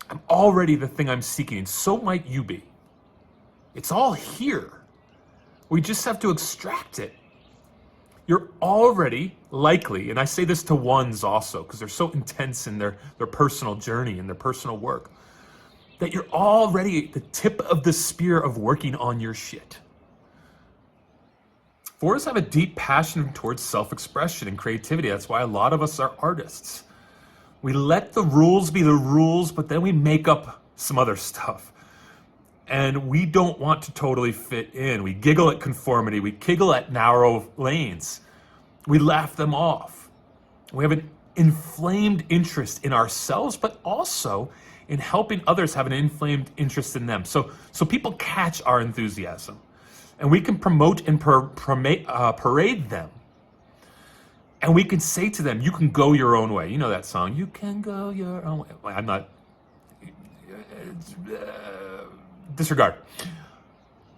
I'm already the thing I'm seeking, and so might you be. It's all here. We just have to extract it. You're already likely, and I say this to ones also, because they're so intense in their personal journey and their personal work, that you're already at the tip of the spear of working on your shit. 4s have a deep passion towards self-expression and creativity. That's why a lot of us are artists. We let the rules be the rules, but then we make up some other stuff. And we don't want to totally fit in. We giggle at conformity. We giggle at narrow lanes. We laugh them off. We have an inflamed interest in ourselves, but also in helping others have an inflamed interest in them. So people catch our enthusiasm. And we can promote and parade them. And we can say to them, you can go your own way. You know that song, you can go your own way. I'm not... disregard.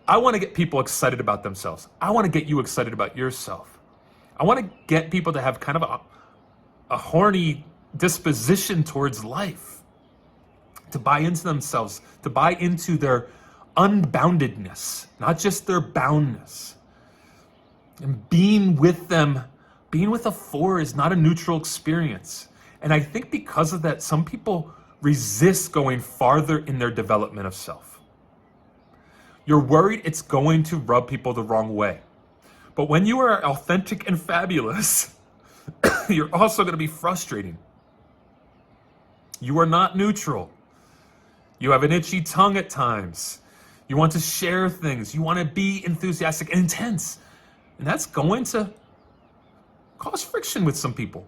I want to get people excited about themselves. I want to get you excited about yourself. I want to get people to have kind of a horny disposition towards life, to buy into themselves, to buy into their unboundedness, not just their boundness. And being with them, being with a 4 is not a neutral experience. And I think because of that, some people resist going farther in their development of self. You're worried it's going to rub people the wrong way. But when you are authentic and fabulous, you're also going to be frustrating. You are not neutral. You have an itchy tongue at times. You want to share things. You want to be enthusiastic and intense. And that's going to cause friction with some people.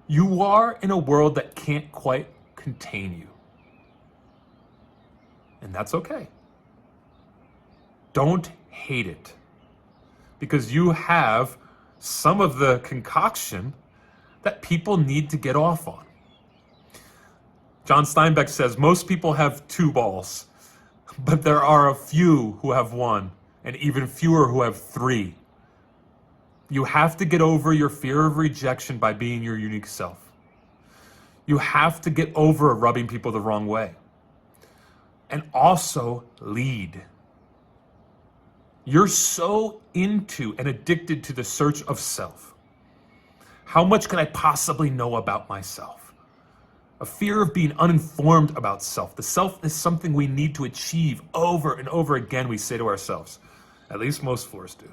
You are in a world that can't quite contain you. And that's okay. Don't hate it. Because you have some of the concoction that people need to get off on. John Steinbeck says, most people have 2 balls, but there are a few who have 1, and even fewer who have 3. You have to get over your fear of rejection by being your unique self. You have to get over rubbing people the wrong way. And also lead. You're so into and addicted to the search of self How much can I possibly know about myself? A fear of being uninformed about self. The self is something we need to achieve over and over again, we say to ourselves. At least most fours do.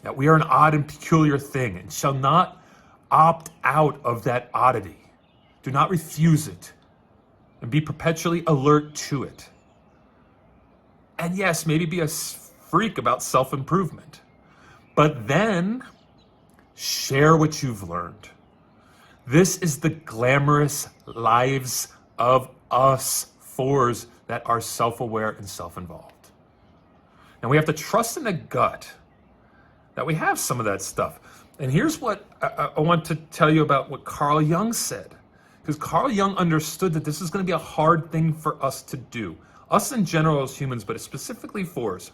That we are an odd and peculiar thing and shall not opt out of that oddity. Do not refuse it and be perpetually alert to it. And yes, maybe be a freak about self-improvement, but then share what you've learned. This is the glamorous lives of us fours that are self-aware and self-involved. And we have to trust in the gut that we have some of that stuff. And here's what I want to tell you about what Carl Jung said. Because Carl Jung understood that this is going to be a hard thing for us to do. Us in general as humans, but specifically fours.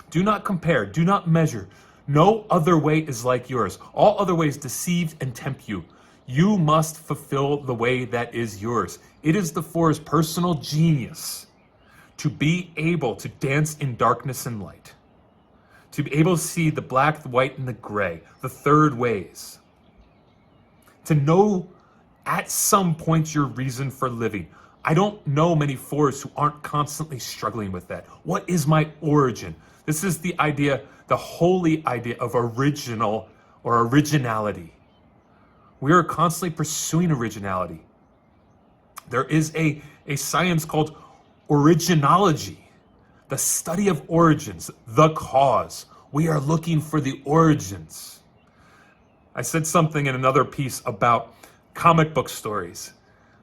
Do not compare, do not measure. No other way is like yours. All other ways deceive and tempt you. You must fulfill the way that is yours. It is the four's personal genius to be able to dance in darkness and light. To be able to see the black, the white, and the gray, the third ways. To know at some point your reason for living. I don't know many fours who aren't constantly struggling with that. What is my origin? This is the idea, the holy idea of original or originality. We are constantly pursuing originality. There is a science called originology, the study of origins, the cause. We are looking for the origins. I said something in another piece about comic book stories.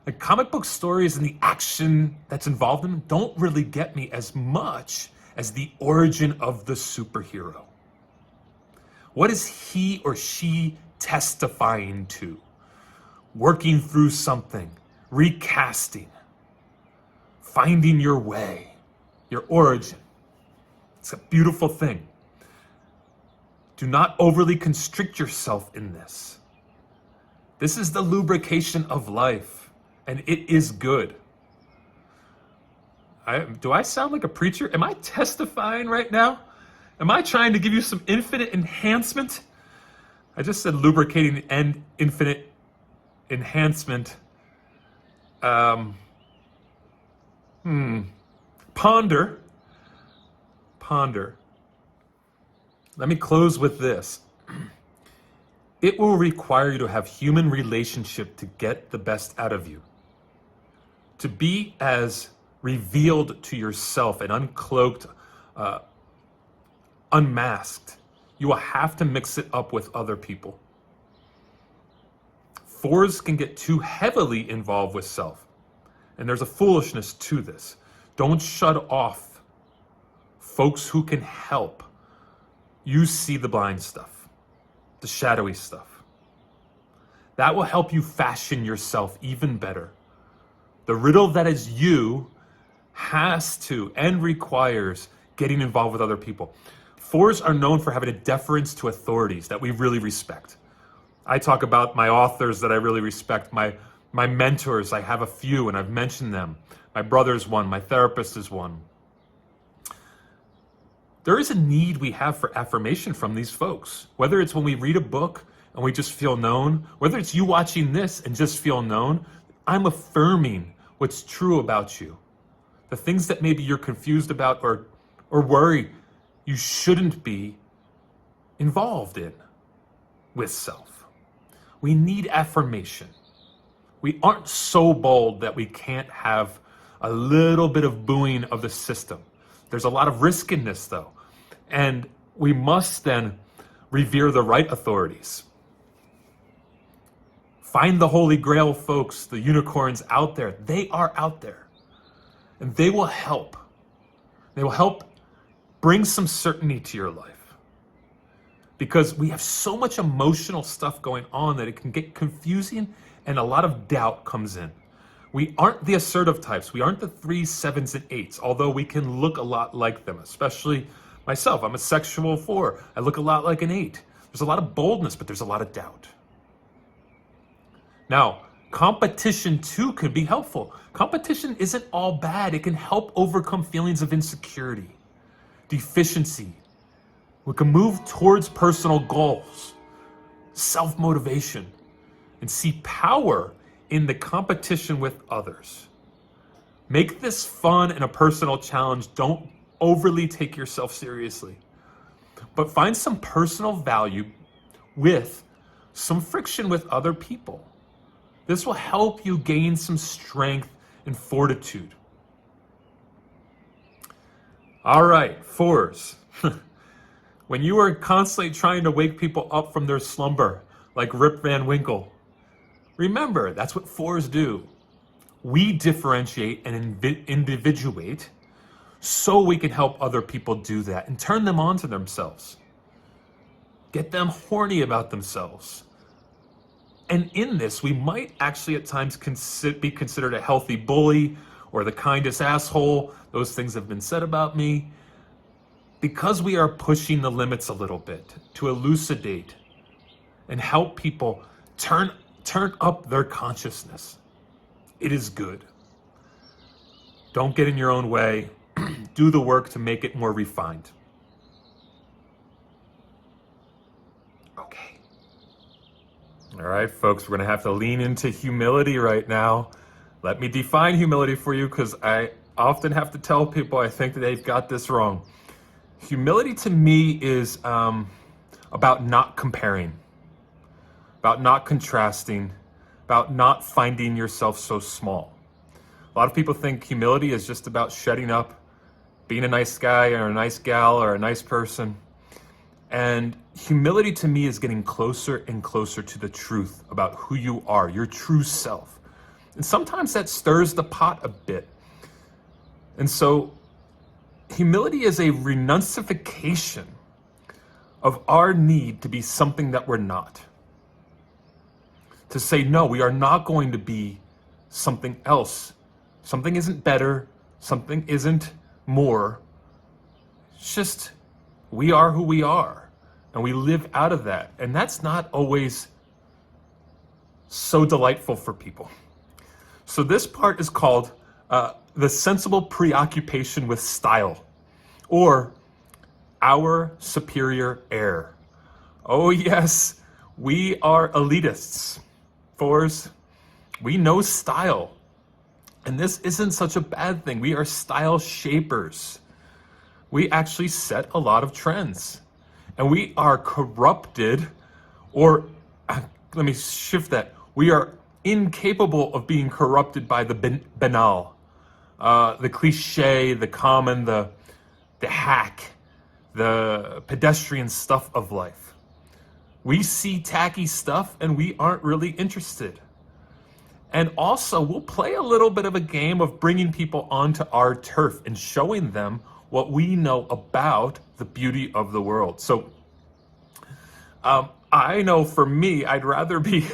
Like comic book stories and the action that's involved in them don't really get me as much as the origin of the superhero. What is he or she testifying to? Working through something, recasting, finding your way, your origin. It's a beautiful thing. Do not overly constrict yourself in this. This is the lubrication of life, and it is good. Do I sound like a preacher? Am I testifying right now? Am I trying to give you some infinite enhancement? I just said lubricating and infinite enhancement. Ponder. Let me close with this. It will require you to have human relationship to get the best out of you. To be as revealed to yourself and uncloaked, unmasked, you will have to mix it up with other people. Fours can get too heavily involved with self. And there's a foolishness to this. Don't shut off folks who can help you see the blind stuff, the shadowy stuff. That will help you fashion yourself even better. The riddle that is you has to and requires getting involved with other people. Fours are known for having a deference to authorities that we really respect. I talk about my authors that I really respect, my mentors. I have a few and I've mentioned them. My brother's one, my therapist is one. There is a need we have for affirmation from these folks, whether it's when we read a book and we just feel known, whether it's you watching this and just feel known. I'm affirming what's true about you. The things that maybe you're confused about or worry you shouldn't be involved in with self. We need affirmation. We aren't so bold that we can't have a little bit of booing of the system. There's a lot of risk in this though. And we must then revere the right authorities. Find the holy grail folks, the unicorns out there. They are out there. And they will help. They will help bring some certainty to your life. Because we have so much emotional stuff going on that it can get confusing and a lot of doubt comes in. We aren't the assertive types. We aren't the 3s, 7s, and 8s, although we can look a lot like them, especially myself. I'm a sexual 4. I look a lot like an 8. There's a lot of boldness, but there's a lot of doubt. Now, competition too can be helpful. Competition isn't all bad. It can help overcome feelings of insecurity, deficiency. We can move towards personal goals. self-motivation, and see power in the competition with others. Make this fun and a personal challenge. Don't overly take yourself seriously, but find some personal value with some friction with other people. This will help you gain some strength and fortitude. All right, fours. When you are constantly trying to wake people up from their slumber, like Rip Van Winkle, remember, that's what fours do. We differentiate and individuate so we can help other people do that and turn them on to themselves. Get them horny about themselves. And in this, we might actually at times be considered a healthy bully or the kindest asshole. Those things have been said about me. Because we are pushing the limits a little bit to elucidate and help people turn up their consciousness. It is good. Don't get in your own way. Do the work to make it more refined. Okay. All right, folks, we're going to have to lean into humility right now. Let me define humility for you, because I often have to tell people I think that they've got this wrong. Humility to me is about not comparing, about not contrasting, about not finding yourself so small. A lot of people think humility is just about shutting up, being a nice guy or a nice gal or a nice person. And humility to me is getting closer and closer to the truth about who you are, your true self. And sometimes that stirs the pot a bit. And so humility is a renunciation of our need to be something that we're not. To say, no, we are not going to be something else. Something isn't better. Something isn't more. It's just, we are who we are. And we live out of that. And that's not always so delightful for people. So this part is called the sensible preoccupation with style, or our superior air. Oh yes, we are elitists. Fours, we know style. And this isn't such a bad thing. We are style shapers. We actually set a lot of trends. And we are corrupted, or let me shift that. We are incapable of being corrupted by the banal, the cliche, the common, the hack, the pedestrian stuff of life. We see tacky stuff and we aren't really interested. And also, we'll play a little bit of a game of bringing people onto our turf and showing them what we know about the beauty of the world. So I know for me, I'd rather be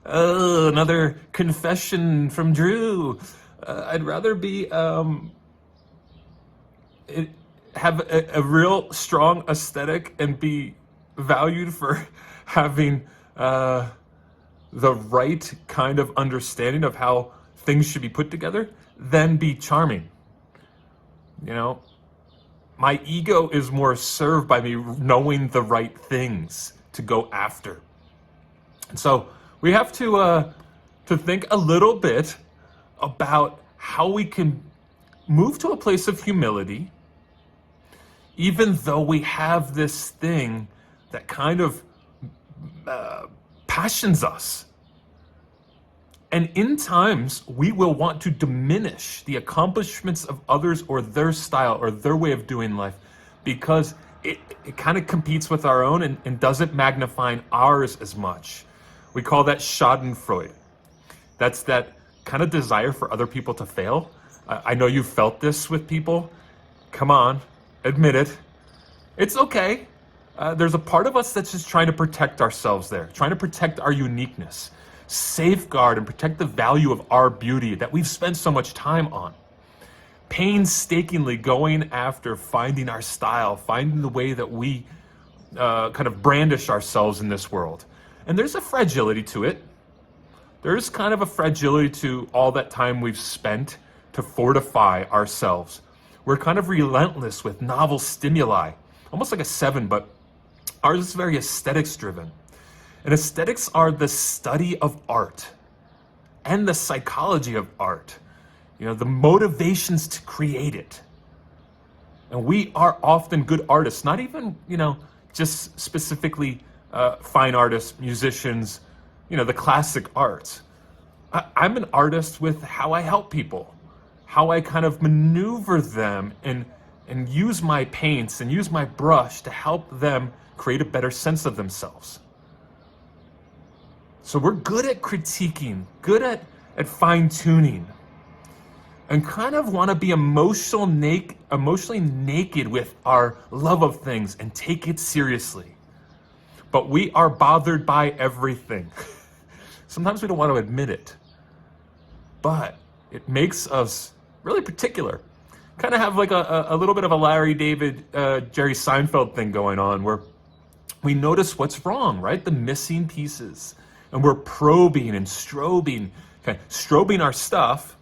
another confession from Drew. I'd rather be have a real strong aesthetic and be valued for having the right kind of understanding of how things should be put together than be charming. You know, my ego is more served by me knowing the right things to go after. And so we have to think a little bit about how we can move to a place of humility, even though we have this thing that kind of passions us. And in times, we will want to diminish the accomplishments of others or their style or their way of doing life, because it kind of competes with our own and doesn't magnify ours as much. We call that schadenfreude. That's that kind of desire for other people to fail. I know you've felt this with people. Come on, admit it. It's okay. There's a part of us that's just trying to protect ourselves there, trying to protect our uniqueness, safeguard and protect the value of our beauty that we've spent so much time on. Painstakingly going after finding our style, finding the way that we kind of brandish ourselves in this world. And there's a fragility to it. There's kind of a fragility to all that time we've spent to fortify ourselves. We're kind of relentless with novel stimuli, almost like a 7, but ours is very aesthetics driven. And aesthetics are the study of art and the psychology of art, the motivations to create it. And we are often good artists, not even, just specifically fine artists, musicians, the classic arts. I'm an artist with how I help people, how I kind of maneuver them and use my paints and use my brush to help them create a better sense of themselves. So we're good at critiquing, good at fine-tuning, and kind of want to be emotionally naked with our love of things and take it seriously. But we are bothered by everything. Sometimes we don't want to admit it, but it makes us really particular. Kind of have like a little bit of a Larry David, Jerry Seinfeld thing going on, where we notice what's wrong, right? The missing pieces. And we're probing and strobing our stuff,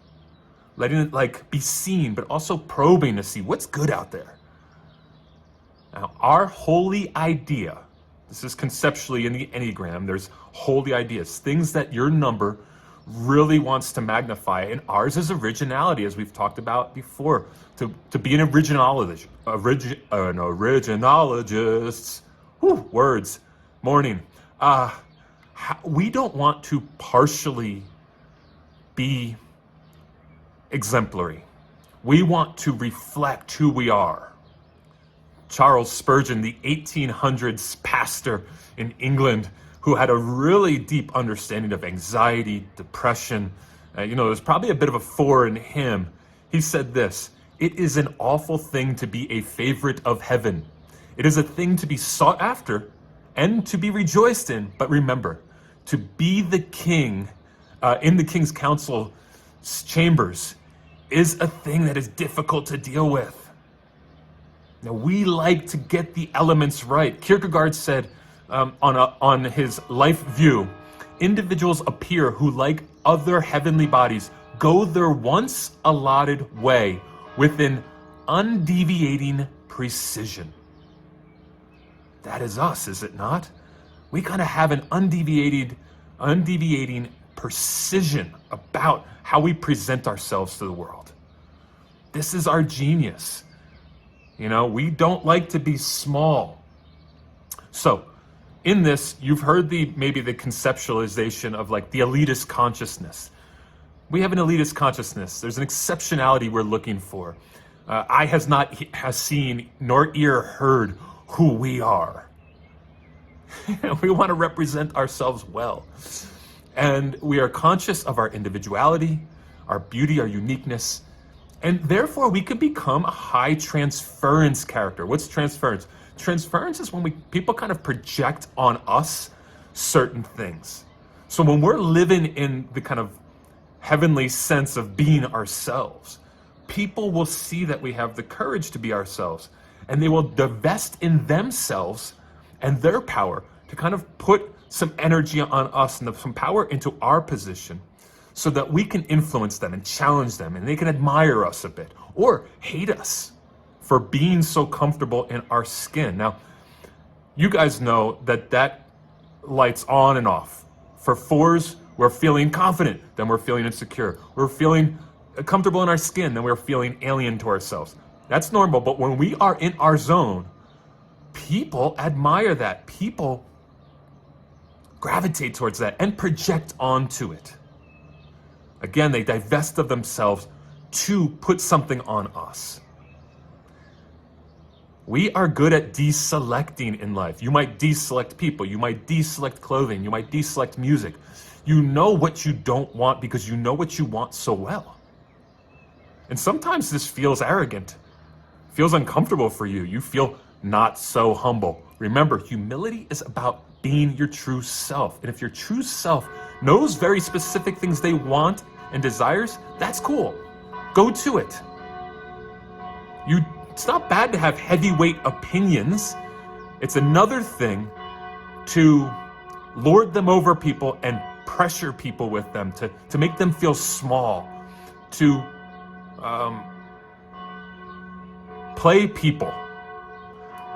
letting it be seen, but also probing to see what's good out there. Now, our holy idea, this is conceptually in the Enneagram, there's holy ideas, things that your number really wants to magnify, and ours is originality, as we've talked about before. To be an originologist, an originologist, words, morning. We don't want to partially be exemplary. We want to reflect who we are. Charles Spurgeon, the 1800s pastor in England, who had a really deep understanding of anxiety, depression. There's probably a bit of a 4 in him. He said this: "It is an awful thing to be a favorite of heaven. It is a thing to be sought after and to be rejoiced in. But remember, to be the king in the king's council chambers is a thing that is difficult to deal with." Now, we like to get the elements right. Kierkegaard said on his life view, individuals appear who, like other heavenly bodies, go their once allotted way with an undeviating precision. That is us, is it not? We kind of have an undeviating precision about how we present ourselves to the world. This is our genius. We don't like to be small. So in this, you've heard maybe the conceptualization of the elitist consciousness. We have an elitist consciousness. There's an exceptionality we're looking for. Eye has not seen, nor ear heard who we are. We want to represent ourselves well. And we are conscious of our individuality, our beauty, our uniqueness, and therefore we can become a high transference character. What's transference? Transference is when people kind of project on us certain things. So when we're living in the kind of heavenly sense of being ourselves, people will see that we have the courage to be ourselves, and they will divest in themselves and their power to kind of put some energy on us and some power into our position so that we can influence them and challenge them, and they can admire us a bit or hate us for being so comfortable in our skin. Now, you guys know that lights on and off. For 4s, we're feeling confident, then we're feeling insecure. We're feeling comfortable in our skin, then we're feeling alien to ourselves. That's normal, but when we are in our zone, people admire that. People gravitate towards that and project onto it. Again, they divest of themselves to put something on us. We are good at deselecting in life. You might deselect people, you might deselect clothing, you might deselect music. You know what you don't want because you know what you want so well. And sometimes this feels arrogant, feels uncomfortable for you. You feel not so humble. Remember, humility is about being your true self. And if your true self knows very specific things they want and desires, that's cool. Go to it. It's not bad to have heavyweight opinions. It's another thing to lord them over people and pressure people with them, to make them feel small, to play people.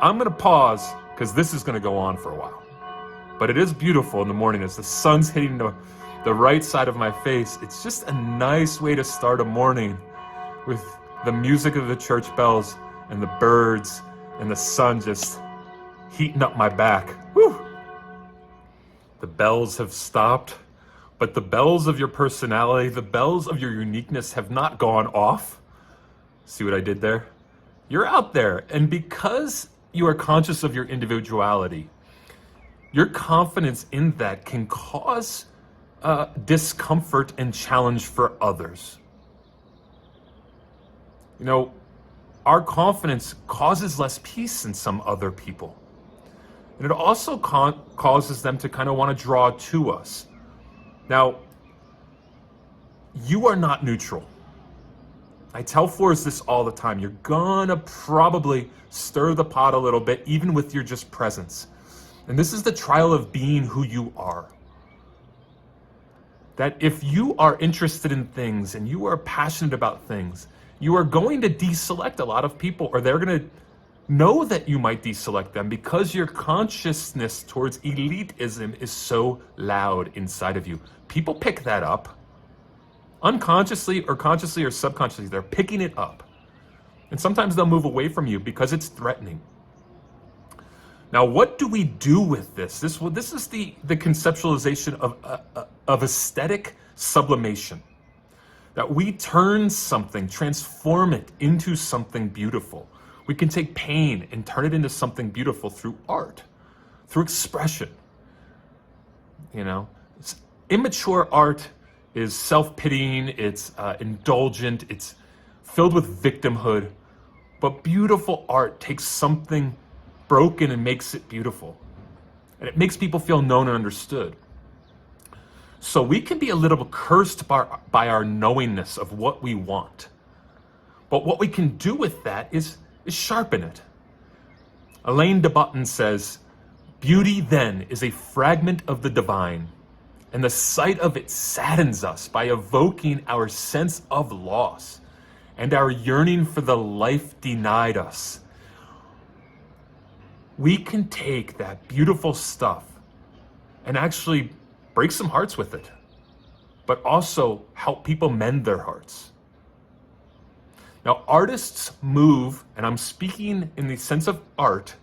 I'm going to pause because this is going to go on for a while. But it is beautiful in the morning as the sun's hitting the right side of my face. It's just a nice way to start a morning with the music of the church bells and the birds and the sun just heating up my back. Whew. The bells have stopped, but the bells of your personality, the bells of your uniqueness have not gone off. See what I did there? You're out there, and because you are conscious of your individuality, your confidence in that can cause discomfort and challenge for others. You know, our confidence causes less peace in some other people. And it also causes them to kind of want to draw to us. Now, you are not neutral. I tell fours this all the time. You're gonna probably stir the pot a little bit, even with your just presence. And this is the trial of being who you are. That if you are interested in things and you are passionate about things, you are going to deselect a lot of people, or they're going to know that you might deselect them because your consciousness towards elitism is so loud inside of you. People pick that up. Unconsciously or consciously or subconsciously, they're picking it up. And sometimes they'll move away from you because it's threatening. Now, what do we do with this? This is the conceptualization of aesthetic sublimation. That we turn something, transform it into something beautiful. We can take pain and turn it into something beautiful through art, through expression. You know, immature art is self-pitying, it's indulgent, it's filled with victimhood. But beautiful art takes something broken and makes it beautiful. And it makes people feel known and understood. So we can be a little cursed by our knowingness of what we want. But what we can do with that is sharpen it. Elaine de Botton says, "Beauty then is a fragment of the divine, and the sight of it saddens us by evoking our sense of loss and our yearning for the life denied us." We can take that beautiful stuff and actually break some hearts with it, but also help people mend their hearts. Now, artists move, and I'm speaking in the sense of art,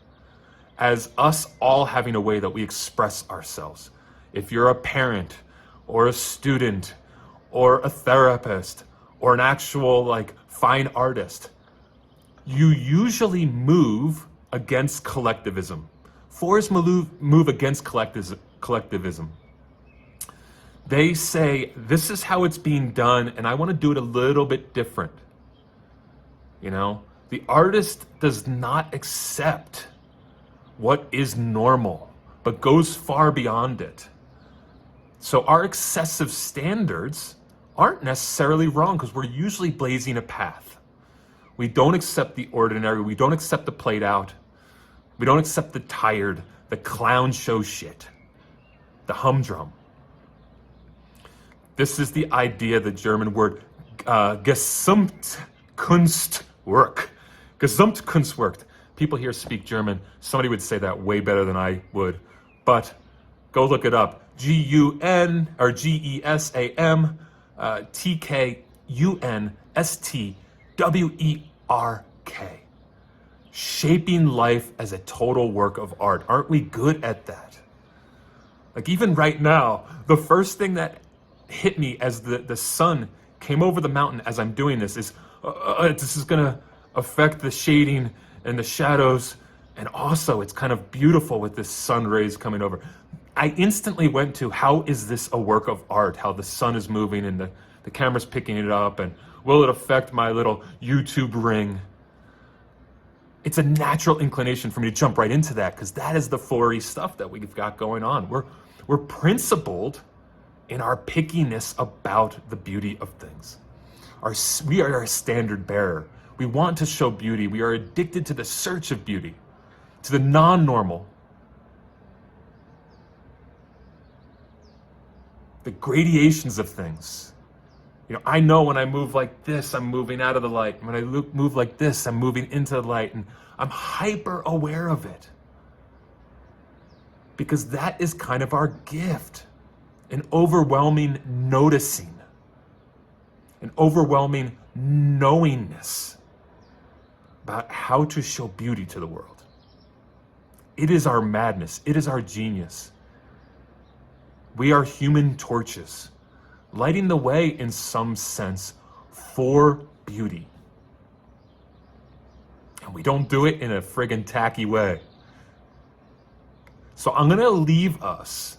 as us all having a way that we express ourselves. If you're a parent, or a student, or a therapist, or an actual fine artist, you usually move against collectivism. Fours move against collectivism. They say, this is how it's being done, and I want to do it a little bit different. You know, the artist does not accept what is normal, but goes far beyond it. So our excessive standards aren't necessarily wrong because we're usually blazing a path. We don't accept the ordinary. We don't accept the played out. We don't accept the tired, the clown show shit, the humdrum. This is the idea, the German word Gesamtkunstwerk. Gesamtkunstwerk. People here speak German. Somebody would say that way better than I would. But go look it up. G-U-N or G-E-S-A-M T-K-U-N-S-T-W-E-R-K. Shaping life as a total work of art. Aren't we good at that? Like even right now, the first thing that hit me as the sun came over the mountain as I'm doing this is this is gonna affect the shading and the shadows, and also it's kind of beautiful with this sun rays coming over. I instantly went to, how is this a work of art? How the sun is moving and the camera's picking it up, and will it affect my little YouTube ring? It's a natural inclination for me to jump right into that because that is the 4E stuff that we've got going on. We're principled in our pickiness about the beauty of things. We are a standard bearer. We want to show beauty. We are addicted to the search of beauty, to the non-normal, the gradations of things. You know, I know when I move like this, I'm moving out of the light. When I move like this, I'm moving into the light, and I'm hyper aware of it. because that is kind of our gift. An overwhelming noticing, an overwhelming knowingness about how to show beauty to the world. It is our madness. It is our genius. We are human torches, lighting the way in some sense for beauty. And we don't do it in a friggin' tacky way. So I'm gonna leave us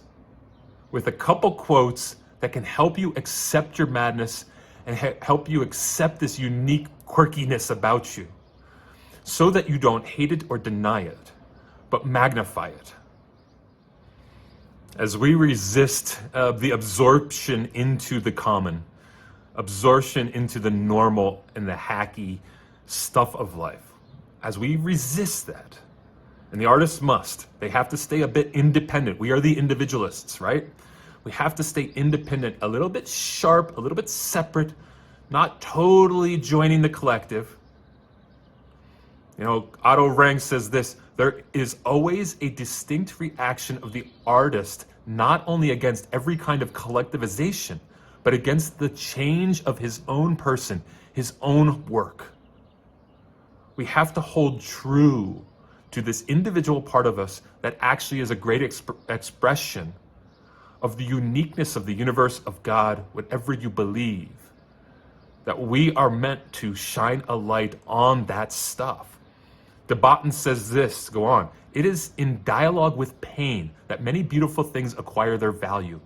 with a couple quotes that can help you accept your madness and help you accept this unique quirkiness about you, so that you don't hate it or deny it, but magnify it. As we resist the absorption into the common, absorption into the normal and the hacky stuff of life, as we resist that, and the artists must, they have to stay a bit independent. We are the individualists, right? We have to stay independent, a little bit sharp, a little bit separate, not totally joining the collective. You know, Otto Rank says this: there is always a distinct reaction of the artist, not only against every kind of collectivization, but against the change of his own person, his own work. We have to hold true to this individual part of us that actually is a great expression of the uniqueness of the universe, of God, whatever you believe, that we are meant to shine a light on that stuff. De Botton says this, go on, it is in dialogue with pain that many beautiful things acquire their value.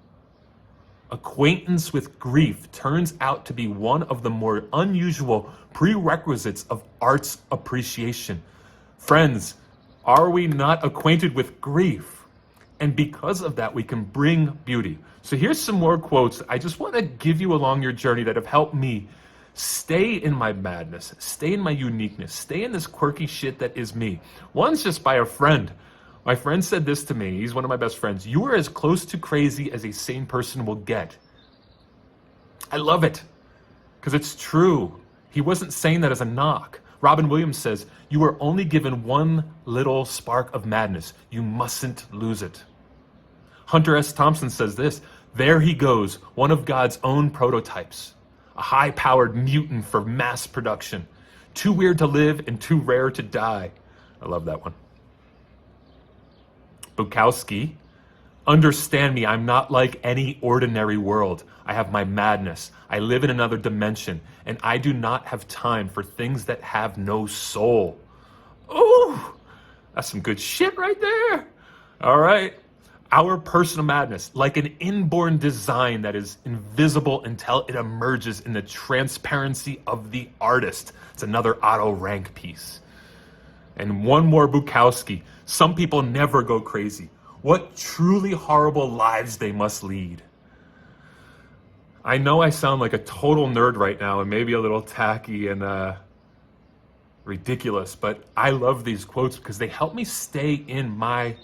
Acquaintance with grief turns out to be one of the more unusual prerequisites of art's appreciation. Friends, are we not acquainted with grief? And because of that, we can bring beauty. So here's some more quotes I just want to give you along your journey that have helped me stay in my madness, stay in my uniqueness, stay in this quirky shit that is me. One's just by a friend. My friend said this to me. He's one of my best friends. You are as close to crazy as a sane person will get. I love it because it's true. He wasn't saying that as a knock. Robin Williams says, you are only given one little spark of madness. You mustn't lose it. Hunter S. Thompson says this, there he goes, one of God's own prototypes, a high-powered mutant for mass production, too weird to live and too rare to die. I love that one. Bukowski, understand me, I'm not like any ordinary world. I have my madness. I live in another dimension, and I do not have time for things that have no soul. Oh, that's some good shit right there. All right. Our personal madness, like an inborn design that is invisible until it emerges in the transparency of the artist. It's another Otto Rank piece. And one more Bukowski. Some people never go crazy. What truly horrible lives they must lead. I know I sound like a total nerd right now and maybe a little tacky and ridiculous, but I love these quotes because they help me stay in my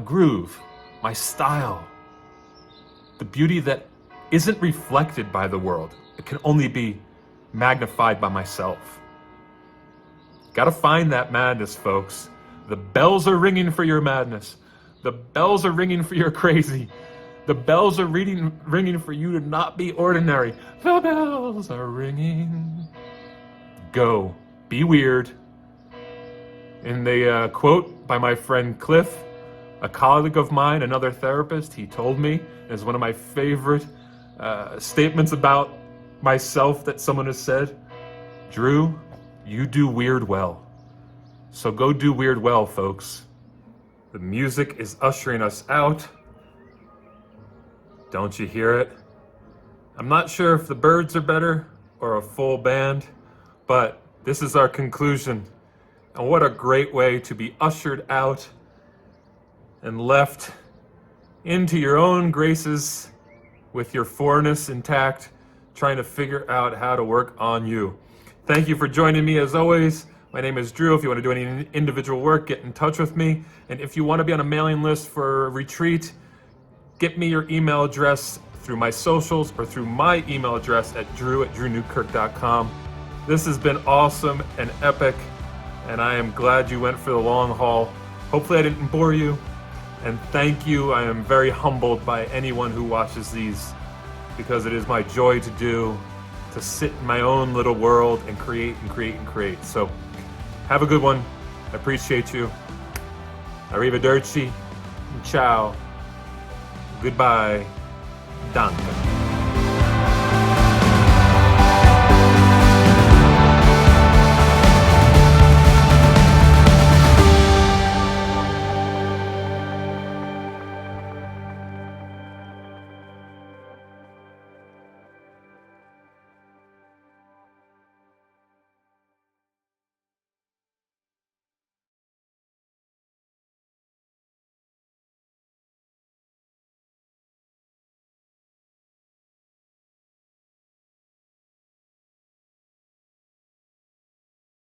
groove, my style, the beauty that isn't reflected by the world. It can only be magnified by myself. Gotta find that madness, folks. The bells are ringing for your madness. The bells are ringing for your crazy. The bells are ringing for you to not be ordinary. The bells are ringing. Go. Be weird. In the quote by my friend Cliff, a colleague of mine, another therapist, he told me, is one of my favorite statements about myself that someone has said, Drew, you do weird well. So go do weird well, folks. The music is ushering us out. Don't you hear it? I'm not sure if the birds are better or a full band, but this is our conclusion. And what a great way to be ushered out and left into your own graces with your fourness intact, trying to figure out how to work on you. Thank you for joining me as always. My name is Drew. If you want to do any individual work, get in touch with me. And if you want to be on a mailing list for a retreat, get me your email address through my socials or through my email address at drew@drewnewkirk.com. This has been awesome and epic, and I am glad you went for the long haul. Hopefully I didn't bore you. And thank you. I am very humbled by anyone who watches these, because it is my joy to do, to sit in my own little world and create and create and create. So have a good one. I appreciate you. Arrivederci. Ciao. Goodbye. Danke.